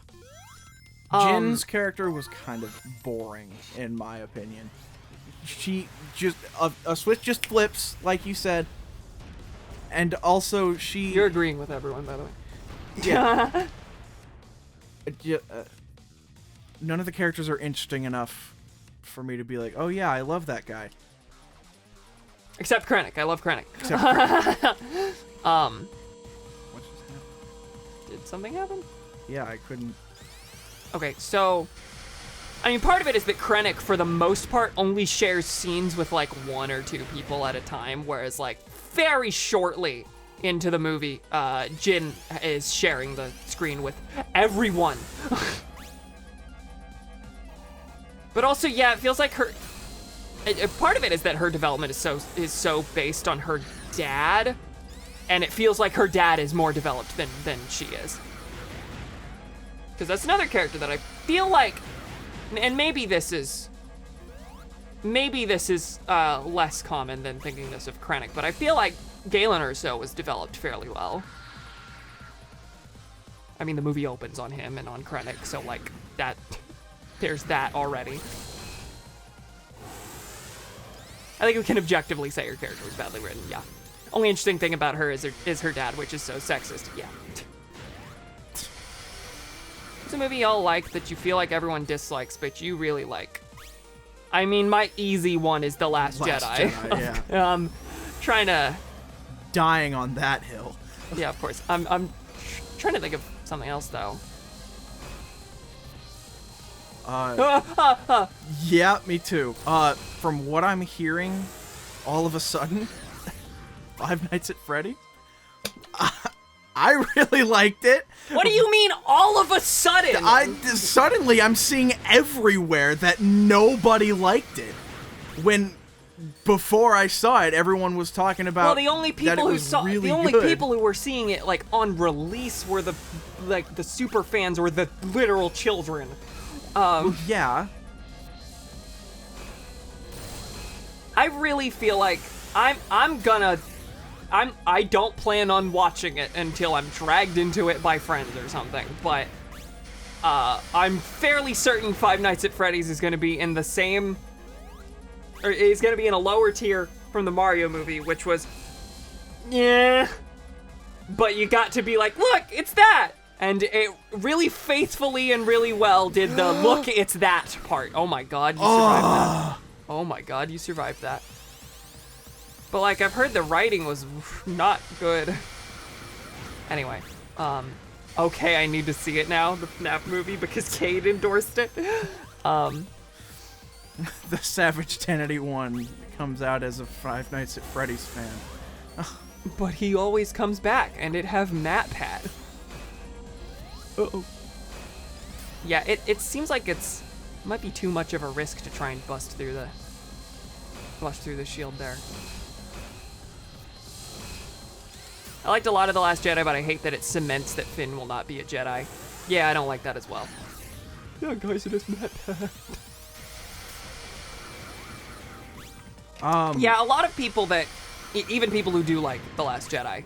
Jyn's character was kind of boring, in my opinion. She just a switch just flips, like you said, and also she. You're agreeing with everyone, by the way. Yeah. None of the characters are interesting enough for me to be like, oh yeah, I love that guy. Except Krennic. I love Krennic. Except Krennic. What's just happened? Did something happen? Yeah, I couldn't. Okay, so, I mean, part of it is that Krennic, for the most part, only shares scenes with, like, one or two people at a time, whereas, like, very shortly into the movie, Jyn is sharing the screen with everyone. But also, yeah, it feels like her... part of it is that her development is so based on her dad, and it feels like her dad is more developed than she is. Because that's another character that I feel like, and maybe this is less common than thinking this of Krennic, but I feel like Galen Erso was developed fairly well. I mean, the movie opens on him and on Krennic, so like that, there's that already. I think we can objectively say her character was badly written, yeah. Only interesting thing about her is her dad, which is so sexist, yeah. It's a movie y'all like that you feel like everyone dislikes, but you really like. I mean, my easy one is The Last Jedi. Yeah. Trying to... Dying on that hill. Yeah, of course. I'm trying to think of something else, though. Yeah, me too. From what I'm hearing, all of a sudden, Five Nights at Freddy's, I really liked it. What do you mean, all of a sudden? Suddenly, I'm seeing everywhere that nobody liked it. When before I saw it, everyone was talking about. Well, the only people people who were seeing it like on release were the super fans or the literal children. Yeah. I really feel like I don't plan on watching it until I'm dragged into it by friends or something, but I'm fairly certain Five Nights at Freddy's is going to be in the same, or is going to be in a lower tier from the Mario movie, which was, yeah, but you got to be like, look, it's that, and it really faithfully and really well did the look, it's that part. Oh my god, you survived that. Oh my god, you survived that. But like, I've heard the writing was not good. Anyway, okay, I need to see it now, the FNAF movie, because Cade endorsed it. The Savage 1081 comes out as a Five Nights at Freddy's fan. But he always comes back, and it have MatPat. Uh-oh. Yeah, it seems like it might be too much of a risk to try and bust through the shield there. I liked a lot of The Last Jedi, but I hate that it cements that Finn will not be a Jedi. Yeah, I don't like that as well. Yeah, guys, it is MatPat. Yeah, a lot of people that, even people who do like The Last Jedi,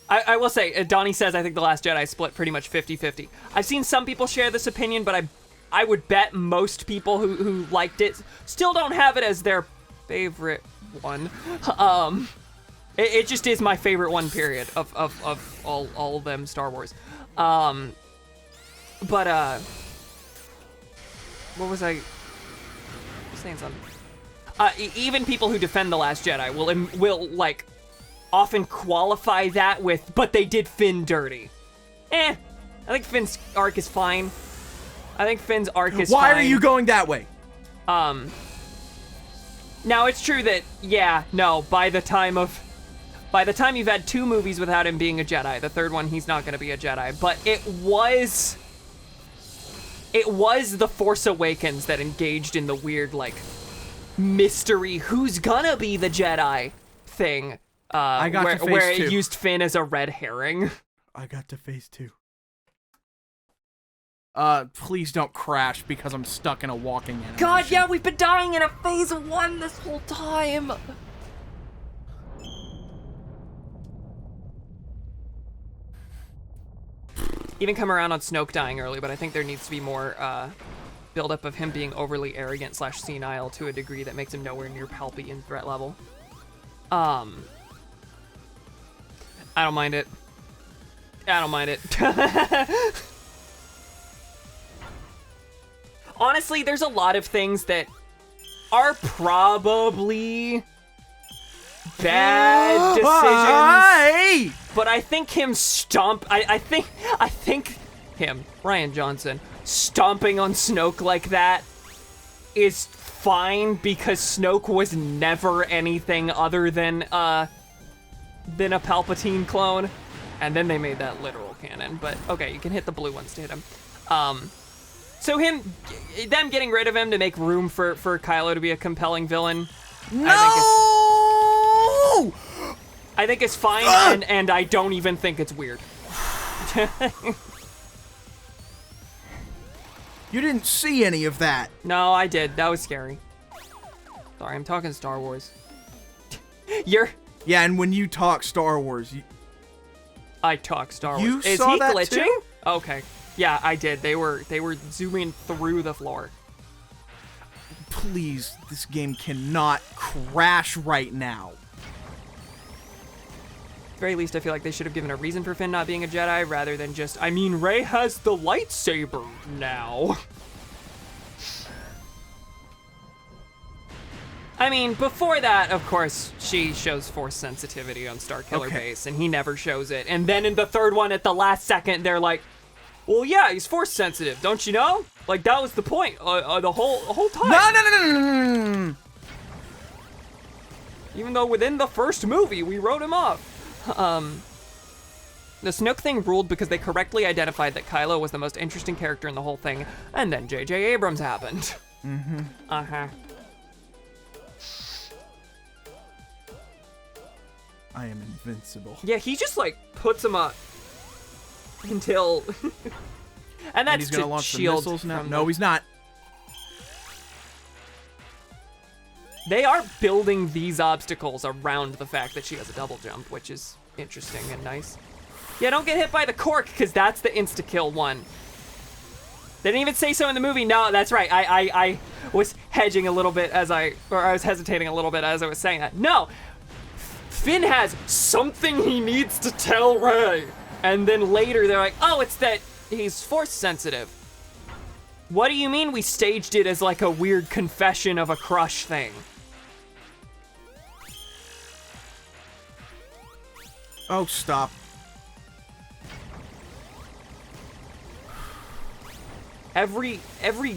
I will say, Donnie says I think The Last Jedi split pretty much 50-50. I've seen some people share this opinion, but I would bet most people who liked it still don't have it as their favorite one. It just is my favorite one, period, of all of them Star Wars. What was I saying something? Even people who defend The Last Jedi will like often qualify that with, but they did Finn dirty. I think Finn's arc is fine. I think Finn's arc is fine. Why are you going that way? Now it's true that, yeah, no, by the time you've had 2 movies without him being a Jedi, the third one he's not going to be a Jedi, but it was The Force Awakens that engaged in the weird, like, mystery who's gonna be the Jedi thing, where it used Finn as a red herring. I got to phase 2. Please don't crash because I'm stuck in a walking animation. God, yeah, we've been dying in a phase 1 this whole time. Even come around on Snoke dying early, but I think there needs to be more buildup of him being overly arrogant / senile to a degree that makes him nowhere near Palpatine threat level. I don't mind it. I don't mind it. Honestly, there's a lot of things that are probably bad decisions. But I think him I think him, Ryan Johnson, stomping on Snoke like that is fine because Snoke was never anything other than a Palpatine clone. And then they made that literal canon. But okay, you can hit the blue ones to hit him. So them getting rid of him to make room for Kylo to be a compelling villain, I think it's fine, and I don't even think it's weird. You didn't see any of that. No, I did. That was scary. Sorry, I'm talking Star Wars. Yeah, and when you talk Star Wars, I talk Star Wars. Is he that glitching? Too? Okay. Yeah, I did. They were zooming through the floor. Please, this game cannot crash right now. At the very least, I feel like they should have given a reason for Finn not being a Jedi rather than just, I mean, Rey has the lightsaber now. I mean, before that, of course, she shows Force sensitivity on Starkiller Base, and he never shows it. And then in the third one, at the last second, they're like, well, yeah, he's Force sensitive, don't you know? Like, that was the point the whole time. No. Even though within the first movie, we wrote him off. The Snoke thing ruled because they correctly identified that Kylo was the most interesting character in the whole thing, and then J.J. Abrams happened. Mm-hmm. Uh-huh. I am invincible. Yeah, he just, like, puts him up until... and that's he's gonna to launch shield the missiles now? from No, he's not. They are building these obstacles around the fact that she has a double jump, which is interesting and nice. Yeah, don't get hit by the cork, because that's the insta-kill one. They didn't even say so in the movie. No, that's right. I was hedging a little bit I was hesitating a little bit as I was saying that. No! Finn has something he needs to tell Rey. And then later they're like, oh, it's that he's Force sensitive. What do you mean we staged it as like a weird confession of a crush thing? Oh, stop. Every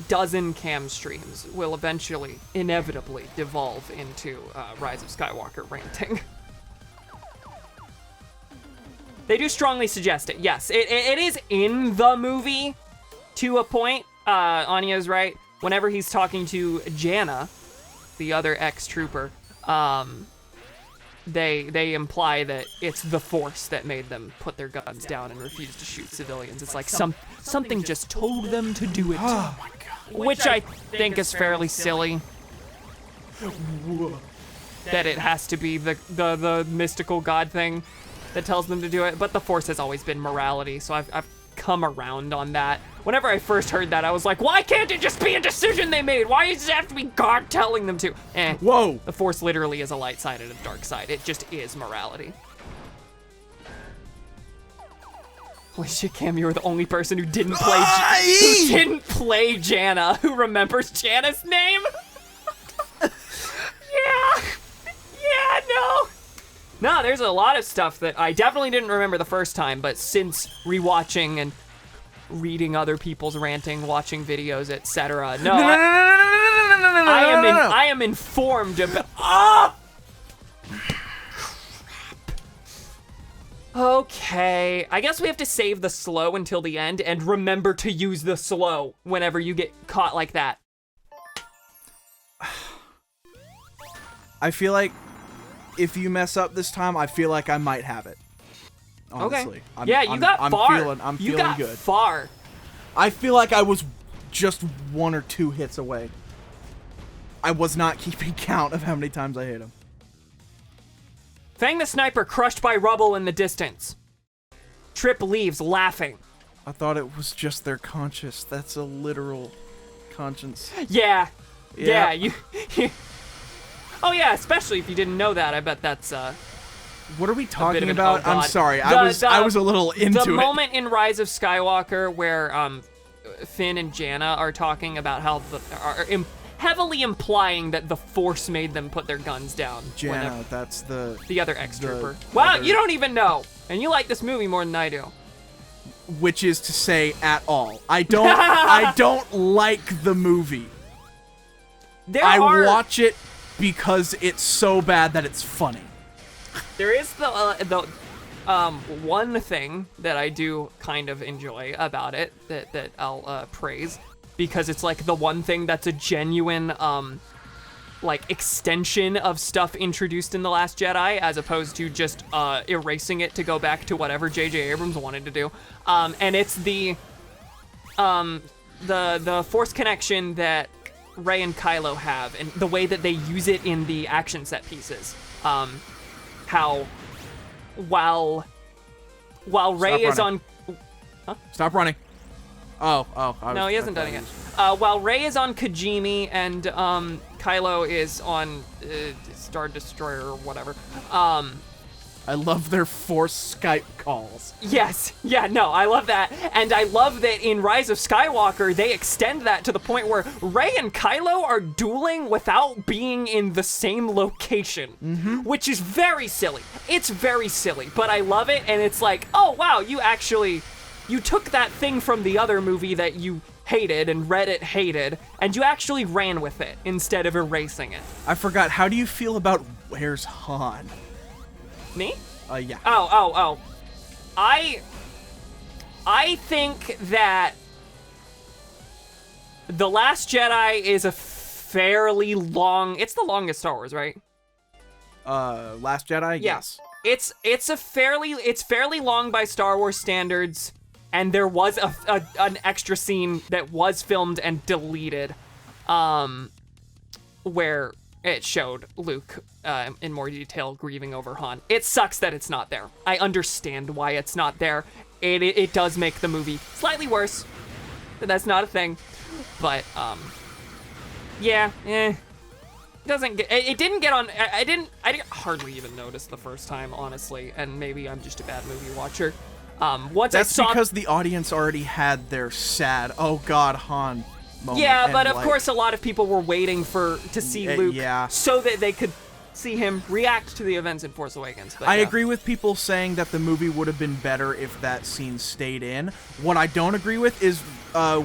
dozen cam streams will eventually, inevitably, devolve into Rise of Skywalker ranting. They do strongly suggest it. Yes, it is in the movie to a point. Anya's right. Whenever he's talking to Janna, the other ex-trooper, they imply that it's the Force that made them put their guns down and refuse to shoot civilians. It's like something just told them to do it. Oh my god. Which I think is fairly silly. That it has to be the mystical god thing that tells them to do it. But the Force has always been morality, so I've come around on that. Whenever I first heard that, I was like, why can't it just be a decision they made? Why does it have to be God telling them to? Whoa. The Force literally is a light side and a dark side. It just is morality. Holy shit, Cam, you were the only person who didn't play Janna, who remembers Janna's name? Yeah, no. No, there's a lot of stuff that I definitely didn't remember the first time, but since rewatching and reading other people's ranting, watching videos, etc. No, I am informed about. Oh! Okay, I guess we have to save the slow until the end and remember to use the slow whenever you get caught like that. I feel like if you mess up this time, I feel like I might have it. Honestly. Okay. You got far. I'm you feeling got good. far. I feel like I was just 1 or 2 hits away. I was not keeping count of how many times I hit him. Fang the sniper crushed by rubble in the distance. Trip leaves laughing. I thought it was just their conscience. That's a literal conscience. Yeah. You Oh yeah, especially if you didn't know that. I bet that's What are we bit talking of an about? oh god. I'm sorry. I was a little into it. The moment in Rise of Skywalker where Finn and Janna are talking about how heavily implying that the Force made them put their guns down. Janna, that's the other ex-trooper. Wow, you don't even know. And you like this movie more than I do. Which is to say, at all. I don't like the movie. I watch it because it's so bad that it's funny. There is the one thing that I do kind of enjoy about it that I'll praise, because it's like the one thing that's a genuine like extension of stuff introduced in The Last Jedi, as opposed to just erasing it to go back to whatever J.J. Abrams wanted to do. And it's the Force connection that Rey and Kylo have, and the way that they use it in the action set pieces. How while Rey is on... Huh? Stop running. Oh. No, he hasn't done it yet. While Rey is on Kijimi and Kylo is on Star Destroyer or whatever. I love their Force Skype calls. Yes. Yeah, no, I love that. And I love that in Rise of Skywalker, they extend that to the point where Rey and Kylo are dueling without being in the same location, which is very silly. It's very silly, but I love it, and it's like, oh, wow, you took that thing from the other movie that you hated and Reddit hated, and you actually ran with it instead of erasing it. I forgot, how do you feel about Where's Han? Me? Yeah. Oh. I think that The Last Jedi is a fairly long... It's the longest Star Wars, right? Last Jedi? Yeah. Yes. It's fairly long by Star Wars standards, and there was an extra scene that was filmed and deleted, where it showed Luke in more detail grieving over Han. It sucks that it's not there. I understand why it's not there. It does make the movie slightly worse. That's not a thing. But yeah, it didn't get on. I didn't hardly even notice the first time, honestly, and maybe I'm just a bad movie watcher. That's because the audience already had their sad, oh god, Han, moment. Yeah, and, but of like, course, a lot of people were waiting to see Luke, yeah. so that they could see him react to the events in Force Awakens. But I yeah. agree with people saying that the movie would have been better if that scene stayed in. What I don't agree with is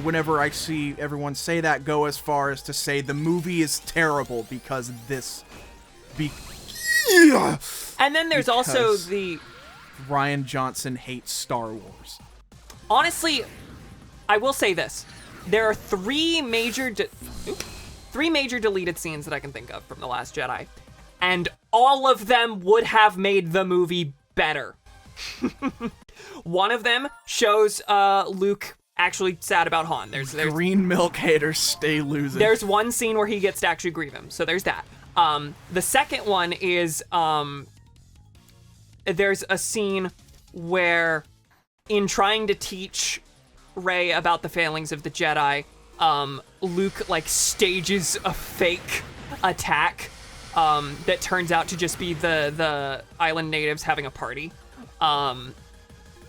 whenever I see everyone say that, go as far as to say the movie is terrible because this. And then there's also Because- the. Ryan Johnson hates Star Wars. Honestly, I will say this: there are three major deleted scenes that I can think of from The Last Jedi, and all of them would have made the movie better. One of them shows Luke actually sad about Han. There's Green milk haters stay losing. There's one scene where he gets to actually grieve him, so there's that. The second one is there's a scene where, in trying to teach Rey about the failings of the Jedi, Luke like stages a fake attack that turns out to just be the island natives having a party. And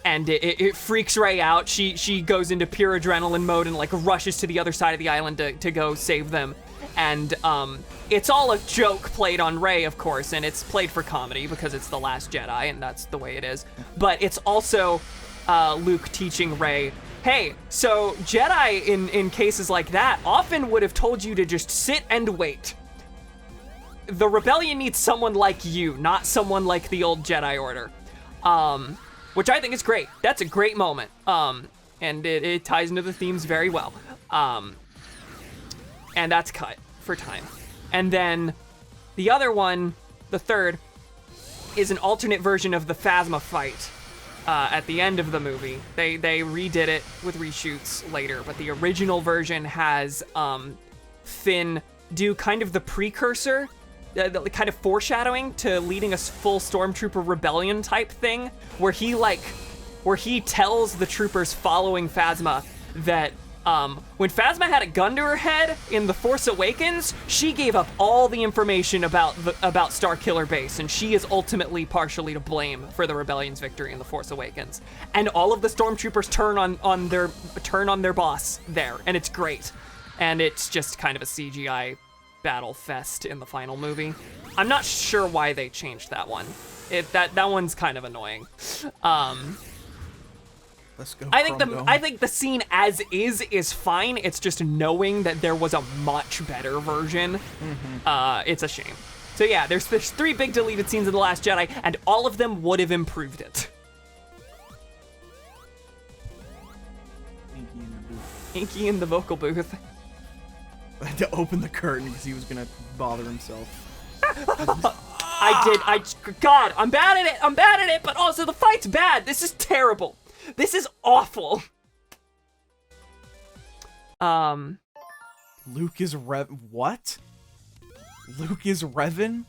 it freaks Rey out. She goes into pure adrenaline mode and like rushes to the other side of the island to go save them. And it's all a joke played on Rey, of course, and it's played for comedy because it's The Last Jedi, and that's the way it is. But it's also Luke teaching Rey, hey, so Jedi in cases like that often would have told you to just sit and wait. The Rebellion needs someone like you, not someone like the old Jedi Order. Which I think is great. That's a great moment. And it ties into the themes very well. And that's cut for time. And then the other one, the third, is an alternate version of the Phasma fight at the end of the movie. They redid it with reshoots later, but the original version has Finn do kind of the precursor, the kind of foreshadowing to leading a full Stormtrooper rebellion type thing, where he tells the troopers following Phasma that when Phasma had a gun to her head in The Force Awakens, she gave up all the information about Starkiller Base, and she is ultimately partially to blame for the Rebellion's victory in The Force Awakens. And all of the Stormtroopers turn on their boss there, and it's great. And it's just kind of a CGI battle fest in the final movie. I'm not sure why they changed that one. That one's kind of annoying. Let's go. I think the scene as is fine. It's just knowing that there was a much better version. It's a shame. So yeah, there's three big deleted scenes in The Last Jedi, and all of them would have improved it. Inky in the vocal booth. I had to open the curtain because he was gonna bother himself. God, I'm bad at it, but also the fight's bad. This is terrible. This is awful. Luke is what? Luke is Revan?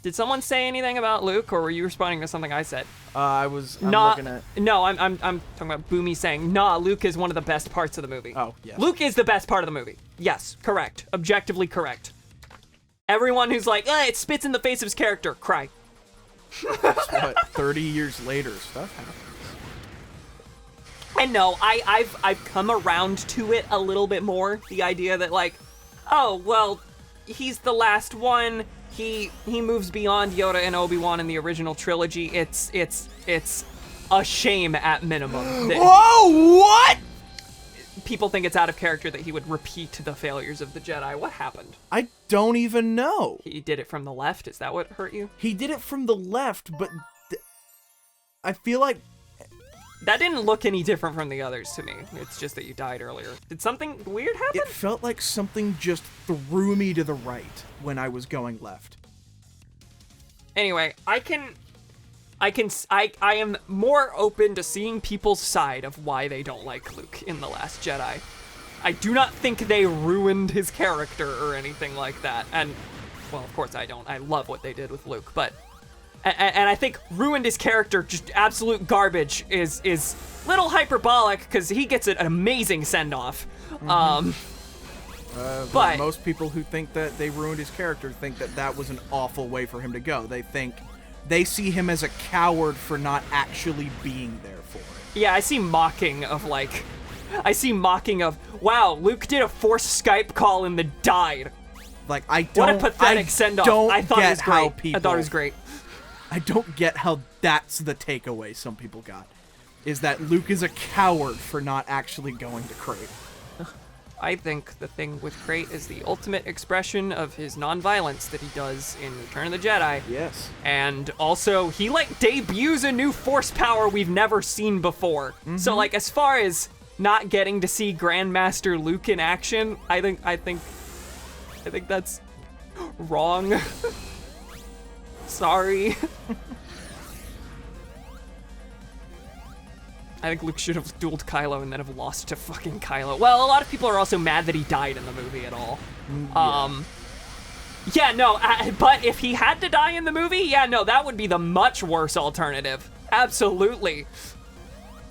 Did someone say anything about Luke, or were you responding to something I said? I'm looking at... No, I'm talking about Boomy saying, nah, Luke is one of the best parts of the movie. Oh, yes. Luke is the best part of the movie. Yes, correct. Objectively correct. Everyone who's like, it spits in the face of his character, cry. What, 30 years later, stuff happens. And no, I've come around to it a little bit more. The idea that like, oh, well, he's the last one. He moves beyond Yoda and Obi-Wan in the original trilogy. It's a shame at minimum. That Whoa, what? people think it's out of character that he would repeat the failures of the Jedi. What happened? I don't even know. He did it from the left? Is that what hurt you? He did it from the left, but I feel like... That didn't look any different from the others to me. It's just that you died earlier. Did something weird happen? It felt like something just threw me to the right when I was going left. Anyway, I am more open to seeing people's side of why they don't like Luke in The Last Jedi. I do not think they ruined his character or anything like that. And, well, of course I don't. I love what they did with Luke, but... And I think ruined his character, just absolute garbage, is little hyperbolic, because he gets an amazing send-off. But most people who think that they ruined his character think that that was an awful way for him to go. They see him as a coward for not actually being there for it. Yeah, I see mocking of, like, I see mocking of, wow, Luke did a forced Skype call and then died. Like, I don't. What a pathetic send-off. I thought it was great. I thought it was great. I don't get how that's the takeaway some people got. Is that Luke is a coward for not actually going to Crate. I think the thing with Crate is the ultimate expression of his non-violence that he does in Return of the Jedi. Yes. And also, he, like, debuts a new force power we've never seen before. So, like, as far as not getting to see Grandmaster Luke in action, I think that's wrong. Sorry. I think Luke should have dueled Kylo and then have lost to fucking Kylo. Well, a lot of people are also mad that he died in the movie at all. Yeah, no, but if he had to die in the movie, yeah, no, that would be the much worse alternative. Absolutely.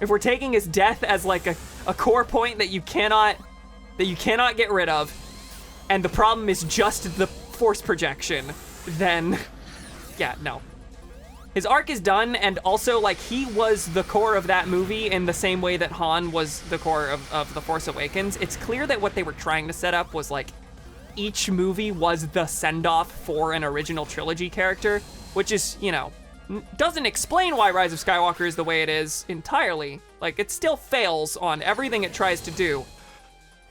If we're taking his death as like a core point that you cannot get rid of, and the problem is just the force projection, then yeah, no. His arc is done, and also, like, he was the core of that movie in the same way that Han was the core of The Force Awakens. It's clear that what they were trying to set up was, like, each movie was the send-off for an original trilogy character, which is, you know, doesn't explain why Rise of Skywalker is the way it is entirely. Like, it still fails on everything it tries to do.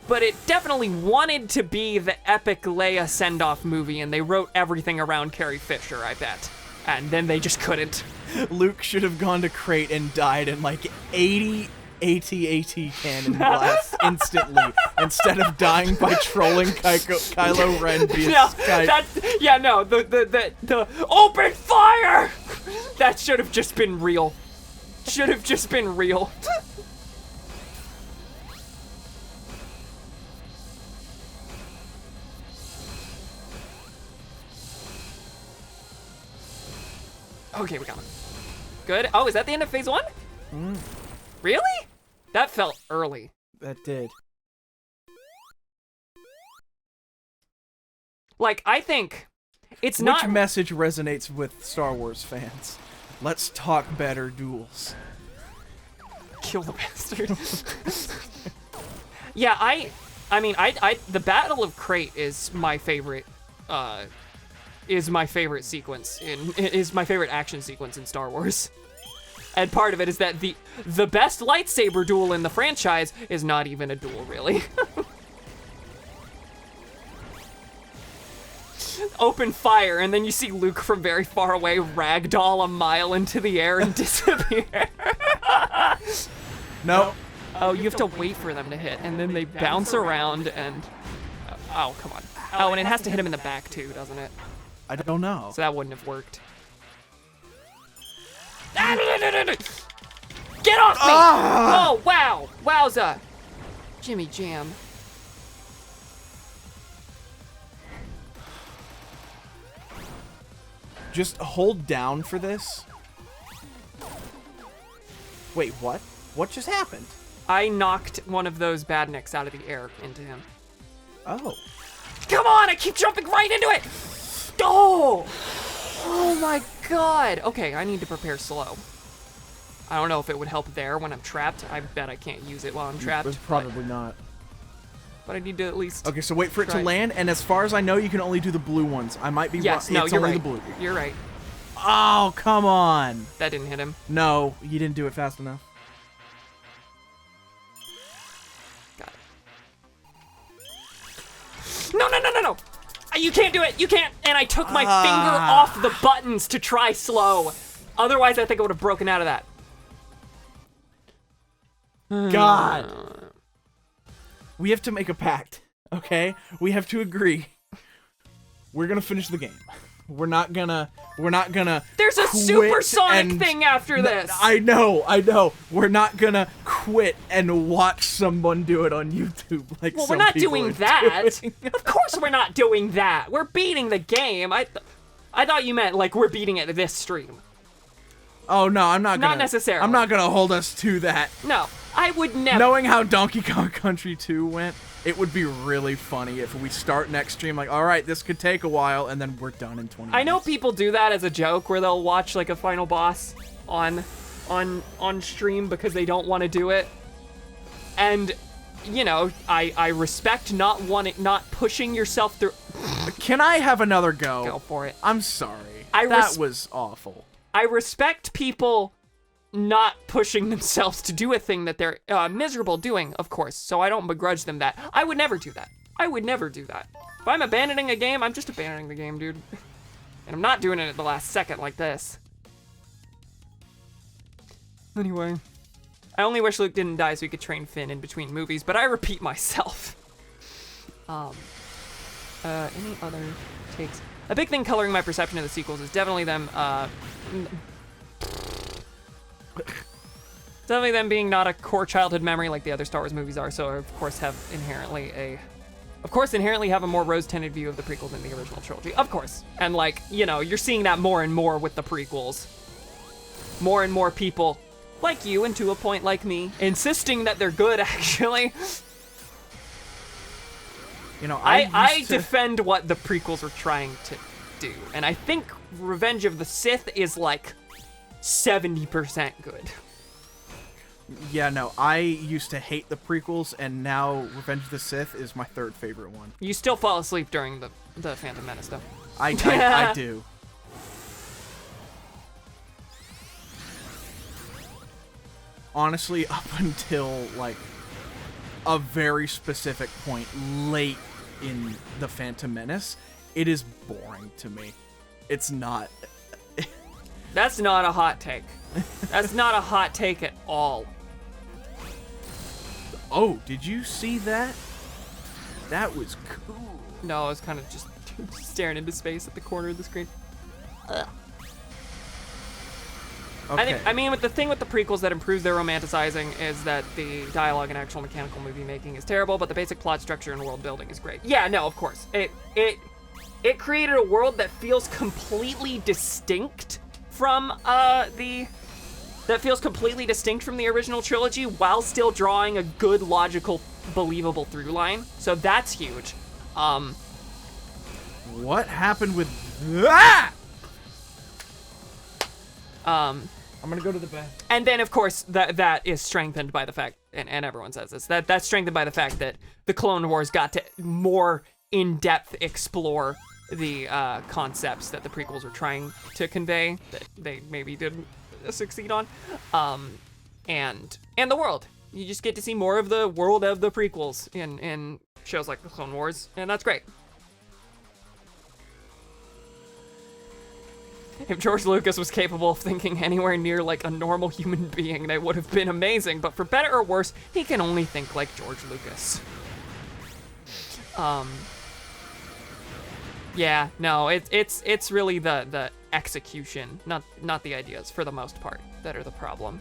But it definitely wanted to be the epic Leia send-off movie, and they wrote everything around Carrie Fisher, I bet. And then they just couldn't. Luke should have gone to Crate and died in like 80 AT-AT cannon blasts instantly instead of dying by trolling Kylo Ren via Skype. The open fire! That should have just been real. Should have just been real. Okay, we got him. Good. Oh, is that the end of phase 1? Really? That felt early. That did. Like, I think it's Which not... message resonates with Star Wars fans? Let's talk better duels. Kill the bastard. Yeah, I mean, the Battle of Crate is my favorite, sequence is my favorite action sequence in Star Wars. And part of it is that the best lightsaber duel in the franchise is not even a duel, really. Open fire, and then you see Luke from very far away ragdoll a mile into the air and disappear. No. Oh, you have to wait for them to hit, and then they bounce around and... Oh, come on. Oh, and it has to hit him in the back, too, doesn't it? I don't know. So that wouldn't have worked. Get off me! Oh, wow! Wowza! Jimmy Jam. Just hold down for this. Wait, what? What just happened? I knocked one of those badniks out of the air into him. Oh. Come on! I keep jumping right into it! Oh! Oh my god! Okay, I need to prepare slow. I don't know if it would help there when I'm trapped. I bet I can't use it while I'm trapped. Probably not. But I need to at least... Okay, so wait for it to try. land, and as far as I know, you can only do the blue ones. I might be Yes, wrong. no, It's you're only right. the blue. You're right. Oh, come on. That didn't hit him. No, you didn't do it fast enough. Got it. No, no, no, no, no! You can't do it! You can't! And I took my finger off the buttons to try slow. Otherwise, I think I would have broken out of that. God. We have to make a pact, okay? We have to agree. We're gonna finish the game. We're not gonna There's a quit supersonic and- thing after this! I know. We're not gonna quit and watch someone do it on YouTube like Well, some we're not people doing are that. doing. Of course we're not doing that. We're beating the game. I thought you meant like we're beating it this stream. Oh no, I'm not gonna. Not necessarily. I'm not gonna hold us to that. No, I would never. Knowing how Donkey Kong Country 2 went, it would be really funny if we start next stream like, all right, this could take a while, and then we're done in 20 minutes. I know people do that as a joke where they'll watch like a final boss on stream because they don't want to do it. And, you know, I respect not pushing yourself through. Can I have another go? Go for it. I'm sorry. I That was awful. I respect people not pushing themselves to do a thing that they're miserable doing, of course, so I don't begrudge them that. I would never do that. I would never do that. If I'm abandoning a game, I'm just abandoning the game, dude. And I'm not doing it at the last second like this. Anyway, I only wish Luke didn't die so we could train Finn in between movies, but I repeat myself. Any other takes? A big thing coloring my perception of the sequels is definitely them, definitely them being not a core childhood memory like the other Star Wars movies are, so of course inherently have a more rose-tinted view of the prequels than the original trilogy. Of course. And like, you know, you're seeing that more and more with the prequels. More and more people, like you and to a point like me, insisting that they're good, actually. You know, I defend what the prequels were trying to do, and I think Revenge of the Sith is like 70% good. Yeah, no, I used to hate the prequels, and now Revenge of the Sith is my third favorite one. You still fall asleep during the Phantom Menace, though. I do. Honestly, up until, like, a very specific point late in the Phantom Menace, it is boring to me. It's not. That's not a hot take. That's not a hot take at all. Oh, did you see that? That was cool. No, I was kind of just staring into space at the corner of the screen. Ugh. Okay. I mean, with the thing with the prequels that improves their romanticizing is that the dialogue and actual mechanical movie making is terrible, but the basic plot structure and world building is great. Yeah, no, of course. It created a world that feels completely distinct from the original trilogy while still drawing a good, logical, believable through line. So that's huge. What happened with that? I'm gonna go to the bed. And then, of course, that is strengthened by the fact, and everyone says this, that's strengthened by the fact that the Clone Wars got to more in-depth explore the concepts that the prequels were trying to convey that they maybe didn't succeed on, and the world. You just get to see more of the world of the prequels in shows like the Clone Wars, and that's great. If George Lucas was capable of thinking anywhere near like a normal human being, they would have been amazing, but for better or worse, he can only think like George Lucas. Yeah, no, it's really the execution, not the ideas for the most part, that are the problem.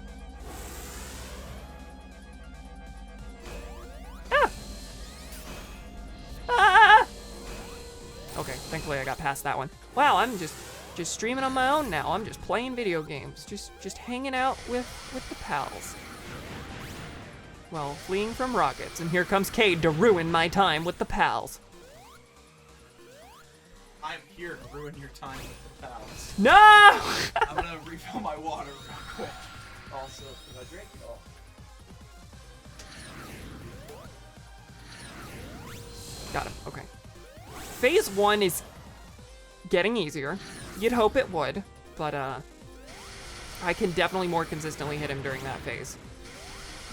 Okay, thankfully I got past that one. Wow, I'm just streaming on my own now. I'm just playing video games, just hanging out with the pals. Well, fleeing from rockets, and here comes Cade to ruin my time with the pals. I'm here to ruin your time with the pals. No! I'm gonna refill my water real quick. Also, if I drink it all. Got him, okay. Phase 1 is getting easier. You'd hope it would, but I can definitely more consistently hit him during that phase.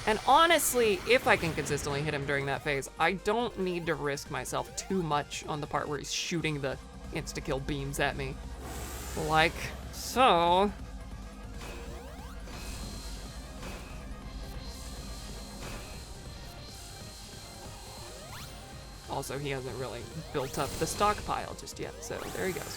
And honestly, if I can consistently hit him during that phase, I don't need to risk myself too much on the part where he's shooting the insta-kill beams at me. Like so. Also, he hasn't really built up the stockpile just yet, so there he goes.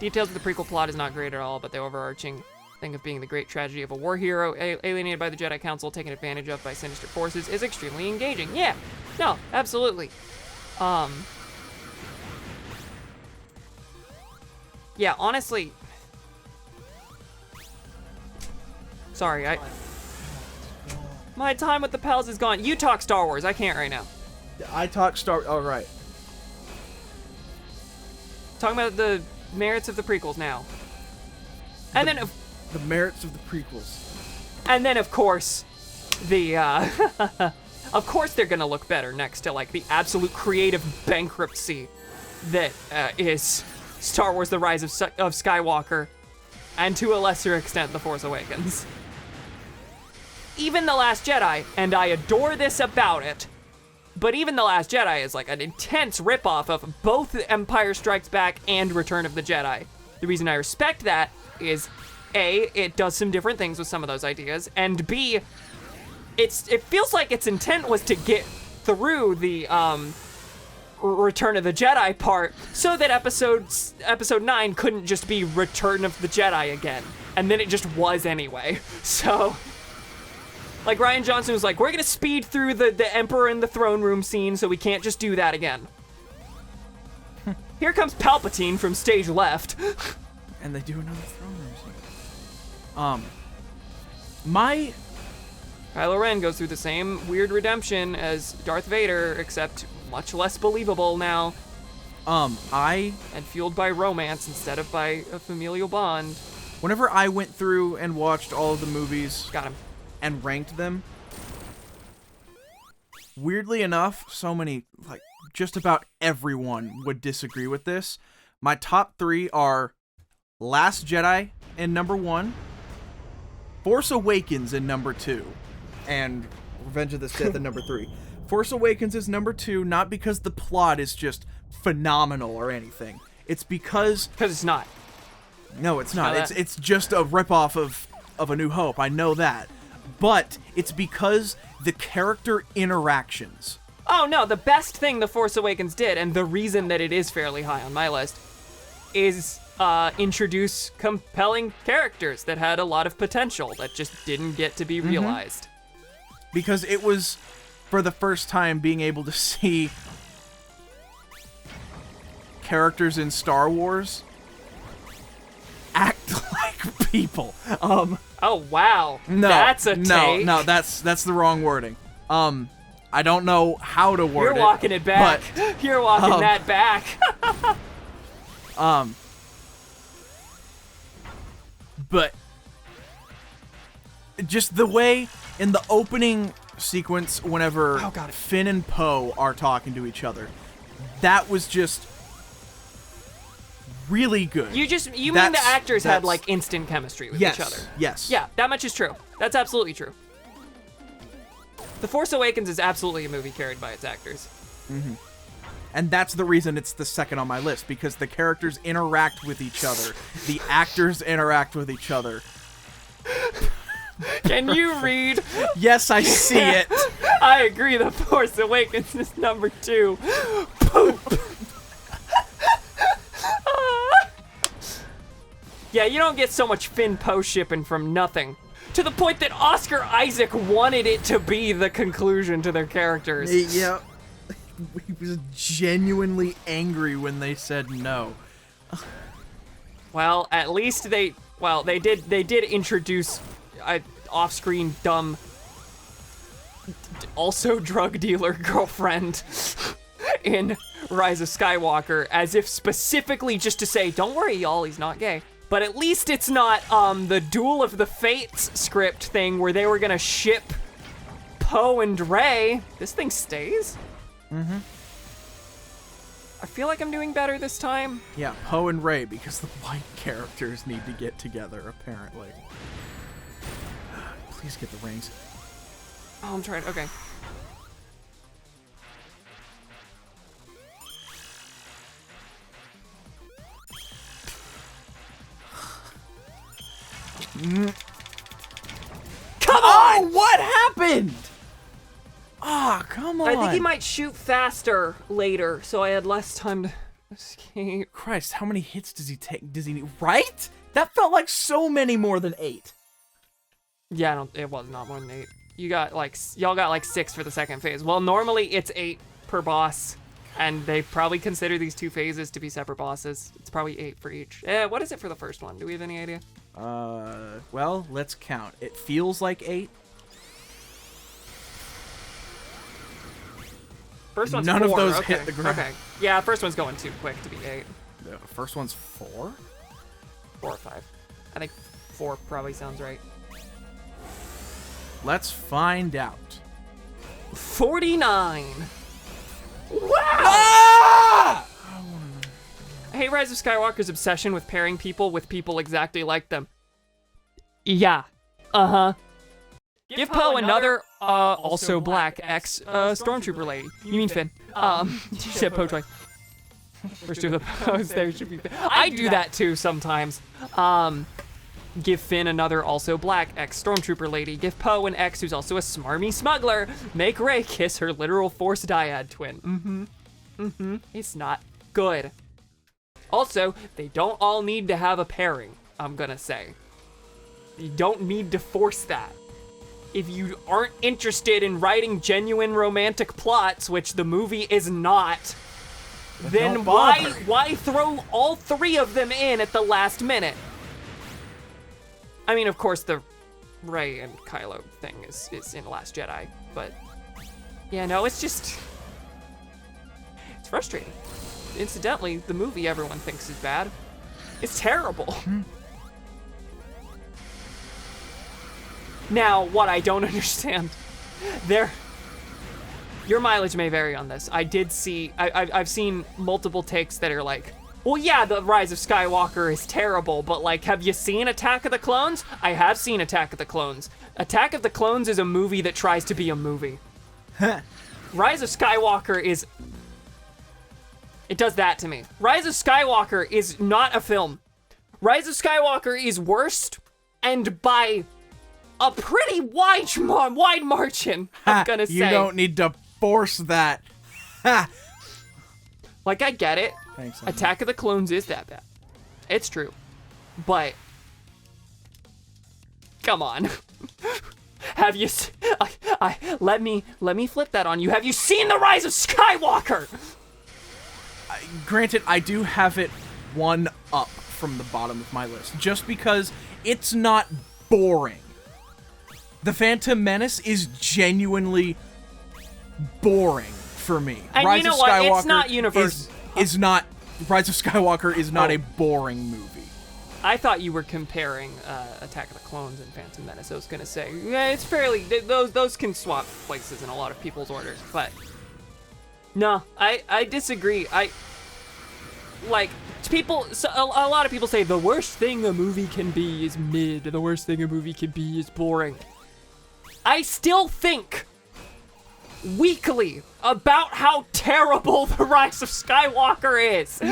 Details of the prequel plot is not great at all, but the overarching thing of being the great tragedy of a war hero alienated by the Jedi Council, taken advantage of by sinister forces, is extremely engaging. Yeah, no, absolutely. Yeah, honestly. Sorry, my time with the pals is gone. You talk Star Wars, I can't right now. I talk Star. Oh, right. Talking about the merits of the prequels now. And then the merits of the prequels. And then of course the Of course they're gonna look better next to like the absolute creative bankruptcy that is Star Wars: The Rise of Skywalker, and to a lesser extent, The Force Awakens. Even The Last Jedi, and I adore this about it, but even The Last Jedi is like an intense ripoff of both Empire Strikes Back and Return of the Jedi. The reason I respect that is A, it does some different things with some of those ideas, and B, it feels like its intent was to get through the Return of the Jedi part so that episode 9 couldn't just be Return of the Jedi again. And then it just was anyway. So, like Rian Johnson was like, we're gonna speed through the Emperor in the throne room scene so we can't just do that again. Here comes Palpatine from stage left. And they do another throne room scene. Kylo Ren goes through the same weird redemption as Darth Vader, except much less believable now. And fueled by romance instead of by a familial bond. Whenever I went through and watched all of the movies Got him. and ranked them, weirdly enough, so many, like, just about everyone would disagree with this. My top 3 are Last Jedi in number 1, Force Awakens in number 2, and Revenge of the Sith in number 3. Force Awakens is number 2, not because the plot is just phenomenal or anything. It's because it's not. No, it's not. Know that? It's just a ripoff of A New Hope. I know that. But it's because the character interactions. Oh no, the best thing The Force Awakens did, and the reason that it is fairly high on my list, is introduce compelling characters that had a lot of potential that just didn't get to be realized. Because it was, for the first time, being able to see characters in Star Wars act like people. Oh wow, No, that's a take. No, that's the wrong wording. I don't know how to word it. You're walking it back. But, You're walking that back. but just the way in the opening sequence, whenever Oh, got it. Finn and Poe are talking to each other, that was just really good. You mean the That's- actors had that's- like instant chemistry with yes, each other? yes. Yeah, that much is true. That's absolutely true. The Force Awakens is absolutely a movie carried by its actors. And that's the reason it's the second on my list, because the characters interact with each other. The actors interact with each other. Can you read? Yes, I see it. I agree, The Force Awakens is number 2. Poop. Yeah, you don't get so much Finn Poe shipping from nothing. To the point that Oscar Isaac wanted it to be the conclusion to their characters. Yeah. He was genuinely angry when they said no. Well, at least they did introduce an off-screen dumb also drug dealer girlfriend in Rise of Skywalker, as if specifically just to say, don't worry y'all, he's not gay. But at least it's not the Duel of the Fates script thing where they were gonna ship Poe and Rey. This thing stays? I feel like I'm doing better this time. Yeah, Poe and Rey, because the white characters need to get together, apparently. Please get the rings. Oh, I'm trying. Okay. Come on! Oh, what happened? Ah, come on. I think he might shoot faster later, so I had less time to escape. Christ, how many hits does he take? Does he need? Right? That felt like so many more than 8. Yeah, it was not more than 8. Y'all got like 6 for the second phase. Well, normally it's 8 per boss, and they probably consider these 2 phases to be separate bosses. It's probably 8 for each. What is it for the first one? Do we have any idea? Well, let's count. It feels like 8. First one's None 4. of those Okay. hit the ground. Okay. Yeah, first one's going too quick to be 8. The first one's 4? 4 or 5. I think 4 probably sounds right. Let's find out. 49. Wow! Ah! I hate Rise of Skywalker's obsession with pairing people with people exactly like them. Yeah. Uh-huh. Give Poe another, also black stormtrooper lady. You mean Finn. You said Poe twice. First two of the Poes there should be Finn. I do that too sometimes. Give Finn another also black stormtrooper lady. Give Poe an X who's also a smarmy smuggler. Make Rey kiss her literal Force dyad twin. It's not good. Also, they don't all need to have a pairing, I'm gonna say. You don't need to force that. If you aren't interested in writing genuine romantic plots, which the movie is not, then why throw all three of them in at the last minute? I mean, of course, the Rey and Kylo thing is in Last Jedi, but yeah, no, it's just, it's frustrating. Incidentally, the movie everyone thinks is bad. It's terrible. Now, what I don't understand, your mileage may vary on this. I did see, I've seen multiple takes that are like, well, yeah, the Rise of Skywalker is terrible, but like, have you seen Attack of the Clones? I have seen Attack of the Clones. Attack of the Clones is a movie that tries to be a movie. Rise of Skywalker is, it does that to me. Rise of Skywalker is not a film. Rise of Skywalker is worst, and by a pretty wide margin, I'm gonna say. You don't need to force that. Like, I get it. Thanks, Attack of the Clones is that bad. It's true. But, come on. Have you, let me flip that on you. Have you seen The Rise of Skywalker? Granted, I do have it one up from the bottom of my list, just because it's not boring. The Phantom Menace is genuinely boring for me. And Rise you know of what? Skywalker It's not universal. is not. Rise of Skywalker is not a boring movie. I thought you were comparing Attack of the Clones and Phantom Menace. I was gonna say, yeah, it's fairly, those can swap places in a lot of people's orders, but no, I disagree. A lot of people say the worst thing a movie can be is mid, the worst thing a movie can be is boring. I still think weekly about how terrible The Rise of Skywalker is.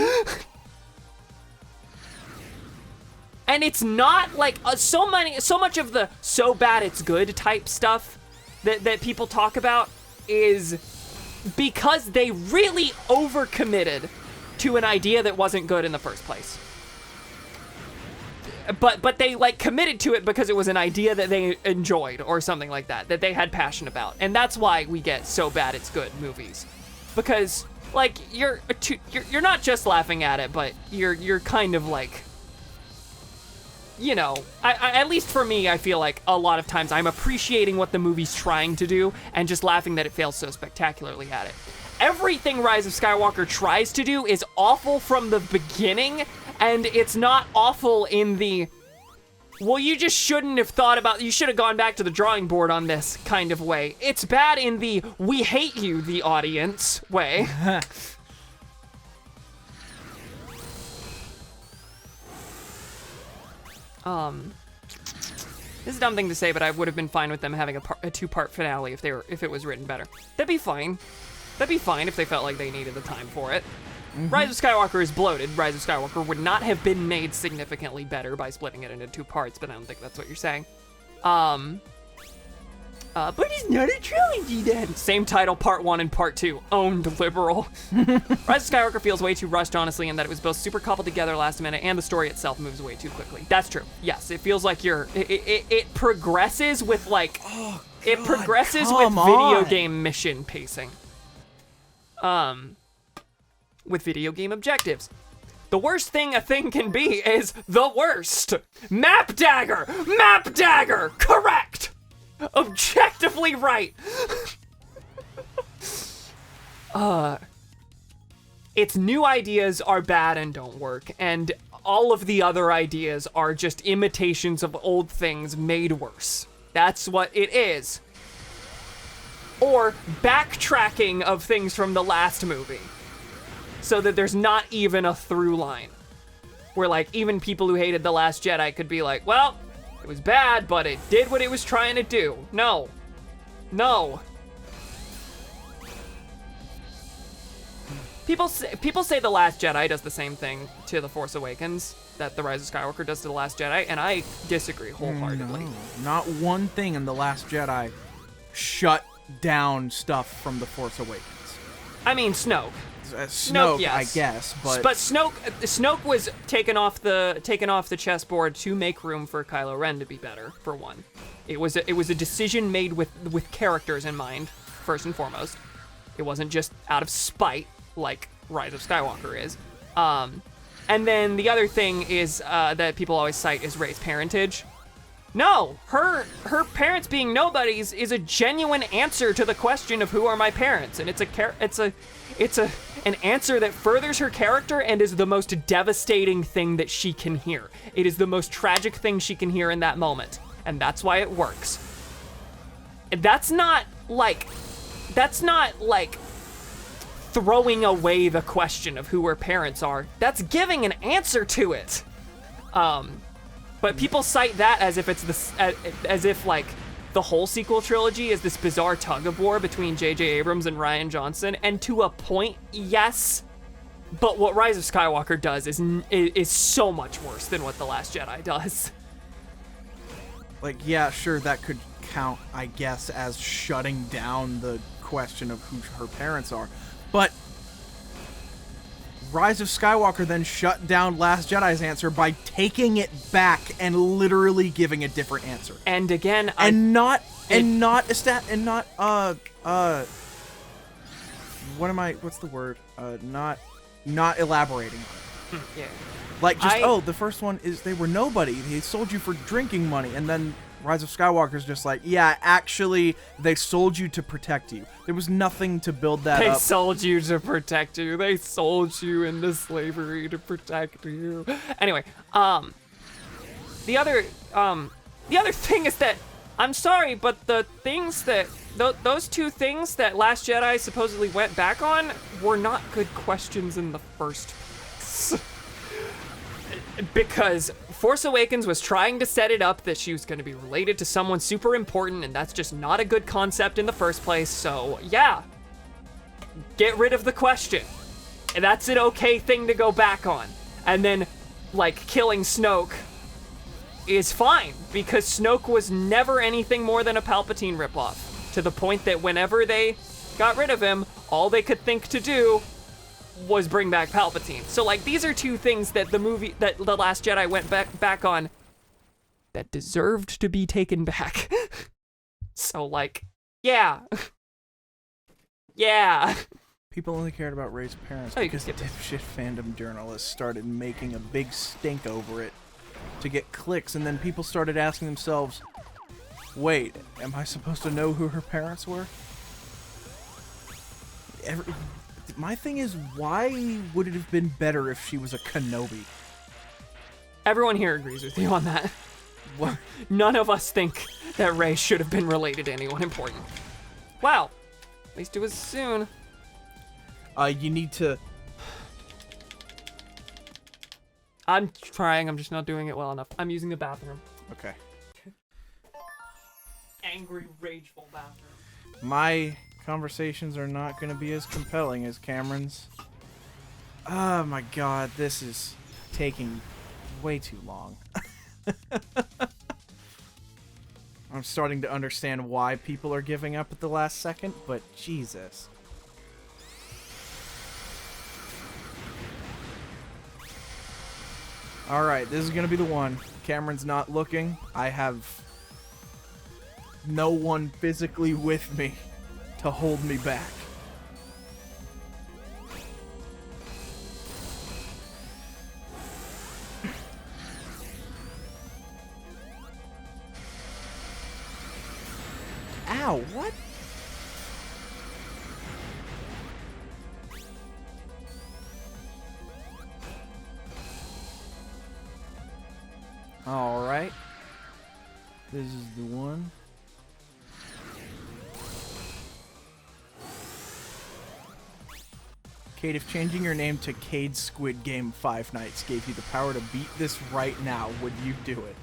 And it's not like so much of the so bad it's good type stuff that people talk about is because they really overcommitted to an idea that wasn't good in the first place. But they like committed to it because it was an idea that they enjoyed or something like that they had passion about. And that's why we get so bad it's good movies. Because like you're not just laughing at it, but you're kind of like, you know, I at least for me, I feel like a lot of times I'm appreciating what the movie's trying to do and just laughing that it fails so spectacularly at it. Everything Rise of Skywalker tries to do is awful from the beginning, and it's not awful in the, well, you just shouldn't have thought about, you should have gone back to the drawing board on this kind of way. It's bad in the, we hate you, the audience way. This is a dumb thing to say, but I would have been fine with them having a two-part finale if it was written better. That'd be fine. That'd be fine if they felt like they needed the time for it. Rise of Skywalker is bloated. Rise of Skywalker would not have been made significantly better by splitting it into two parts, but I don't think that's what you're saying. But it's not a trilogy then. Same title, part 1 and part 2. Owned liberal. Rise of Skywalker feels way too rushed, honestly, in that it was both super coupled together last minute and the story itself moves way too quickly. That's true. Yes, it feels like it progresses with like, it progresses with video game mission pacing. With video game objectives. The worst thing a thing can be is the worst. Map dagger! Map dagger! Correct! Objectively right. Its new ideas are bad and don't work, and all of the other ideas are just imitations of old things made worse. That's what it is. or backtracking of things from the last movie, so that there's not even a through line. Where, like, even people who hated The Last Jedi could be like, well, it was bad, but it did what it was trying to do. No. No. People say The Last Jedi does the same thing to The Force Awakens that The Rise of Skywalker does to The Last Jedi, and I disagree wholeheartedly. No, not one thing in The Last Jedi shut down stuff from The Force Awakens. I mean, Snoke. Snoke, yes. I guess, but Snoke was taken off the chessboard to make room for Kylo Ren to be better. For one, it was a decision made with characters in mind first and foremost. It wasn't just out of spite like Rise of Skywalker is. And then the other thing is that people always cite is Rey's parentage. No, her parents being nobodies is a genuine answer to the question of who are my parents, and it's an answer that furthers her character and is the most devastating thing that she can hear. It is the most tragic thing she can hear in that moment, and that's why it works. That's not like throwing away the question of who her parents are. That's giving an answer to it. But people cite that as if as if like the whole sequel trilogy is this bizarre tug of war between J.J. Abrams and Rian Johnson, and to a point, yes. But what Rise of Skywalker does is so much worse than what The Last Jedi does. like, yeah, sure, that could count, I guess, as shutting down the question of who her parents are. But Rise of Skywalker then shut down Last Jedi's answer by taking it back and literally giving a different answer. And again, Not elaborating on it. yeah. Like, just, the first one is they were nobody. They sold you for drinking money. And then Rise of Skywalker's just like, yeah, actually, they sold you to protect you. There was nothing to build that They up. sold you to protect you. They sold you into slavery to protect you. Anyway, the other thing is that, I'm sorry, but the things that, those two things that Last Jedi supposedly went back on were not good questions in the first place. Because Force Awakens was trying to set it up that she was going to be related to someone super important, and that's just not a good concept in the first place, so yeah. Get rid of the question. And that's an okay thing to go back on. And then, like, killing Snoke is fine, because Snoke was never anything more than a Palpatine ripoff, to the point that whenever they got rid of him, all they could think to do was bring back Palpatine. So, like, these are two things that The Last Jedi went back on that deserved to be taken back. So, like, yeah. Yeah. People only cared about Rey's parents because the dipshit fandom journalists started making a big stink over it to get clicks, and then people started asking themselves, wait, am I supposed to know who her parents were? My thing is, why would it have been better if she was a Kenobi? Everyone here agrees with you on that. What? None of us think that Rey should have been related to anyone important. Wow. At least it was soon. You need to... I'm trying, I'm just not doing it well enough. I'm using the bathroom. Okay. Angry, rageful bathroom. My conversations are not going to be as compelling as Cameron's. Oh my god, this is taking way too long. I'm starting to understand why people are giving up at the last second, but Jesus. Alright, this is going to be the one. Cameron's not looking. I have no one physically with me to hold me back. Ow, what? Alright. This is the one. Cade, if changing your name to Cade Squid Game 5 Nights gave you the power to beat this right now, would you do it?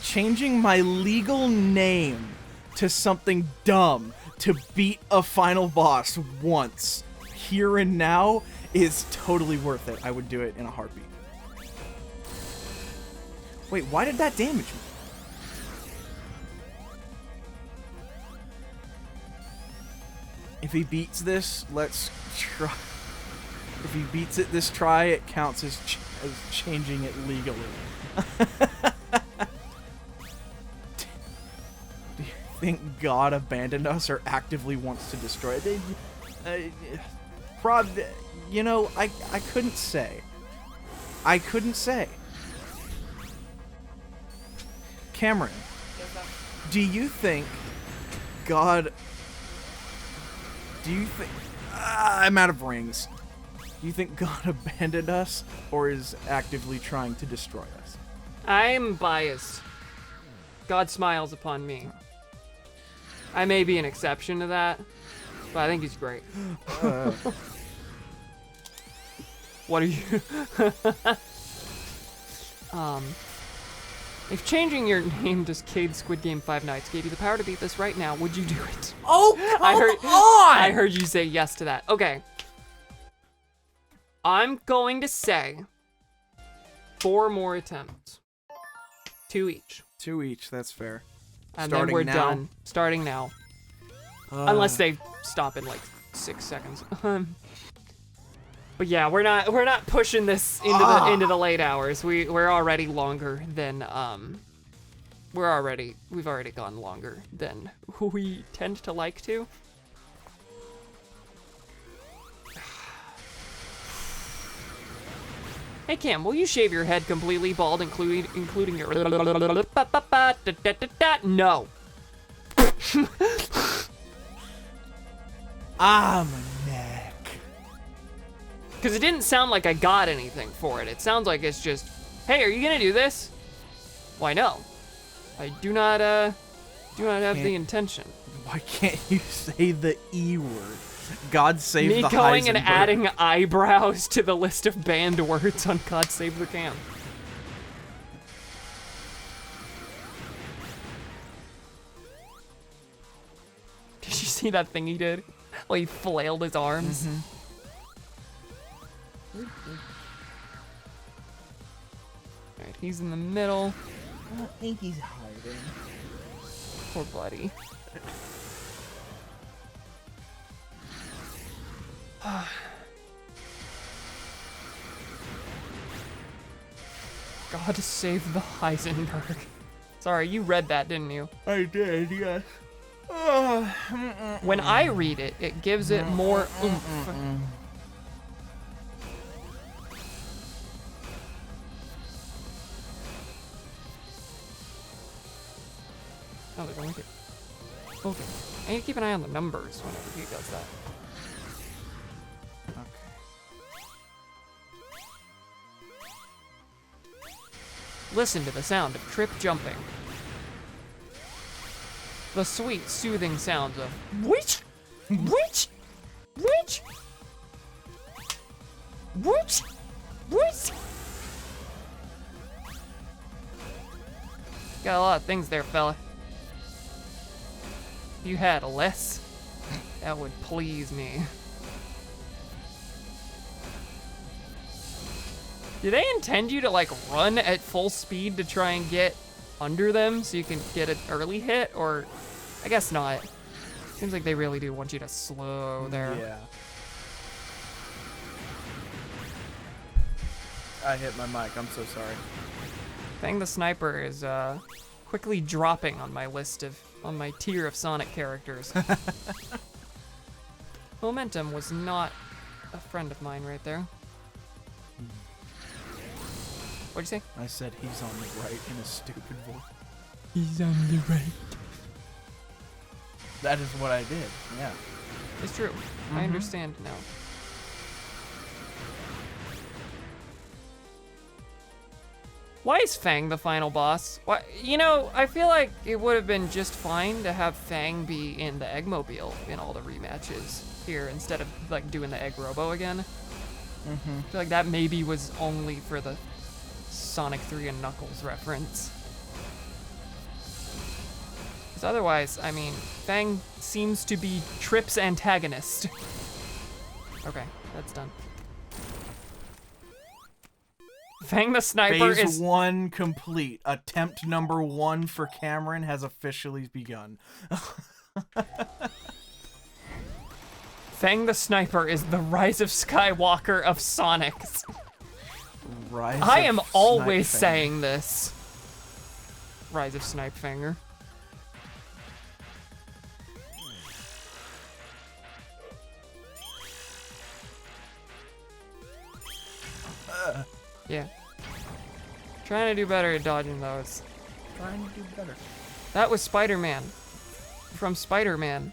Changing my legal name to something dumb to beat a final boss once, here and now, is totally worth it. I would do it in a heartbeat. Wait, why did that damage me? If he beats this, let's try. If he beats it this try, it counts as changing it legally. Do you think God abandoned us or actively wants to destroy it? You know, I couldn't say. I couldn't say. Cameron, do you think God... Do you think... I'm out of rings. Do you think God abandoned us or is actively trying to destroy us? I'm biased. God smiles upon me. I may be an exception to that, but I think he's great. What are you... If changing your name to Cade Squid Game 5 Nights gave you the power to beat this right now, would you do it? Oh, come on! I heard you say yes to that. Okay. I'm going to say 4 more attempts. 2 each. 2 each, that's fair. And Starting then we're now? done. Starting now. Unless they stop in like 6 seconds. But yeah, we're not pushing this into the late hours. We're already longer than we've already gone longer than we tend to like to. Hey Cam, will you shave your head completely bald, including your no. My neck. Because it didn't sound like I got anything for it. It sounds like it's just, hey, are you gonna do this? Why no? I do not have the intention. Why can't you say the E word? God save the Me going and Heisenberg. adding eyebrows to the list of banned words on God Save the Cam. Did you see that thing he did? Well, he flailed his arms. Alright, he's in the middle. I don't think he's hiding. Poor buddy. God save the Heisenberg. Sorry, you read that, didn't you? I did, yes. When I read it, it gives it more oomph. Oh, they're going to. Okay. I need to keep an eye on the numbers whenever he does that. Okay. Listen to the sound of Trip jumping. The sweet, soothing sounds of which. Got a lot of things there, fella. If you had less, that would please me. Do they intend you to like run at full speed to try and get under them so you can get an early hit, or I guess not. Seems like they really do want you to slow there. Yeah. I hit my mic, I'm so sorry. Fang the Sniper is quickly dropping on my tier of Sonic characters. Momentum was not a friend of mine right there. What'd you say? I said he's on the right in a stupid voice. He's on the right. That is what I did, yeah. It's true. I understand now. Why is Fang the final boss? Why, you know, I feel like it would have been just fine to have Fang be in the Eggmobile in all the rematches here instead of like doing the Egg Robo again. I feel like that maybe was only for the Sonic 3 and Knuckles reference. Because otherwise, I mean, Fang seems to be Trip's antagonist. Okay, that's done. Fang the Sniper Phase is 1 complete. Attempt number 1 for Cameron has officially begun. Fang the Sniper is the Rise of Skywalker of Sonics. Rise I of am always Snipe saying this. Rise of Snipefinger. Yeah. Trying to do better at dodging those. Trying to do better. That was Spider-Man. From Spider-Man.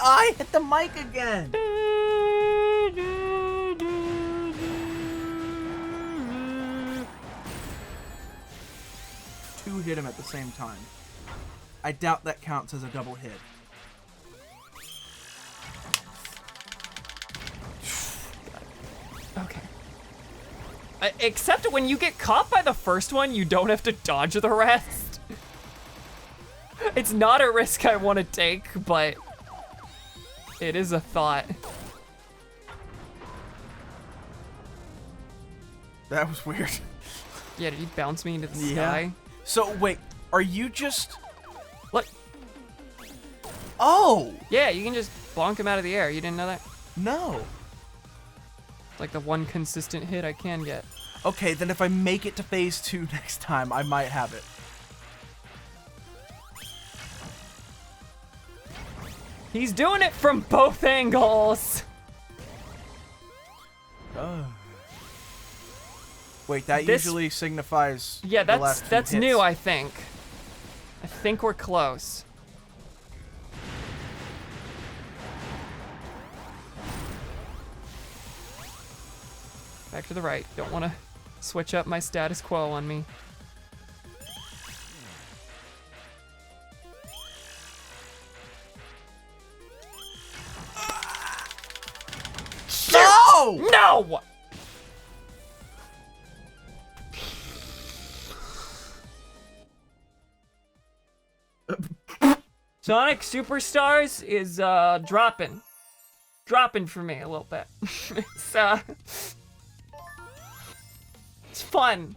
I hit the mic again. Two hit him at the same time. I doubt that counts as a double hit. Okay. Except when you get caught by the first one, you don't have to dodge the rest. It's not a risk I want to take, but it is a thought. That was weird. Yeah, did he bounce me into the Yeah. sky? So, wait, are you just... Look. Oh! Yeah, you can just bonk him out of the air. You didn't know that? No. Like the one consistent hit I can get. Okay, then if I make it to phase 2 next time, I might have it. He's doing it from both angles. Wait, that This- usually signifies Yeah, the last that's two hits. new, I think. I think we're close. Back to the right. Don't want to switch up my status quo on me. No! No! Sonic Superstars is dropping. Dropping for me a little bit. It's fun.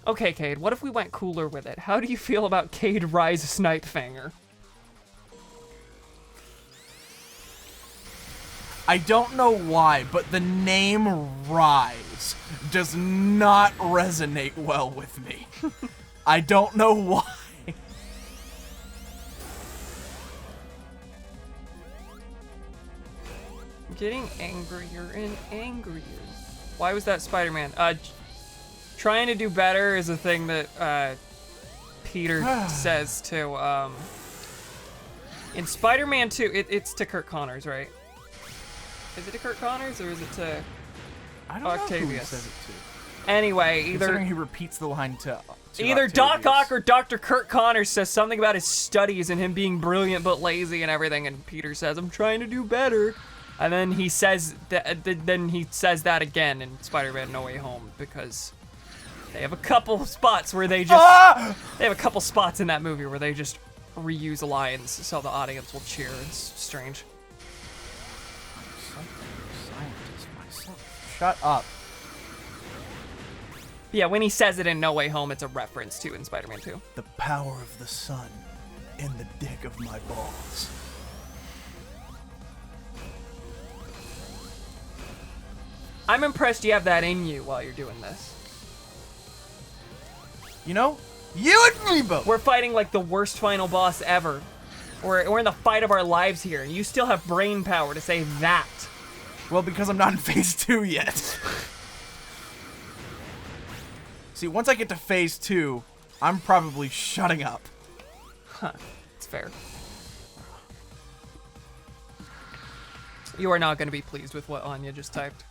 Okay, Cade, what if we went cooler with it? How do you feel about Cade Rise Snipefinger? I don't know why, but the name Rise does not resonate well with me. I don't know why. I'm getting angrier and angrier. Why was that Spider-Man? Trying to do better is a thing that Peter says to in Spider-Man 2. It's to Kurt Connors, right? Is it to Kurt Connors or is it to I don't know who he Octavius? says it to. Anyway, Considering either he repeats the line to either Doc Octavius. Ock or Dr. Kurt Connors says something about his studies and him being brilliant but lazy and everything, and Peter says, "I'm trying to do better," and then he says that. Then he says that again in Spider-Man: No Way Home because they have a couple spots where they just they have a couple spots in that movie where they just reuse lines so the audience will cheer. It's strange. Scientist myself. Shut up. Yeah, when he says it in No Way Home, it's a reference to in Spider-Man 2. The power of the sun in the dick of my balls. I'm impressed you have that in you while you're doing this. You know, you and me both. We're fighting like the worst final boss ever. We're in the fight of our lives here, and you still have brain power to say that. Well, because I'm not in phase 2 yet. See, once I get to phase 2, I'm probably shutting up. Huh, it's fair. You are not going to be pleased with what Anya just typed.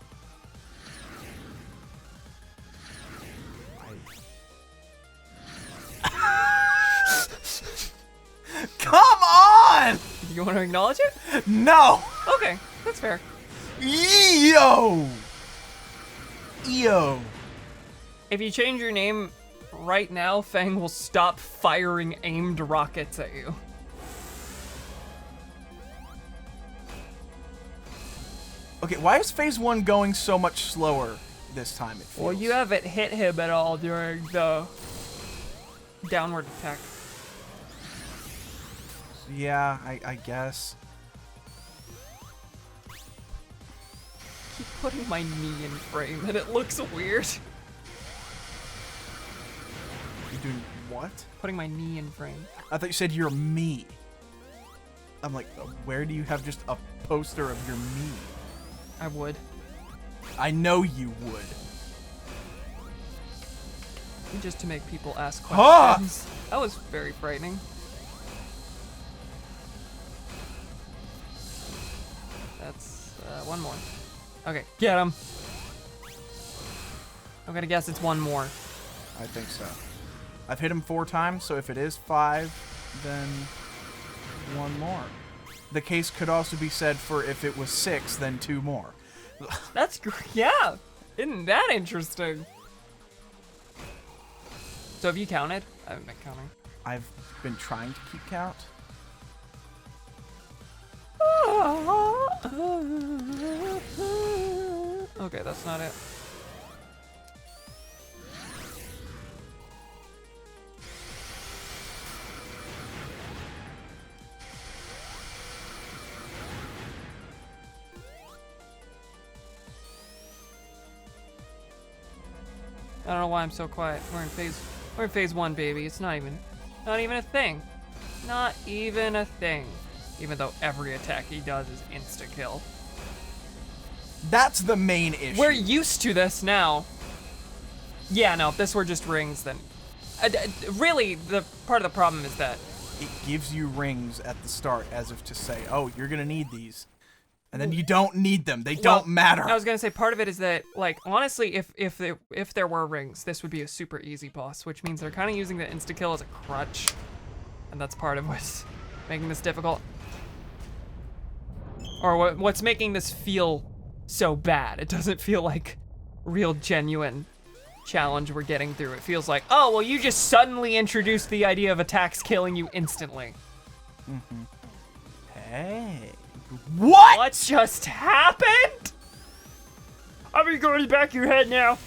Come on! You want to acknowledge it? No! Okay, that's fair. Yo! Yo. If you change your name right now, Fang will stop firing aimed rockets at you. Okay, why is phase 1 going so much slower this time? It feels? Well, you haven't hit him at all during the downward attack. Yeah, I guess. Keep putting my knee in frame and it looks weird. You're doing what? Putting my knee in frame. I thought you said you're me. I'm like, where do you have just a poster of your me? I would. I know you would. Just to make people ask Huh! questions. That was very frightening. That's one more. Okay, get him. I'm gonna guess it's one more. I think so. I've hit him 4 times, so if it is 5, then 1 more. The case could also be said for if it was 6, then 2 more. That's yeah. Isn't that interesting? So have you counted? I haven't been counting. I've been trying to keep count. Okay, that's not it. I don't know why I'm so quiet. We're in phase 1, baby. It's not even a thing. Not even a thing. Even though every attack he does is insta-kill. That's the main issue. We're used to this now. Yeah, no, if this were just rings, then... really, the part of the problem is that... It gives you rings at the start as if to say, oh, you're gonna need these. And then you don't need them. They don't matter. I was gonna say part of it is that, like, honestly, if there were rings, this would be a super easy boss, which means they're kind of using the insta-kill as a crutch. And that's part of what's making this difficult. Or what's making this feel so bad. It doesn't feel like real genuine challenge we're getting through. It feels like, oh, well, you just suddenly introduced the idea of attacks killing you instantly. Mm-hmm. Hey. What? What just happened? I'm going back your head now.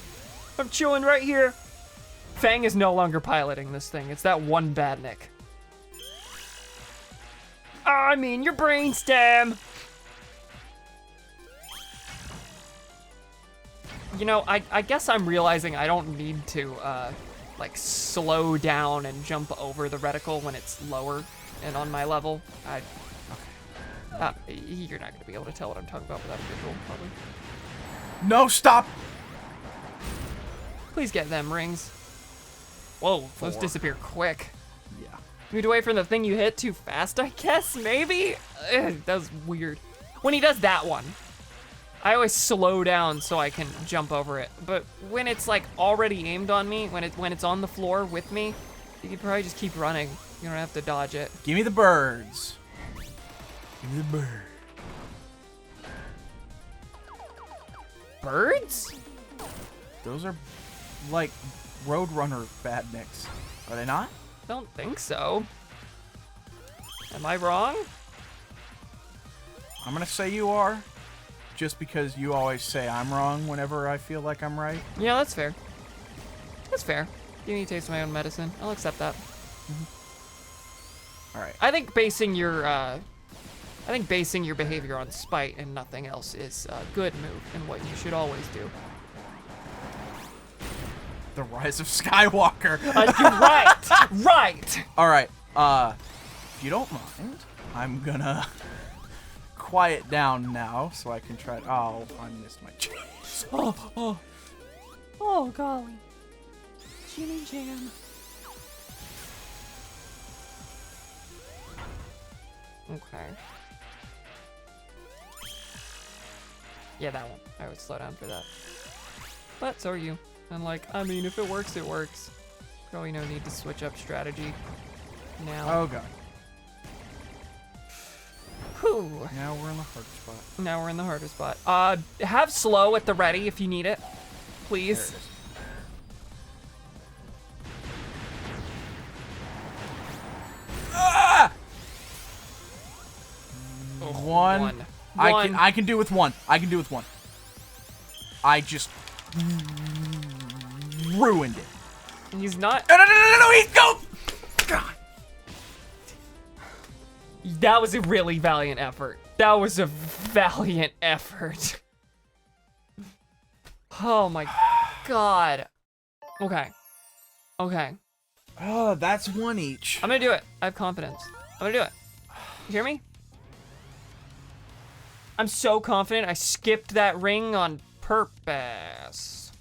I'm chilling right here. Fang is no longer piloting this thing. It's that one badnik. I mean, your brainstem. You know, I guess I'm realizing I don't need to, like, slow down and jump over the reticle when it's lower and on my level. You're not going to be able to tell what I'm talking about without a visual, probably. No, stop! Please get them rings. Whoa, 4. those disappear quick. Yeah. Moved away from the thing you hit too fast, I guess, maybe? Ugh, that was weird. When he does that one, I always slow down so I can jump over it. But when it's like already aimed on me, when it's on the floor with me, you can probably just keep running. You don't have to dodge it. Give me the birds. Give me the bird. Birds? Those are like Roadrunner badniks. Are they not? Don't think so. Am I wrong? I'm gonna say you are. Just because you always say I'm wrong whenever I feel like I'm right. Yeah, that's fair. That's fair. Give me a taste of my own medicine. I'll accept that. All right. I think basing your behavior on spite and nothing else is a good move and what you should always do. The Rise of Skywalker. Right. All right. If you don't mind, I'm gonna quiet down now so I can try. Oh, I missed my chance. Oh, golly. Jimmy Jam. Okay. Yeah, that one. I would slow down for that. But so are you. And like, I mean, if it works, it works. Probably no need to switch up strategy now. Oh god. Whew. Now we're in the hard spot. Now we're in the harder spot. Have slow at the ready if you need it, please. There it is. Ah! One. I can do with one. I can do with one. I just ruined it. He's not. No, he's go. God. That was a really valiant effort. That was a valiant effort. Oh my god. Okay. Okay. Oh, that's one each. I'm gonna do it. I have confidence. I'm gonna do it. You hear me? I'm so confident I skipped that ring on purpose.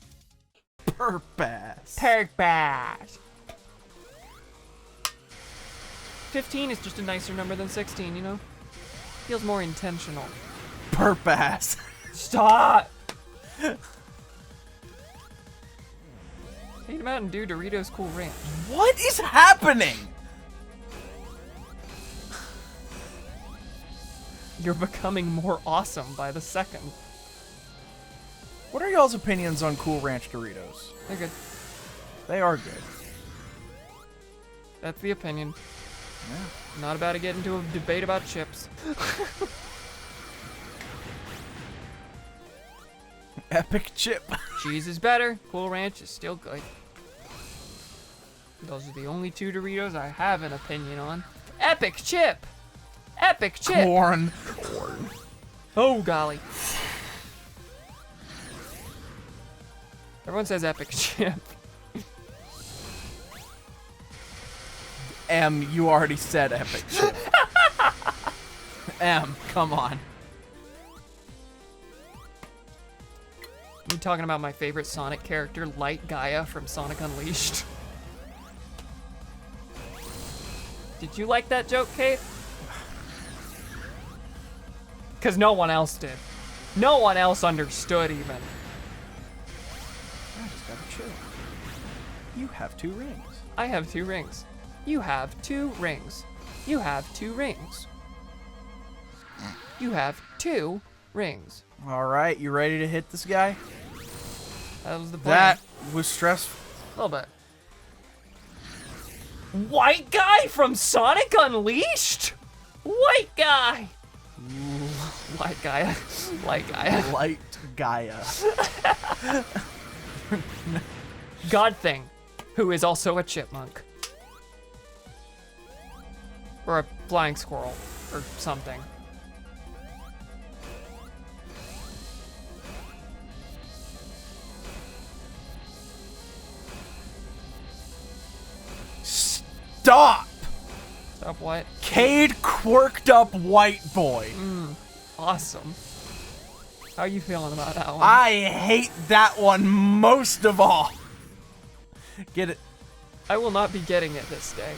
Purpose. Purpose. 15 is just a nicer number than 16, you know? Feels more intentional. Purpose. Stop! Take him out and do Doritos Cool Ranch. What is happening? You're becoming more awesome by the second. What are y'all's opinions on Cool Ranch Doritos? They're good. They are good. That's the opinion. Yeah. Not about to get into a debate about chips. Epic chip. Cheese is better. Cool Ranch is still good. Those are the only two Doritos I have an opinion on. Epic chip! Epic chip! Corn. Oh, golly. Everyone says epic chip. M, you already said epic chip. M, come on. You talking about my favorite Sonic character, Light Gaia from Sonic Unleashed? Did you like that joke, Kate? Because no one else did. No one else understood even. I just gotta chill. You have 2 rings. I have 2 rings. You have 2 rings. You have 2 rings. You have 2 rings. All right, you ready to hit this guy? That was the plan. That was stressful. A little bit. White guy from Sonic Unleashed? White guy! White guy. Light guy. Light Gaia. God Thing, who is also a chipmunk. Or a flying squirrel, or something. Stop! Stop what? Cade quirked up white boy. Awesome. How are you feeling about that one? I hate that one most of all. Get it? I will not be getting it this day.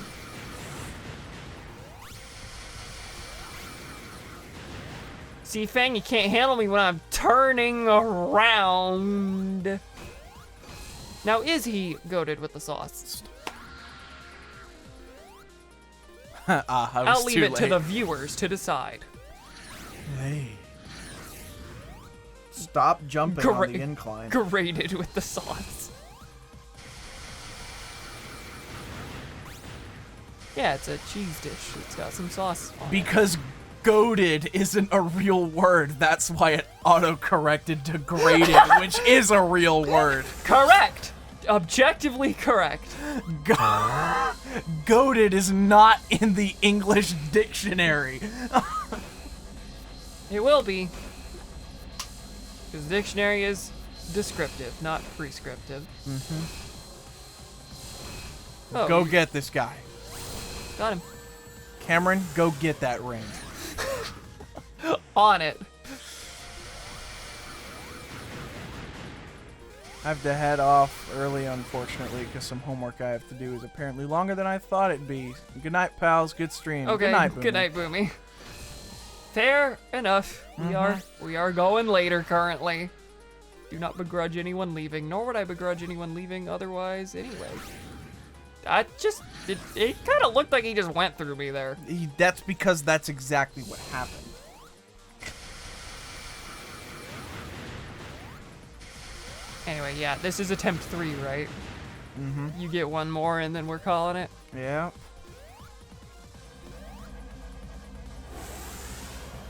See, Fang, you can't handle me when I'm turning around. Now, is he goated with the sauce? I'll leave it to the viewers to decide. Hey. Stop jumping on the incline. Grated with the sauce. Yeah, it's a cheese dish. It's got some sauce on it. Because goated isn't a real word. That's why it auto-corrected to graded, which is a real word. Correct! Objectively correct. Goated is not in the English dictionary. It will be. Because the dictionary is descriptive, not prescriptive. Oh, Go get this guy. got him. Cameron, go get that ring. On it. I have to head off early, unfortunately, because some homework I have to do is apparently longer than I thought it'd be. Good night, pals. Good stream. Okay, Good night, Boomy. good night, Boomy. Fair enough. We are going later currently. Do not begrudge anyone leaving, nor would I begrudge anyone leaving otherwise anyway. It kind of looked like he just went through me there. That's because that's exactly what happened. Anyway, yeah, this is attempt 3, right? Mm-hmm. You get one more and then we're calling it. Yeah.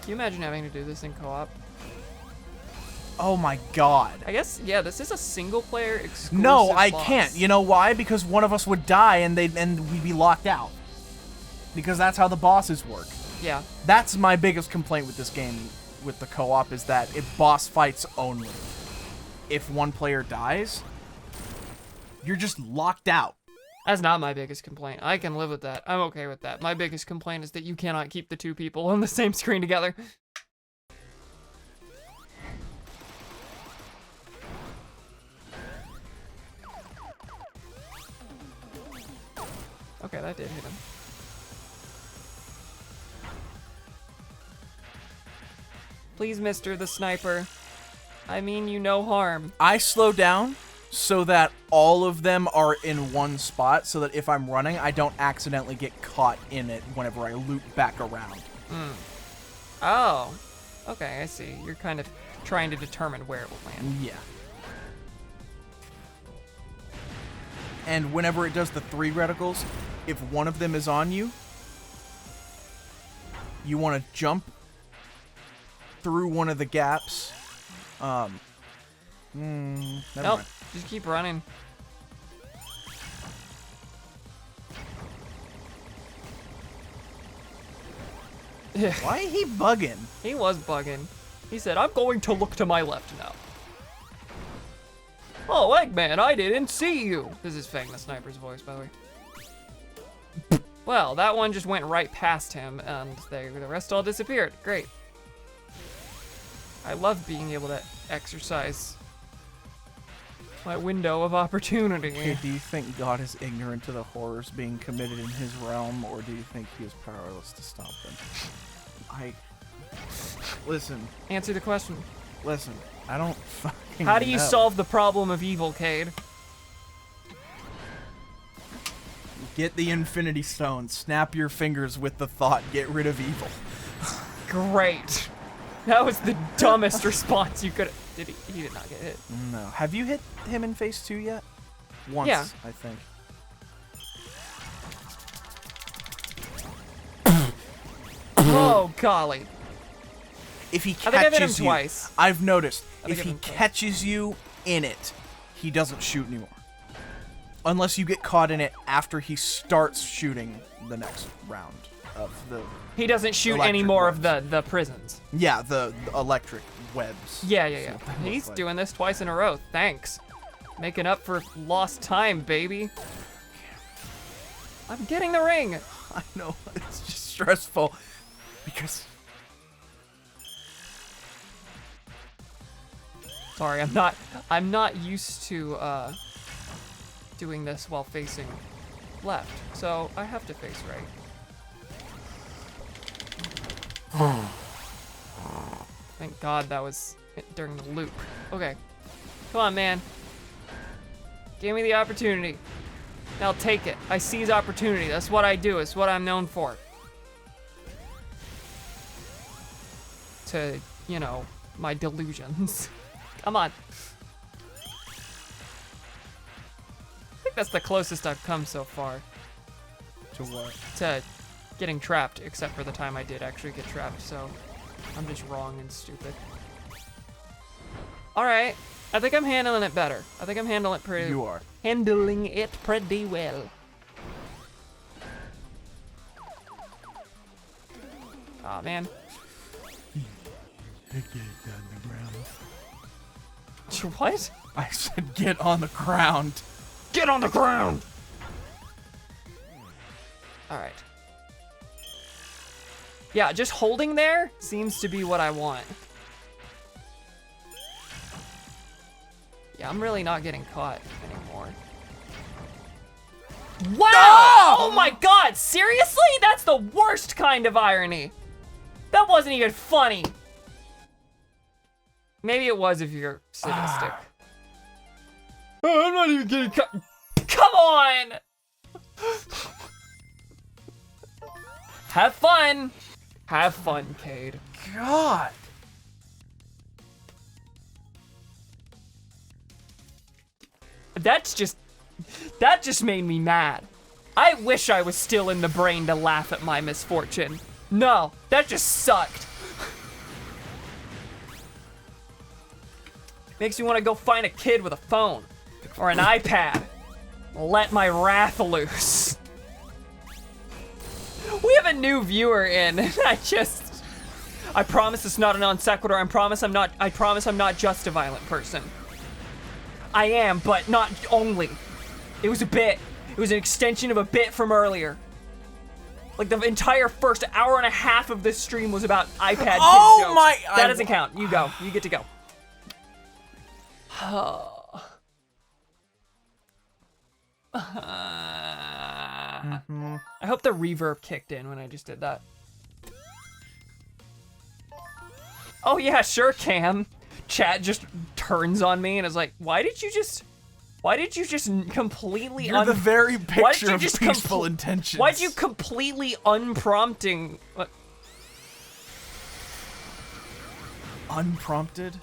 Can you imagine having to do this in co-op? Oh my god. I guess, yeah, this is a single player exclusive No, I boss. can't. You know why? Because one of us would die and we'd be locked out. Because that's how the bosses work. Yeah. That's my biggest complaint with this game, with the co-op, is that it boss fights only. If one player dies, you're just locked out. That's not my biggest complaint. I can live with that. I'm okay with that. My biggest complaint is that you cannot keep the two people on the same screen together. Okay, that did hit him. Please, Mr. the Sniper. I mean you no harm. I slow down so that all of them are in one spot, so that if I'm running, I don't accidentally get caught in it whenever I loop back around. Oh. Okay, I see. You're kind of trying to determine where it will land. Yeah. And whenever it does the 3 reticles, if one of them is on you, you want to jump through one of the gaps. Never Nope, mind. just keep running. Why is he bugging? He was bugging. He said, I'm going to look to my left now. Oh, Eggman, I didn't see you. This is Fang the Sniper's voice, by the way. Well, that one just went right past him, and the rest all disappeared. Great. I love being able to exercise my window of opportunity. Okay, do you think God is ignorant to the horrors being committed in his realm, or do you think he is powerless to stop them? Listen, Answer the question. I don't fucking How do you know. solve the problem of evil, Cade? Get the Infinity Stone, snap your fingers with the thought, get rid of evil. Great. That was the dumbest response you could. Did he? He did not get hit. No. Have you hit him in phase 2 yet? Once, Yeah. I think. Oh golly. If he I think I've hit him catches you, twice. I've noticed, I think if I've he hit him twice. catches you in it, he doesn't shoot anymore. Unless you get caught in it after he starts shooting the next round of the... He doesn't shoot Electric any more of webs. the prisons. Yeah, the electric webs. Yeah. That's what they look He's like. doing this twice in a row. Thanks. Making up for lost time, baby. I'm getting the ring. I know, it's just stressful. Because... Sorry, I'm not used to doing this while facing left, so I have to face right. Thank God that was during the loop. Okay, come on, man. Give me the opportunity. I'll take it. I seize opportunity. That's what I do. It's what I'm known for. To, you know, my delusions. Come on. I think that's the closest I've come so far To what? to getting trapped, except for the time I did actually get trapped, so I'm just wrong and stupid. Alright, I think I'm handling it better. I think I'm handling it pretty You are. handling it pretty well. Aw, man. Get on the ground. What? I said get on the ground. Get on the ground! Alright. Yeah, just holding there seems to be what I want. Yeah, I'm really not getting caught anymore. Wow! Oh my god, seriously? That's the worst kind of irony. That wasn't even funny. Maybe it was if you're sadistic. I'm not even getting Come on! Have fun. Have fun, Cade. God. That just made me mad. I wish I was still in the brain to laugh at my misfortune. No, that just sucked. Makes me want to go find a kid with a phone or an iPad. Let my wrath loose. We have a new viewer in. I promise it's not a non sequitur. I promise I'm not just a violent person. I am, but not only. It was a bit. It was an extension of a bit from earlier. Like the entire first hour and a half of this stream was about iPad kid jokes. My! That doesn't count. You go. You get to go. I hope the reverb kicked in when I just did that. Oh yeah, sure, Cam. Chat just turns on me and is like, why did you just completely You're the very picture of just peaceful intentions. Why'd you completely unprompting... Unprompted?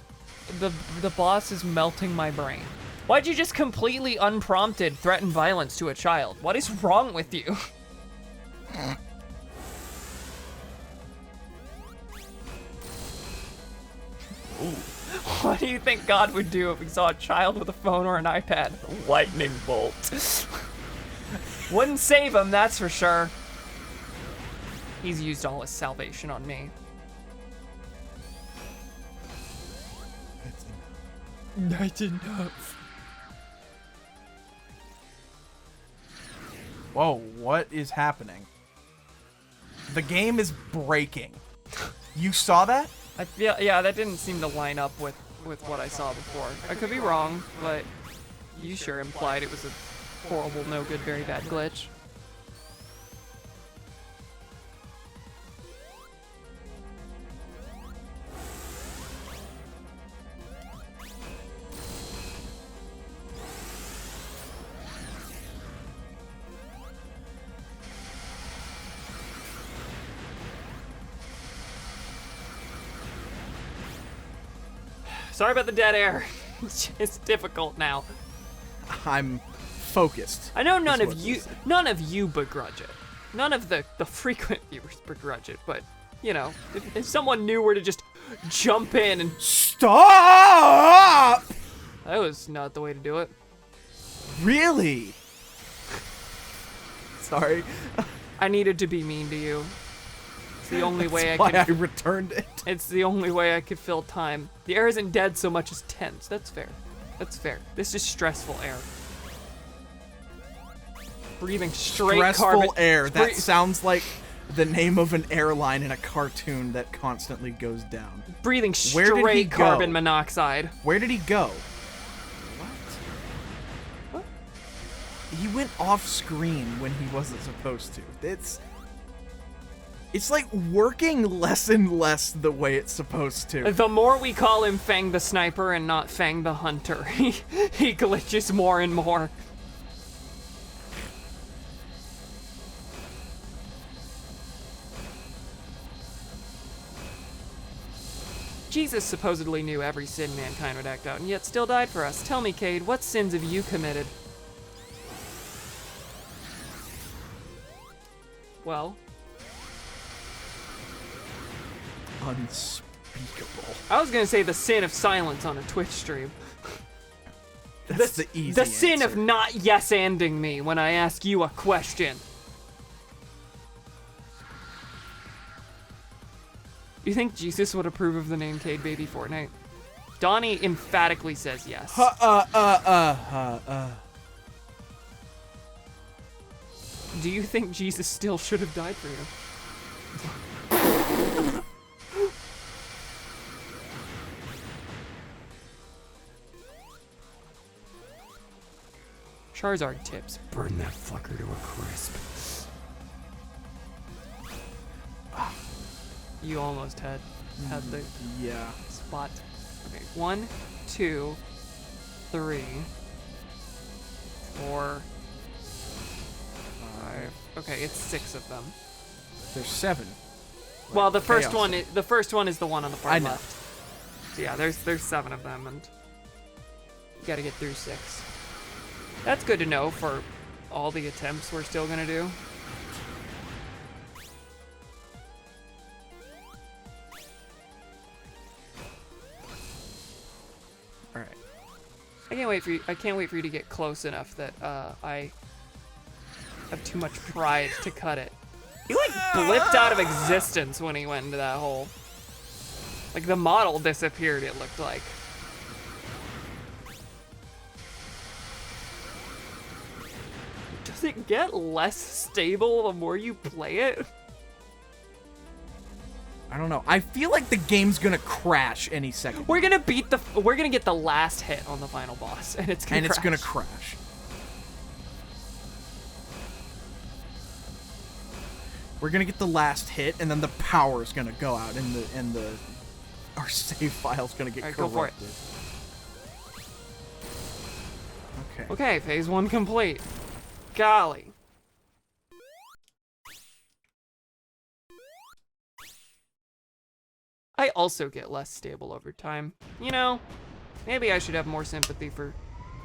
The boss is melting my brain. Why'd you just completely unprompted threaten violence to a child? What is wrong with you? What do you think God would do if he saw a child with a phone or an iPad? Lightning bolt. Wouldn't save him, that's for sure. He's used all his salvation on me. That's enough. Whoa, what is happening? The game is breaking. You saw that? Yeah, that didn't seem to line up with what I saw before. I could be wrong, but you sure implied it was a horrible, no good, very bad glitch. Sorry about the dead air. It's difficult now. I'm focused. I know none of you begrudge it. None of the frequent viewers begrudge it, but you know, if someone new were to just jump in and Stop! that was not the way to do it. Really? Sorry. I needed to be mean to you. It's the only way Why I I could. returned it. It's the only way I could fill time. The air isn't dead so much as tense. That's fair. That's fair. This is stressful air. Breathing straight Stressful carbon air. That Bre- sounds like the name of an airline in a cartoon that constantly goes down. breathing Where did he straight go? carbon monoxide. Where did he go? What? He went off screen when he wasn't supposed to. It's like working less and less the way it's supposed to. The more we call him Fang the Sniper and not Fang the Hunter, he glitches more and more. Jesus supposedly knew every sin mankind would act out, and yet still died for us. Tell me, Cade, what sins have you committed? Well, Unspeakable. I was gonna say the sin of silence on a Twitch stream. That's the easy The sin of answer. not yes-anding me when I ask you a question. You think Jesus would approve of the name Cade Baby Fortnite? Donnie emphatically says yes. Do you think Jesus still should have died for you? Charizard tips. Burn that fucker to a crisp. You almost had the Yeah. spot. Okay, 1, 2, 3, 4, 5. Okay, it's 6 of them. There's 7. Well, the first chaos. one, the first one is the one on the far I know. left. So yeah, there's 7 of them, and you got to get through 6. That's good to know for all the attempts we're still gonna do. All right. I can't wait for you to get close enough that I have too much pride to cut it. He like blipped out of existence when he went into that hole. Like the model disappeared, it looked like. Does it get less stable the more you play it? I don't know. I feel like the game's gonna crash any second. We're gonna get the last hit on the final boss, and it's gonna crash. We're gonna get the last hit, and then the power's gonna go out, and our save file's gonna get Alright, go for it. corrupted. Okay. Okay, phase 1 complete. Golly. I also get less stable over time. You know, maybe I should have more sympathy for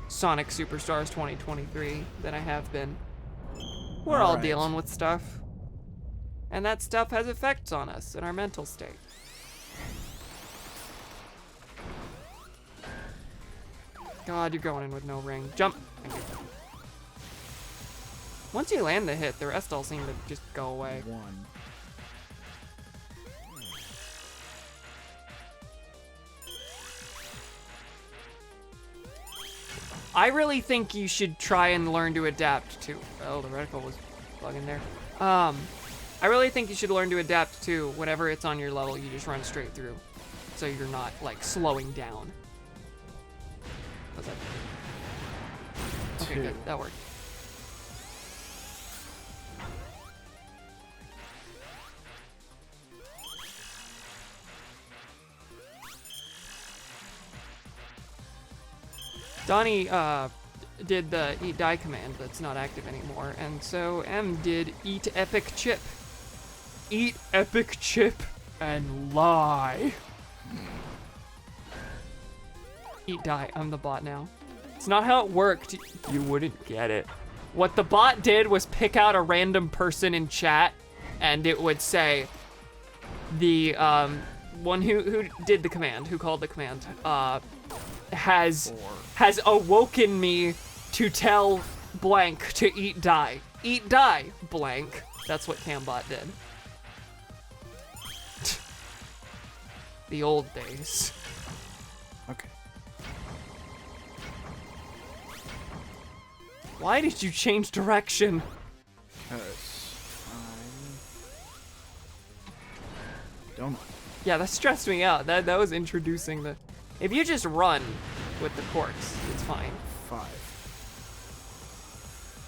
Sonic Superstars 2023 than I have been. We're all Alright. dealing with stuff. And that stuff has effects on us and our mental state. God, you're going in with no ring. Jump. Thank you. Once you land the hit, the rest all seem to just go away. 1. I really think you should try and learn to adapt to. Oh, the reticle was bugging there. I really think you should learn to adapt to whenever it's on your level, you just run straight through, so you're not like slowing down. How's that? Okay, 2. good. That worked. Donnie did the eat die command that's not active anymore, and so M did eat epic chip. Eat epic chip and lie. Eat die, I'm the bot now. It's not how it worked. You wouldn't get it. What the bot did was pick out a random person in chat, and it would say, the one who did the command, who called the command, has awoken me to tell blank to eat die. Eat die, blank. That's what Cambot did. The old days. Okay. Why did you change direction? Don't. Yeah, that stressed me out. That was introducing the... If you just run with the corks, it's fine. 5.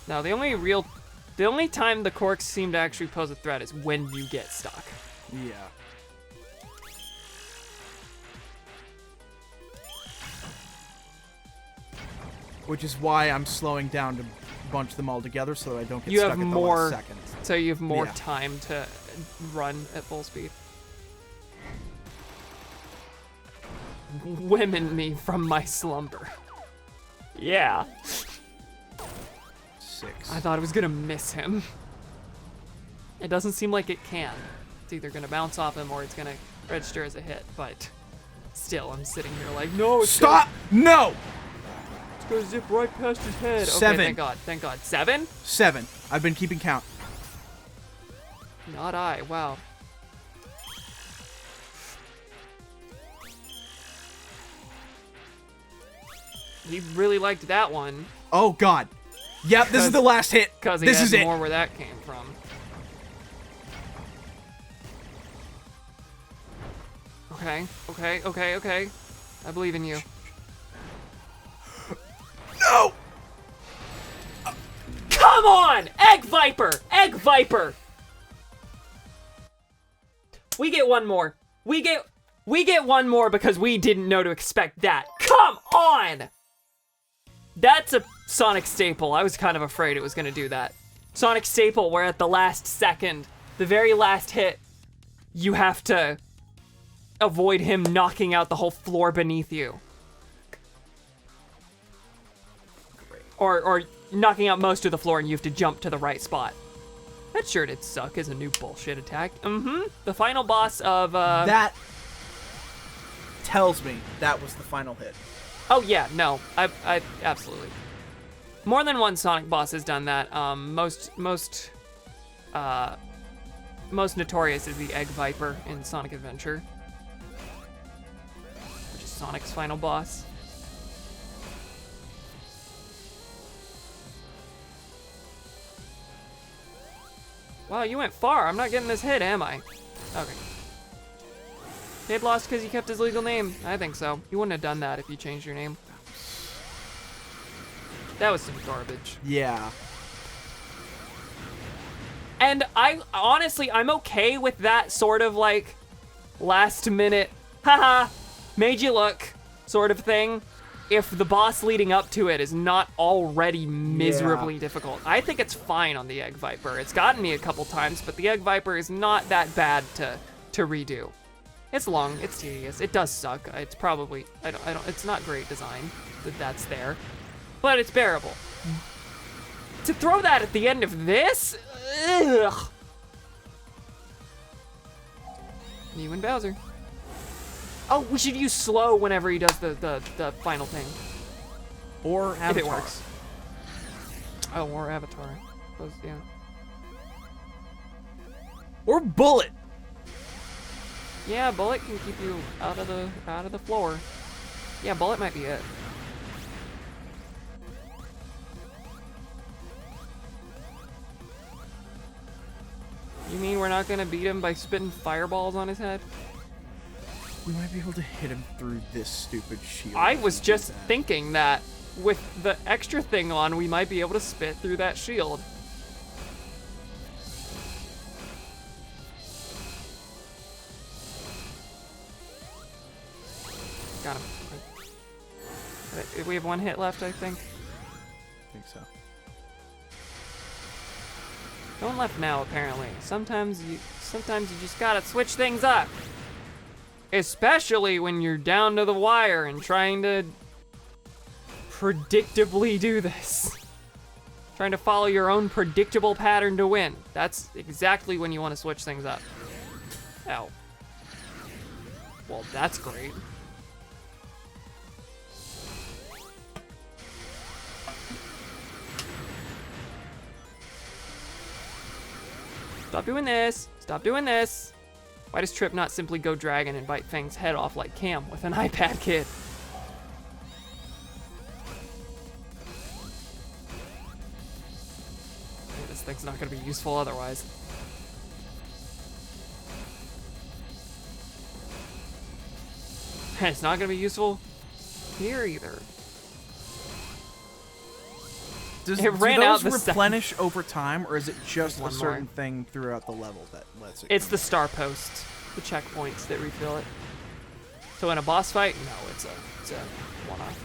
Now, the only time the corks seem to actually pose a threat is when you get stuck. Yeah. Which is why I'm slowing down to bunch them all together so that I don't get You stuck have at the more, last second. so you have more Yeah. time to run at full speed. Women me from my slumber. Yeah. 6. I thought it was gonna miss him. It doesn't seem like it can. It's either gonna bounce off him or it's gonna register as a hit, but still, I'm sitting here like, no, it's Stop! No! gonna zip right past his head. 7. Okay, thank God, thank God. 7? 7. I've been keeping count. Not I, wow. He really liked that one. Oh God. Yep, this is the last hit. Because he this had is it. more where that came from. Okay, okay, okay, okay. I believe in you. No! Come on! Egg Viper! Egg Viper! We get one more. We get one more because we didn't know to expect that. Come on! That's a Sonic staple. I was kind of afraid it was gonna do that. Sonic staple where at the last second, the very last hit, you have to avoid him knocking out the whole floor beneath you. Or knocking out most of the floor and you have to jump to the right spot. That sure did suck as a new bullshit attack. The final boss of, That tells me that was the final hit. Oh yeah, no, I absolutely. More than one Sonic boss has done that. Most notorious is the Egg Viper in Sonic Adventure, which is Sonic's final boss. Wow, you went far. I'm not getting this hit, am I? Okay. Gabe lost because he kept his legal name. I think so. You wouldn't have done that if you changed your name. That was some garbage. Yeah. And honestly, I'm okay with that sort of like last minute, haha, made you look sort of thing. If the boss leading up to it is not already miserably difficult. I think it's fine on the Egg Viper. It's gotten me a couple times, but the Egg Viper is not that bad to redo. It's long, it's tedious, it does suck. It's probably, it's not great design that's there, but it's bearable. To throw that at the end of this, ugh. You and Bowser. Oh, we should use slow whenever he does the final thing. Or Avatar. If it works. Oh, or Avatar. Those, yeah. Or Bullet. Yeah, Bullet can keep you out of the floor. Yeah, Bullet might be it. You mean we're not gonna beat him by spitting fireballs on his head? We might be able to hit him through this stupid shield. I was just thinking that with the extra thing on, we might be able to spit through that shield. Got him. We have one hit left, I think. I think so. Going left now, apparently. Sometimes you just gotta switch things up. Especially when you're down to the wire and trying to predictably do this. Trying to follow your own predictable pattern to win. That's exactly when you want to switch things up. Ow. Well, that's great. Stop doing this. Stop doing this. Why does Trip not simply go dragon and bite Fang's head off like Cam with an iPad kid? This thing's not gonna be useful otherwise. It's not gonna be useful here either. Do ran out those the replenish over time, or is it just One a more. certain thing throughout the level that lets it? It's the star posts, the checkpoints that refill it. So in a boss fight, no, it's a one-off.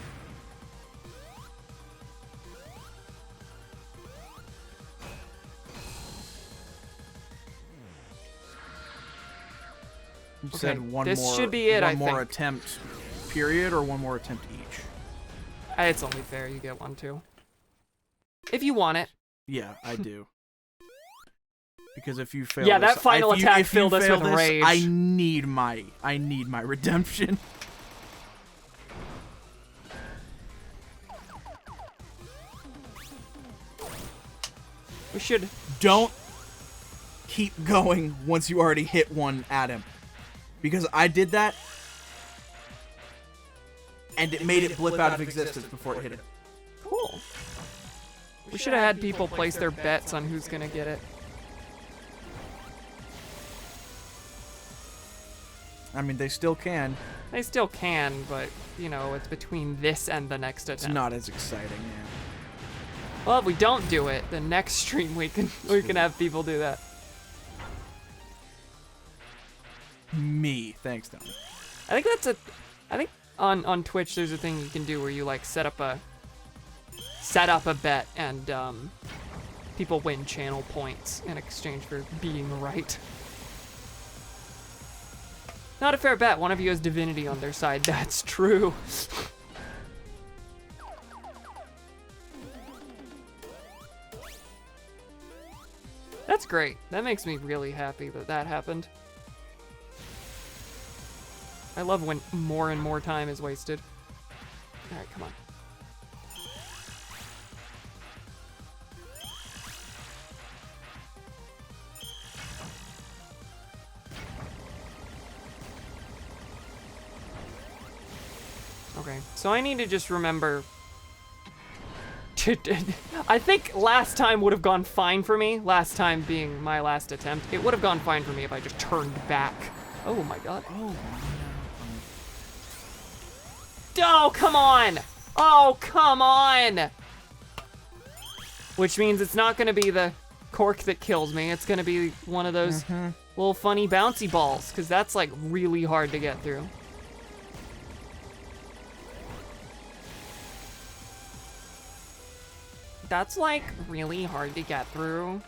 You Okay, said one this more. should be it, One I more think. attempt, period, or one more attempt each. It's only fair you get one too. If you want it. Yeah, I do. Because if you fail, Yeah, this, that final if you- attack if you filled us fail with this, rage. I need my redemption. We should. Don't keep going once you already hit one at him, because I did that, and it made it blip out of existence before it hit him. Cool. We should have had people place their bets on who's gonna get it. I mean, they still can. They still can, but you know, it's between this and the next It's attempt. not as exciting, yeah. Well, if we don't do it, the next stream we can have people do that. Me. Thanks, Tony. I think on Twitch there's a thing you can do where you like set up a bet and people win channel points in exchange for being right. Not a fair bet. One of you has divinity on their side. That's true. That's great. That makes me really happy that that happened. I love when more and more time is wasted. All right, come on. Okay, so I need to just remember to, I think last time would have gone fine for me, last time being my last attempt. It would have gone fine for me if I just turned back. Oh my god. Oh, come on! Oh, come on! Which means it's not gonna be the cork that kills me, it's gonna be one of those little funny bouncy balls, because that's like really hard to get through. That's like really hard to get through.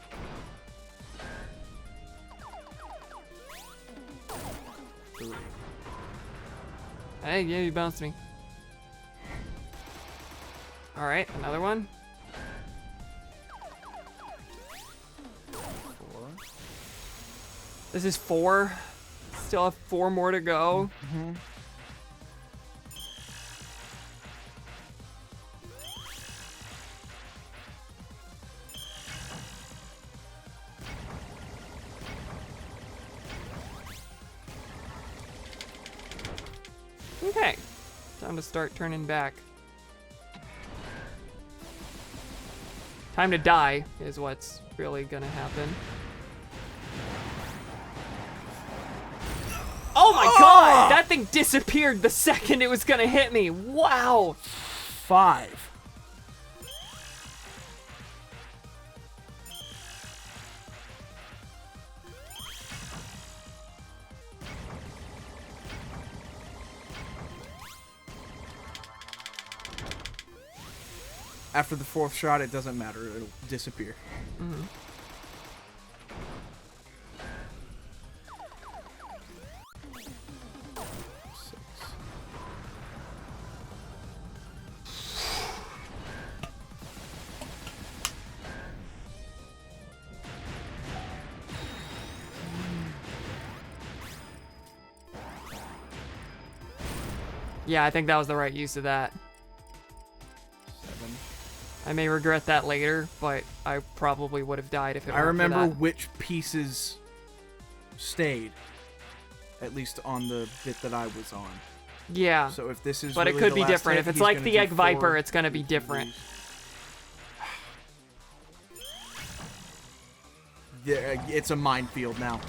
Hey, yeah, you bounced me. All right, another one. 4. This is 4. Still have 4 more to go. Okay, time to start turning back. Time to die is what's really gonna happen. Oh my god! That thing disappeared the second it was gonna hit me. Wow! 5. After the 4th shot, it doesn't matter. It'll disappear. Yeah, I think that was the right use of that. 7. I may regret that later, but I probably would have died if it I weren't for remember that. which pieces stayed, at least on the bit that I was on. Yeah, So if this is but really it could the be last different. hit, If it's he's like gonna the do Egg Viper, 4 it's gonna be different. Yeah, it's a minefield now.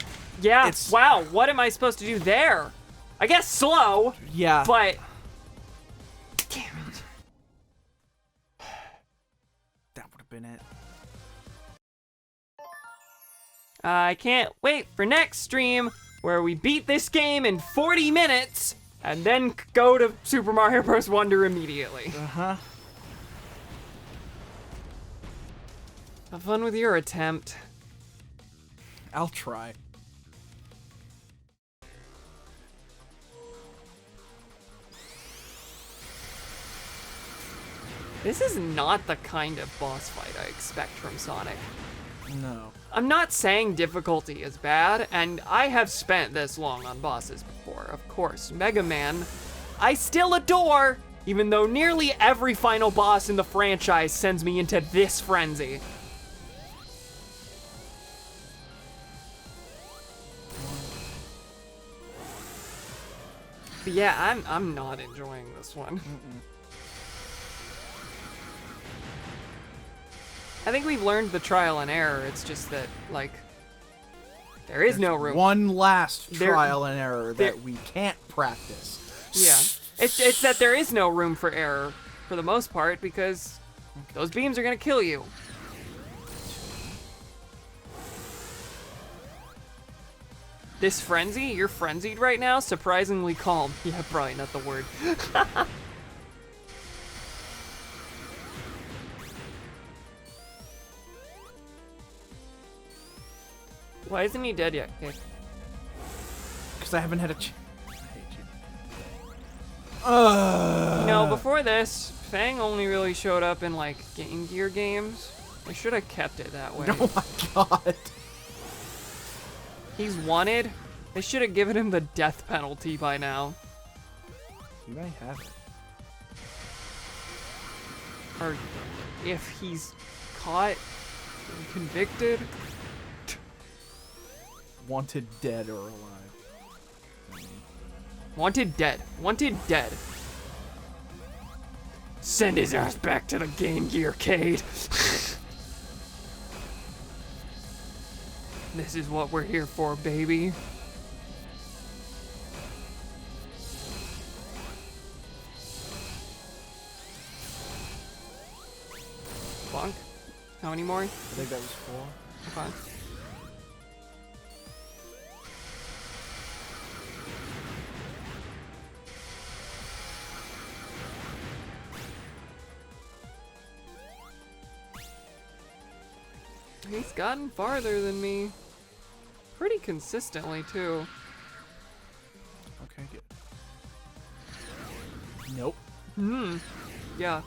Yeah, It's- wow, what am I supposed to do there? I guess slow, Yeah. but... Damn it. That would have been it. I can't wait for next stream, where we beat this game in 40 minutes, and then go to Super Mario Bros. Wonder immediately. Uh-huh. Have fun with your attempt. I'll try. This is not the kind of boss fight I expect from Sonic. No. I'm not saying difficulty is bad, and I have spent this long on bosses before, of course. Mega Man, I still adore, even though nearly every final boss in the franchise sends me into this frenzy. But yeah, I'm not enjoying this one. I think we've learned the trial and error. It's just that, like, there is no room. One last There- trial and error there- that we can't practice. Yeah. It's that there is no room for error for the most part because those beams are gonna kill you. This frenzy? You're frenzied right now? Surprisingly calm. Yeah, probably not the word. Why isn't he dead yet? Okay. Because I haven't had a I hate you. You know, before this, Fang only really showed up in, like, Game Gear games. I should have kept it that way. Oh my god. He's wanted. They should have given him the death penalty by now. You may have it. Or if he's caught and convicted. Wanted dead or alive. Wanted dead. Wanted dead. Send his ass back to the Game Gear arcade. This is what we're here for, baby. Bonk. How many more? I think that was 4. Okay. He's gotten farther than me. Pretty consistently, too. Okay, good. Nope. Yeah.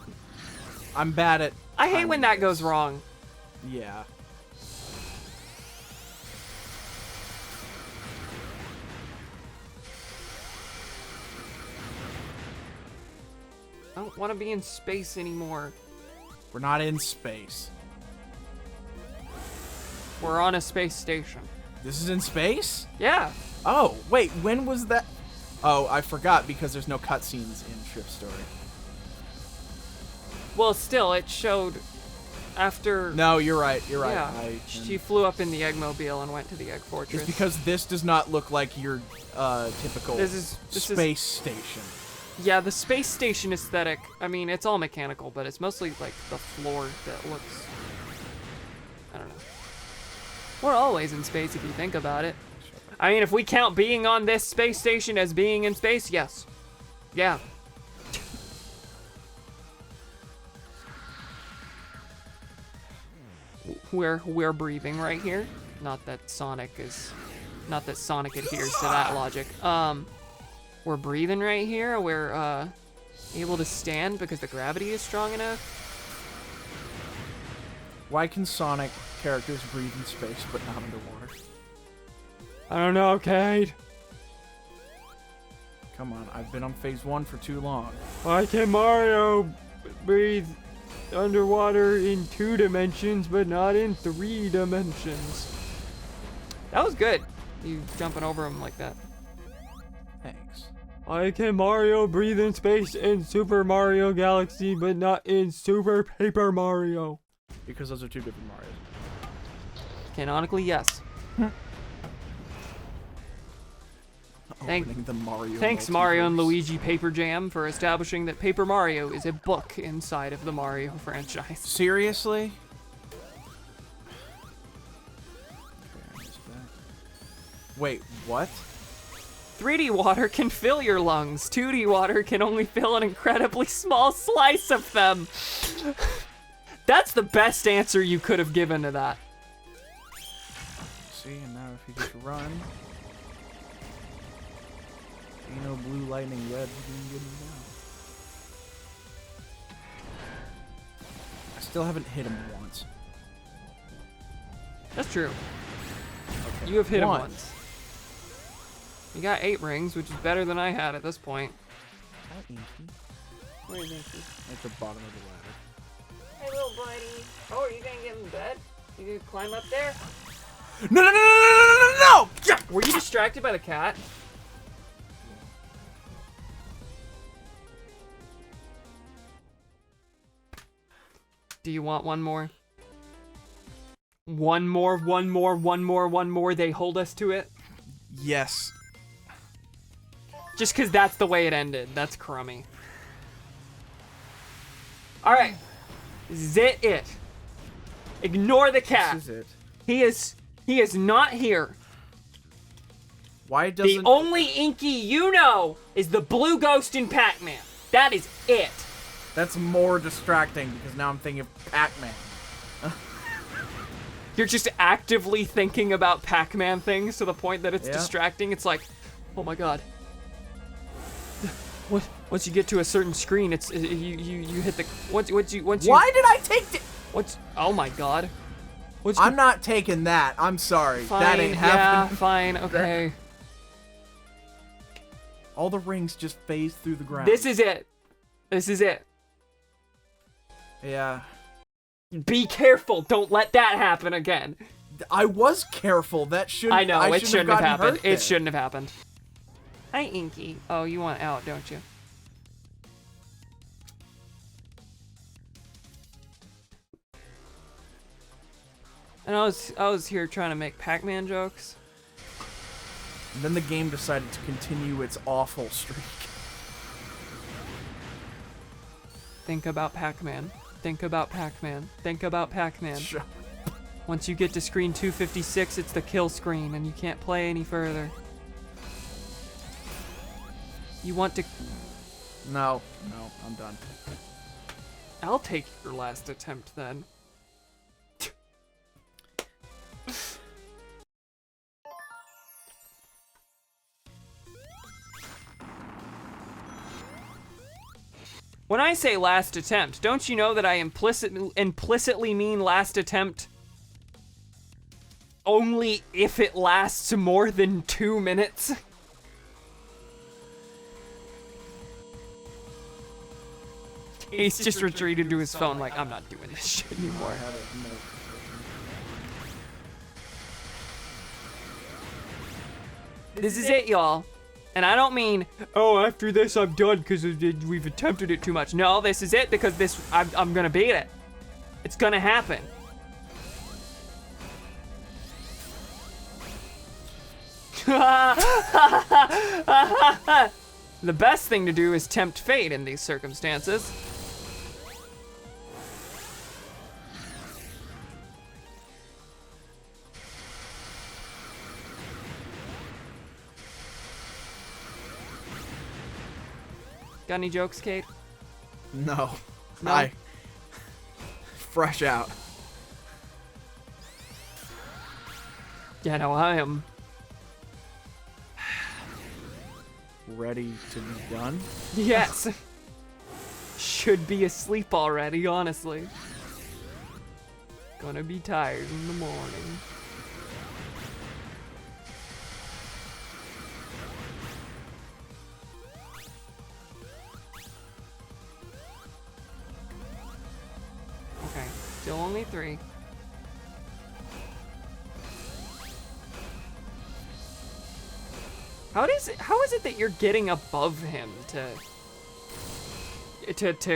I'm bad at... I hate when that timing goes this. wrong. Yeah. I don't want to be in space anymore. We're not in space. We're on a space station. This is in space? Yeah. Oh, wait, when was that? Oh, I forgot because there's no cutscenes in Shift Story. Well, still, it showed after... No, you're right, you're right. Yeah. She flew up in the Eggmobile and went to the Egg Fortress. It's because this does not look like your typical This space station. Yeah, the space station aesthetic, I mean, it's all mechanical, but it's mostly like the floor that looks... I don't know. We're always in space if you think about it. I mean, if we count being on this space station as being in space, yes. Yeah. We're breathing right here. Not that Sonic adheres to that logic. We're breathing right here. We're able to stand because the gravity is strong enough. Why can Sonic characters breathe in space but not underwater? I don't know, Cade. Come on, I've been on phase 1 for too long. Why can Mario breathe underwater in 2 dimensions but not in 3 dimensions? That was good. You jumping over him like that. Thanks. Why can Mario breathe in space in Super Mario Galaxy but not in Super Paper Mario? Because those are 2 different Marios. Canonically, yes. Opening the Mario Thanks, Mario and multiverse. Luigi Paper Jam, for establishing that Paper Mario is a book inside of the Mario franchise. Seriously? Wait, what? 3D water can fill your lungs. 2D water can only fill an incredibly small slice of them. That's the best answer you could have given to that. See, and now if you just run... You know, blue lightning, red, what are you getting now? I still haven't hit him once. That's true. Okay. You have hit him Once. once. You got 8 rings, which is better than I had at this point. Hi, Inky. Where is Inky? At the bottom of the Hey, little buddy. Oh, are you gonna get in bed? You gonna climb up there? ladder. No, no, no, no, no, no, no, no! Yeah! Were you distracted by the cat? Do you want one more? One more. They hold us to it? Yes. Just because that's the way it ended. That's crummy. Alright. Zit it. Ignore the cat. This is it. He is not here. Why The doesn't... only Inky you know is the blue ghost in Pac-Man. That is it. That's more distracting because now I'm thinking of Pac-Man. You're just actively thinking about Pac-Man things to the point that it's Yeah. distracting. It's like, oh my god. Once you get to a certain screen, it's you hit the once you Why did I take the... oh my god. I'm not taking that. I'm sorry. Fine, That ain't yeah, happening. fine, okay. All the rings just phase through the ground. This is it. This is it. Yeah. Be careful. Don't let that happen again. I was careful. That shouldn't... I know, it shouldn't have gotten happened. hurt there. It shouldn't have happened. Hi, Inky. Oh, you want out, don't you? And I was here trying to make Pac-Man jokes. And then the game decided to continue its awful streak. Think about Pac-Man. Think about Pac-Man. Think about Pac-Man. Sure. Once you get to screen 256, it's the kill screen, and you can't play any further. You want to... No, I'm done. I'll take your last attempt, then. When I say last attempt, don't you know that I implicitly mean last attempt only if it lasts more than 2 minutes? He's just retreated to his phone like, I'm not doing this shit anymore. This is it, y'all. And I don't mean, oh, after this I'm done because we've attempted it too much. No, this is it because I'm gonna beat it. It's gonna happen. The best thing to do is tempt fate in these circumstances. Got any jokes, Kate? No. No? I... Fresh out. Yeah, no, I am. Ready to be done? Yes. Should be asleep already, honestly. Gonna be tired in the morning. Okay, still only 3. How is it that you're getting above him to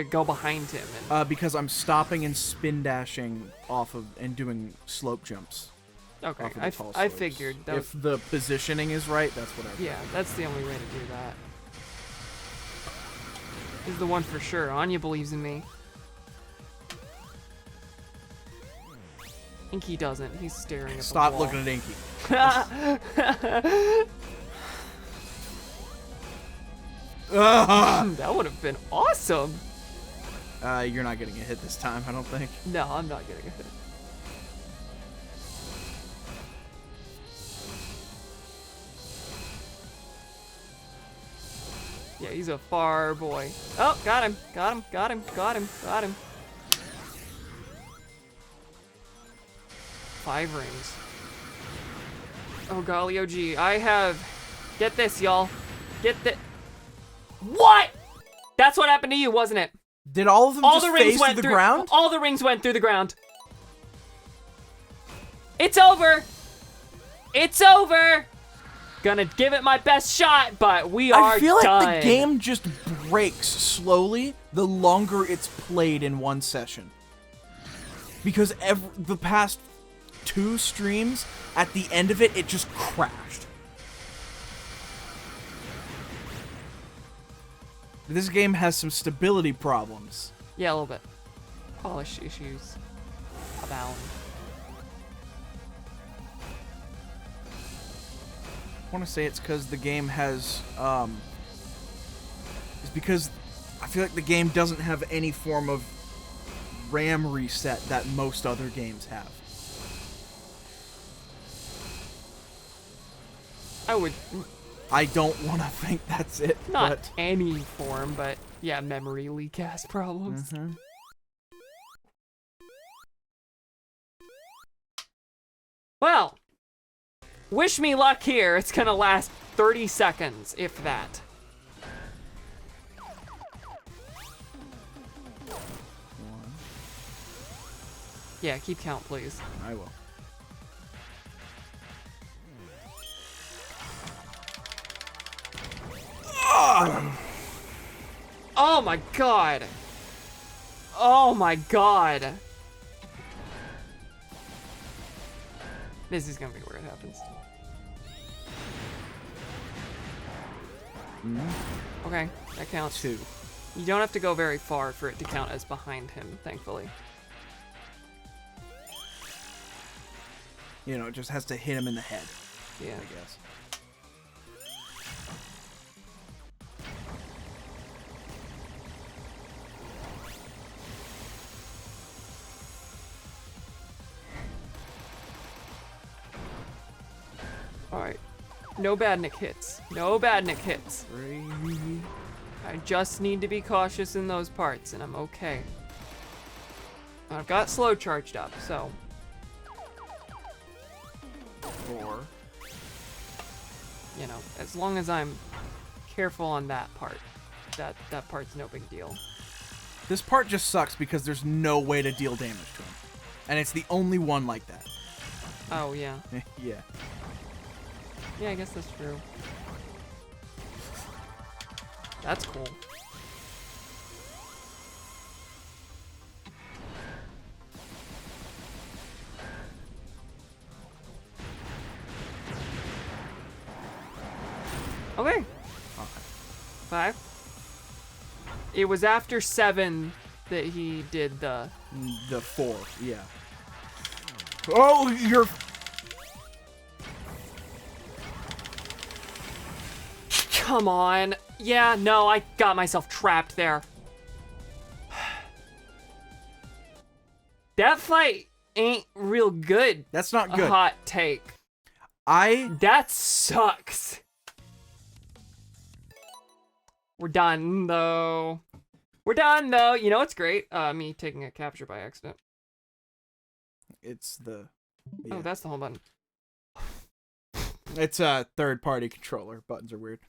go behind him? And, Because I'm stopping and spin dashing off of and doing slope jumps. okay, Off of the tall I slopes. figured that If the positioning is right, that's what I do. yeah, that's the only way to do that. This is the one for sure. Anya believes in me. Inky doesn't. He's staring at Stop the wall. looking at Inky. That would have been awesome. You're not getting a hit this time, I don't think. No, I'm not getting a hit. Yeah, he's a far boy. Oh, got him. Got him. Got him. Got him. Got him. 5 rings. Oh, golly, OG. I have... Get this, y'all. Get this. What? That's what happened to you, wasn't it? Did all of them All just the rings phase went through the ground? All the rings went through the ground. It's over. It's over. Gonna give it my best shot, but we are I feel like done. the game just breaks slowly the longer it's played in one session. Because the past 2 streams, at the end of it, it just crashed. This game has some stability problems. Yeah, a little bit. Polish issues abound. want to say it's because the game has, it's because I feel like the game doesn't have any form of RAM reset that most other games have. I don't want to think that's it. Not but... any form, but yeah, memory leak has problems. Mhm. Well, wish me luck here. It's gonna last 30 seconds, if that. Yeah, keep count, please. I will. Oh my god. Oh my god. This is gonna be where it happens. Okay, that counts. 2. You don't have to go very far for it to count as behind him, thankfully. You know, it just has to hit him in the head. Yeah. I guess. Alright. No badnik hits. No badnik hits. 3. I just need to be cautious in those parts, and I'm okay. I've got slow charged up, so... 4. You know, as long as I'm careful on that part, that part's no big deal. This part just sucks because there's no way to deal damage to him. And it's the only one like that. Oh, yeah. Yeah. Yeah, I guess that's true. That's cool. Okay. 5. It was after 7 that he did the... The 4, yeah. Oh, you're... Come on. Yeah, no, I got myself trapped there. That fight ain't real good. That's not A good. hot take. That sucks. We're done, though. We're done, though. You know what's great? Me taking a capture by accident. It's the... Yeah. Oh, that's the home button. It's a third-party controller. Buttons are weird.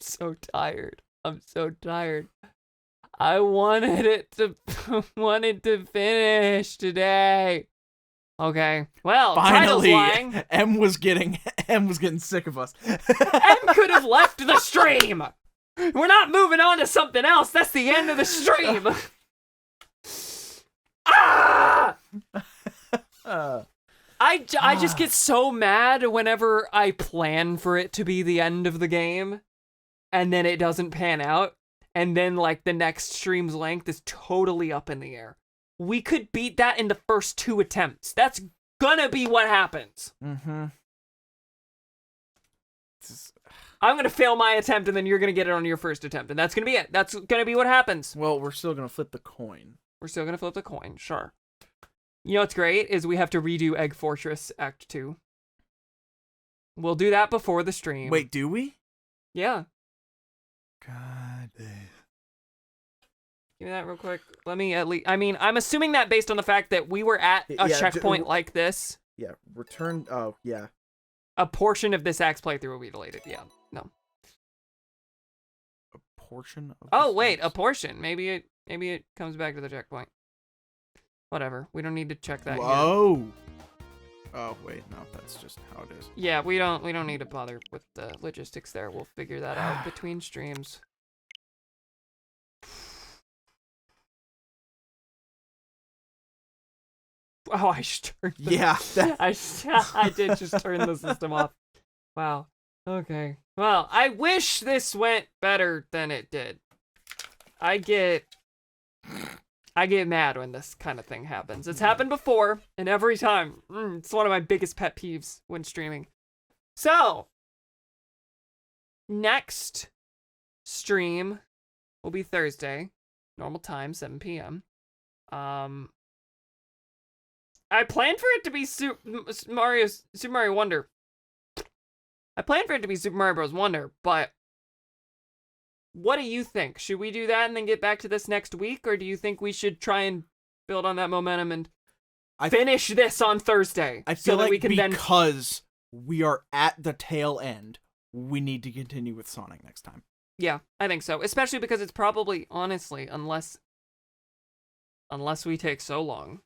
So tired. I'm so tired. I wanted it to finish today. Okay. Well, Finally, title's lying. M was getting sick of us. M could have left the stream. We're not moving on to something else. That's the end of the stream. Ah! I just get so mad whenever I plan for it to be the end of the game and then it doesn't pan out. And then, like, the next stream's length is totally up in the air. We could beat that in the first 2 attempts. That's gonna be what happens. Mm-hmm. I'm gonna fail my attempt, and then you're gonna get it on your first attempt, and that's gonna be it. That's gonna be what happens. Well, we're still gonna flip the coin. We're still gonna flip the coin, sure. You know what's great is we have to redo Egg Fortress Act 2. We'll do that before the stream. Wait, do we? Yeah. God damn. Give me that real quick. Let me at least... I mean, I'm assuming that based on the fact that we were at a checkpoint like this. Yeah, return... Oh, yeah. A portion of this Axe playthrough will be deleted. Yeah, no. A portion of... Oh, wait, a portion. Maybe it comes back to the checkpoint. Whatever. We don't need to check that yet. Whoa! Oh, wait, no, that's just how it is. Yeah, we don't need to bother with the logistics there. We'll figure that out between streams. Oh, I just turned the, Yeah. I did just turn the system off. Wow. Okay. Well, I wish this went better than it did. I get I get mad when this kind of thing happens. It's happened before, and every time, it's one of my biggest pet peeves when streaming. So, next stream will be Thursday, normal time, 7 p.m. I planned for it to be Super Mario Wonder. I planned for it to be Super Mario Bros. Wonder, but what do you think? Should we do that and then get back to this next week, or do you think we should try and build on that momentum and finish this on Thursday? I feel so that like we can because we are at the tail end, we need to continue with Sonic next time. Yeah, I think so. Especially because it's probably, honestly, unless we take so long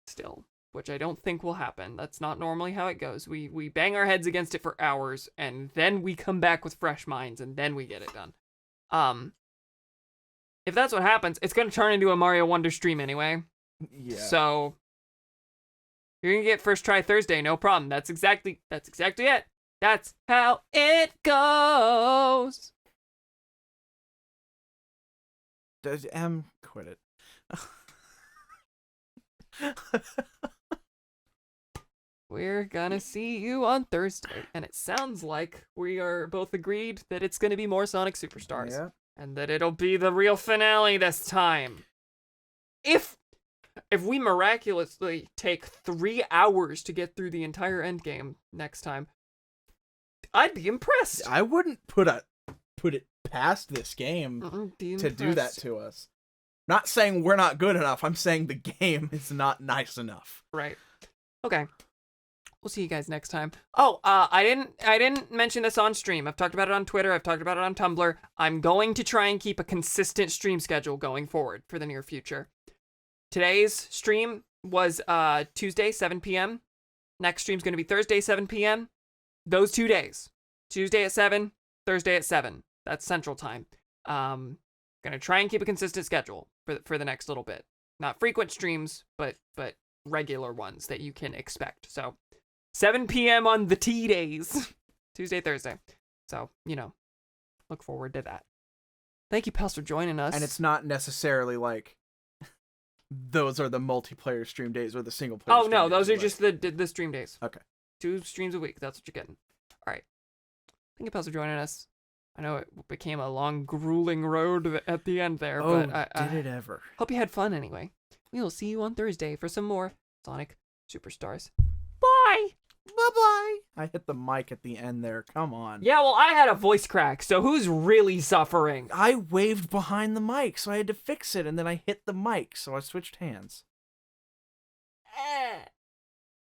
still, which I don't think will happen. That's not normally how it goes. We bang our heads against it for hours, and then we come back with fresh minds, and then we get it done. If that's what happens, it's going to turn into a Mario Wonder stream anyway. Yeah. So, you're going to get first try Thursday, no problem. That's exactly it. That's how it goes. Quit it. We're gonna see you on Thursday, and it sounds like we are both agreed that it's gonna be more Sonic Superstars, Yeah. and that it'll be the real finale this time. If we miraculously take 3 hours to get through the entire endgame next time, I'd be impressed. I wouldn't put it past this game Be to do that impressed. to us. Not saying we're not good enough. I'm saying the game is not nice enough. Right. Okay. We'll see you guys next time. Oh, I didn't mention this on stream. I've talked about it on Twitter. I've talked about it on Tumblr. I'm going to try and keep a consistent stream schedule going forward for the near future. Today's stream was Tuesday, 7 p.m. Next stream's going to be Thursday, 7 p.m. Those 2 days. Tuesday at 7, Thursday at 7. That's Central Time. Going to try and keep a consistent schedule for the next little bit. Not frequent streams, but regular ones that you can expect. So 7 p.m. on the T days. Tuesday, Thursday. So, look forward to that. Thank you, Pels, for joining us. And it's not necessarily like those are the multiplayer stream days or the single player Oh, stream no, days, those are like- just the stream days. Okay. 2 streams a week. That's what you're getting. All right. Thank you, Pels, for joining us. I know it became a long, grueling road at the end there, Oh, but I did it ever? hope you had fun anyway. We will see you on Thursday for some more Sonic Superstars. Bye! Bye-bye. I hit the mic at the end there. Come on. Yeah, well, I had a voice crack, so who's really suffering? I waved behind the mic, so I had to fix it, and then I hit the mic, so I switched hands.